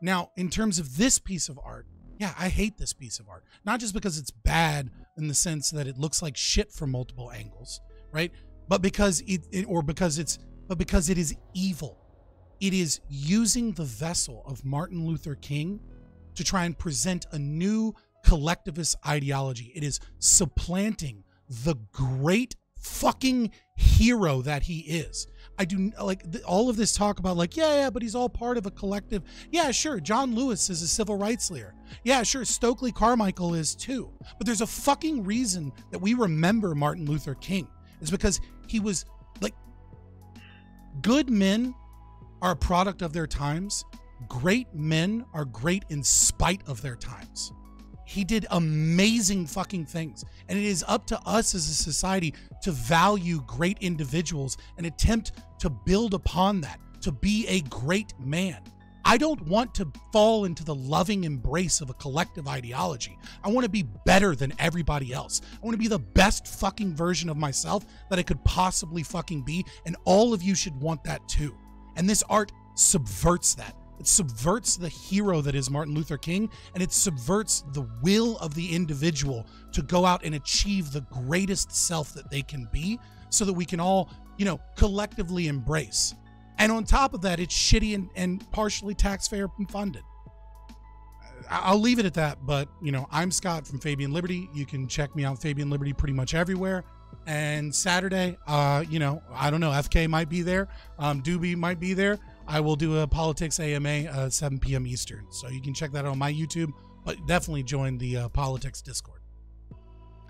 Now, in terms of this piece of art, yeah, I hate this piece of art. Not just because it's bad in the sense that it looks like shit from multiple angles, right? But because it is evil. It is using the vessel of Martin Luther King to try and present a new collectivist ideology. It is supplanting the great fucking hero that he is. I do like all of this talk about like, yeah, but he's all part of a collective. Yeah, sure. John Lewis is a civil rights leader. Yeah, sure. Stokely Carmichael is too. But there's a fucking reason that we remember Martin Luther King. It's because he was like, Good men are a product of their times. Great men are great in spite of their times. He did amazing fucking things. And it is up to us as a society to value great individuals and attempt to build upon that, to be a great man. I don't want to fall into the loving embrace of a collective ideology. I want to be better than everybody else. I want to be the best fucking version of myself that I could possibly fucking be. And all of you should want that too. And this art subverts that. It subverts the hero that is Martin Luther King, and it subverts the will of the individual to go out and achieve the greatest self that they can be so that we can all, collectively embrace. And on top of that, it's shitty and partially taxpayer funded. I'll leave it at that, but, I'm Scott from Fabian Liberty. You can check me out, Fabian Liberty, pretty much everywhere. And Saturday, I don't know, FK might be there. Doobie might be there. I will do a politics AMA 7 p.m. Eastern. So you can check that out on my YouTube, but definitely join the politics Discord.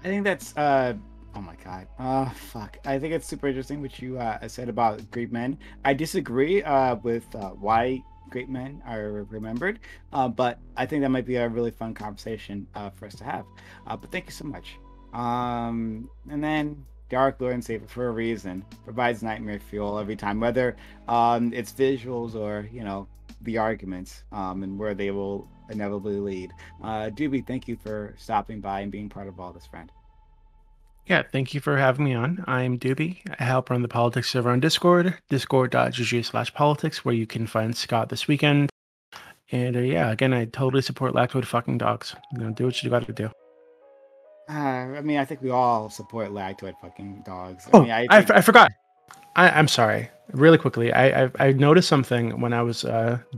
I think that's, oh my God. Fuck. I think it's super interesting what you said about great men. I disagree with why great men are remembered, but I think that might be a really fun conversation for us to have. But thank you so much. And then Dark Lord and Savior, for a reason, provides nightmare fuel every time, whether it's visuals or the arguments and where they will inevitably lead. Doobie, thank you for stopping by and being part of all this, friend. Yeah, thank you for having me on. I'm Doobie. I help run the politics server on Discord, discord.gg/politics, where you can find Scott this weekend. And again, I totally support lactoid fucking dogs. Do what you got to do. I think we all support lactoid fucking dogs. I forgot. I'm sorry. Really quickly, I noticed something when I was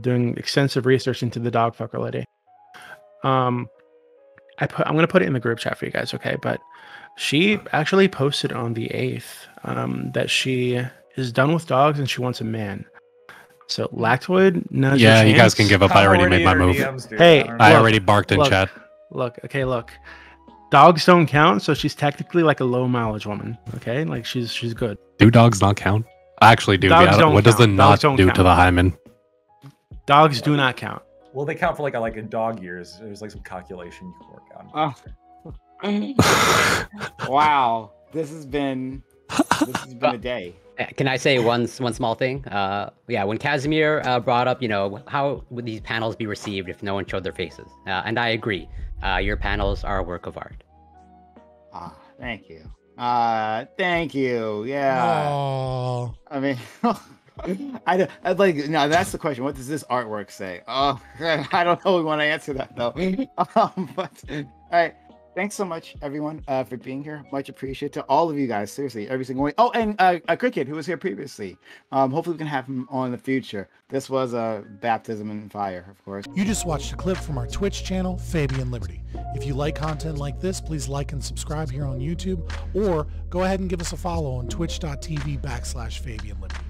doing extensive research into the dog fucker lady. I'm gonna put it in the group chat for you guys, okay? But she actually posted on the 8th that she is done with dogs and she wants a man. So lactoid, now's your chance. You guys can give up. I already made my move. I already barked in chat. Look. Dogs don't count, so she's technically like a low mileage woman. Okay, like she's good. Do dogs not count? Actually, do. What does the not do to the hymen? Dogs do not count. Well, they count for like a dog years. There's like some calculation you can work on. Wow, this has been a day. Can I say one small thing? When Casimir brought up, how would these panels be received if no one showed their faces? And I agree. Your panels are a work of art. Thank you. Thank you. Yeah. Oh. I mean, I'd like. No, that's the question. What does this artwork say? Oh, I don't know. We want to answer that though. But all right. Thanks so much, everyone, for being here. Much appreciated to all of you guys. Seriously, every single one. Oh, and Cricket, who was here previously. Hopefully, we can have him on in the future. This was a baptism in fire, of course. You just watched a clip from our Twitch channel, Fabian Liberty. If you like content like this, please like and subscribe here on YouTube, or go ahead and give us a follow on twitch.tv/Fabian Liberty.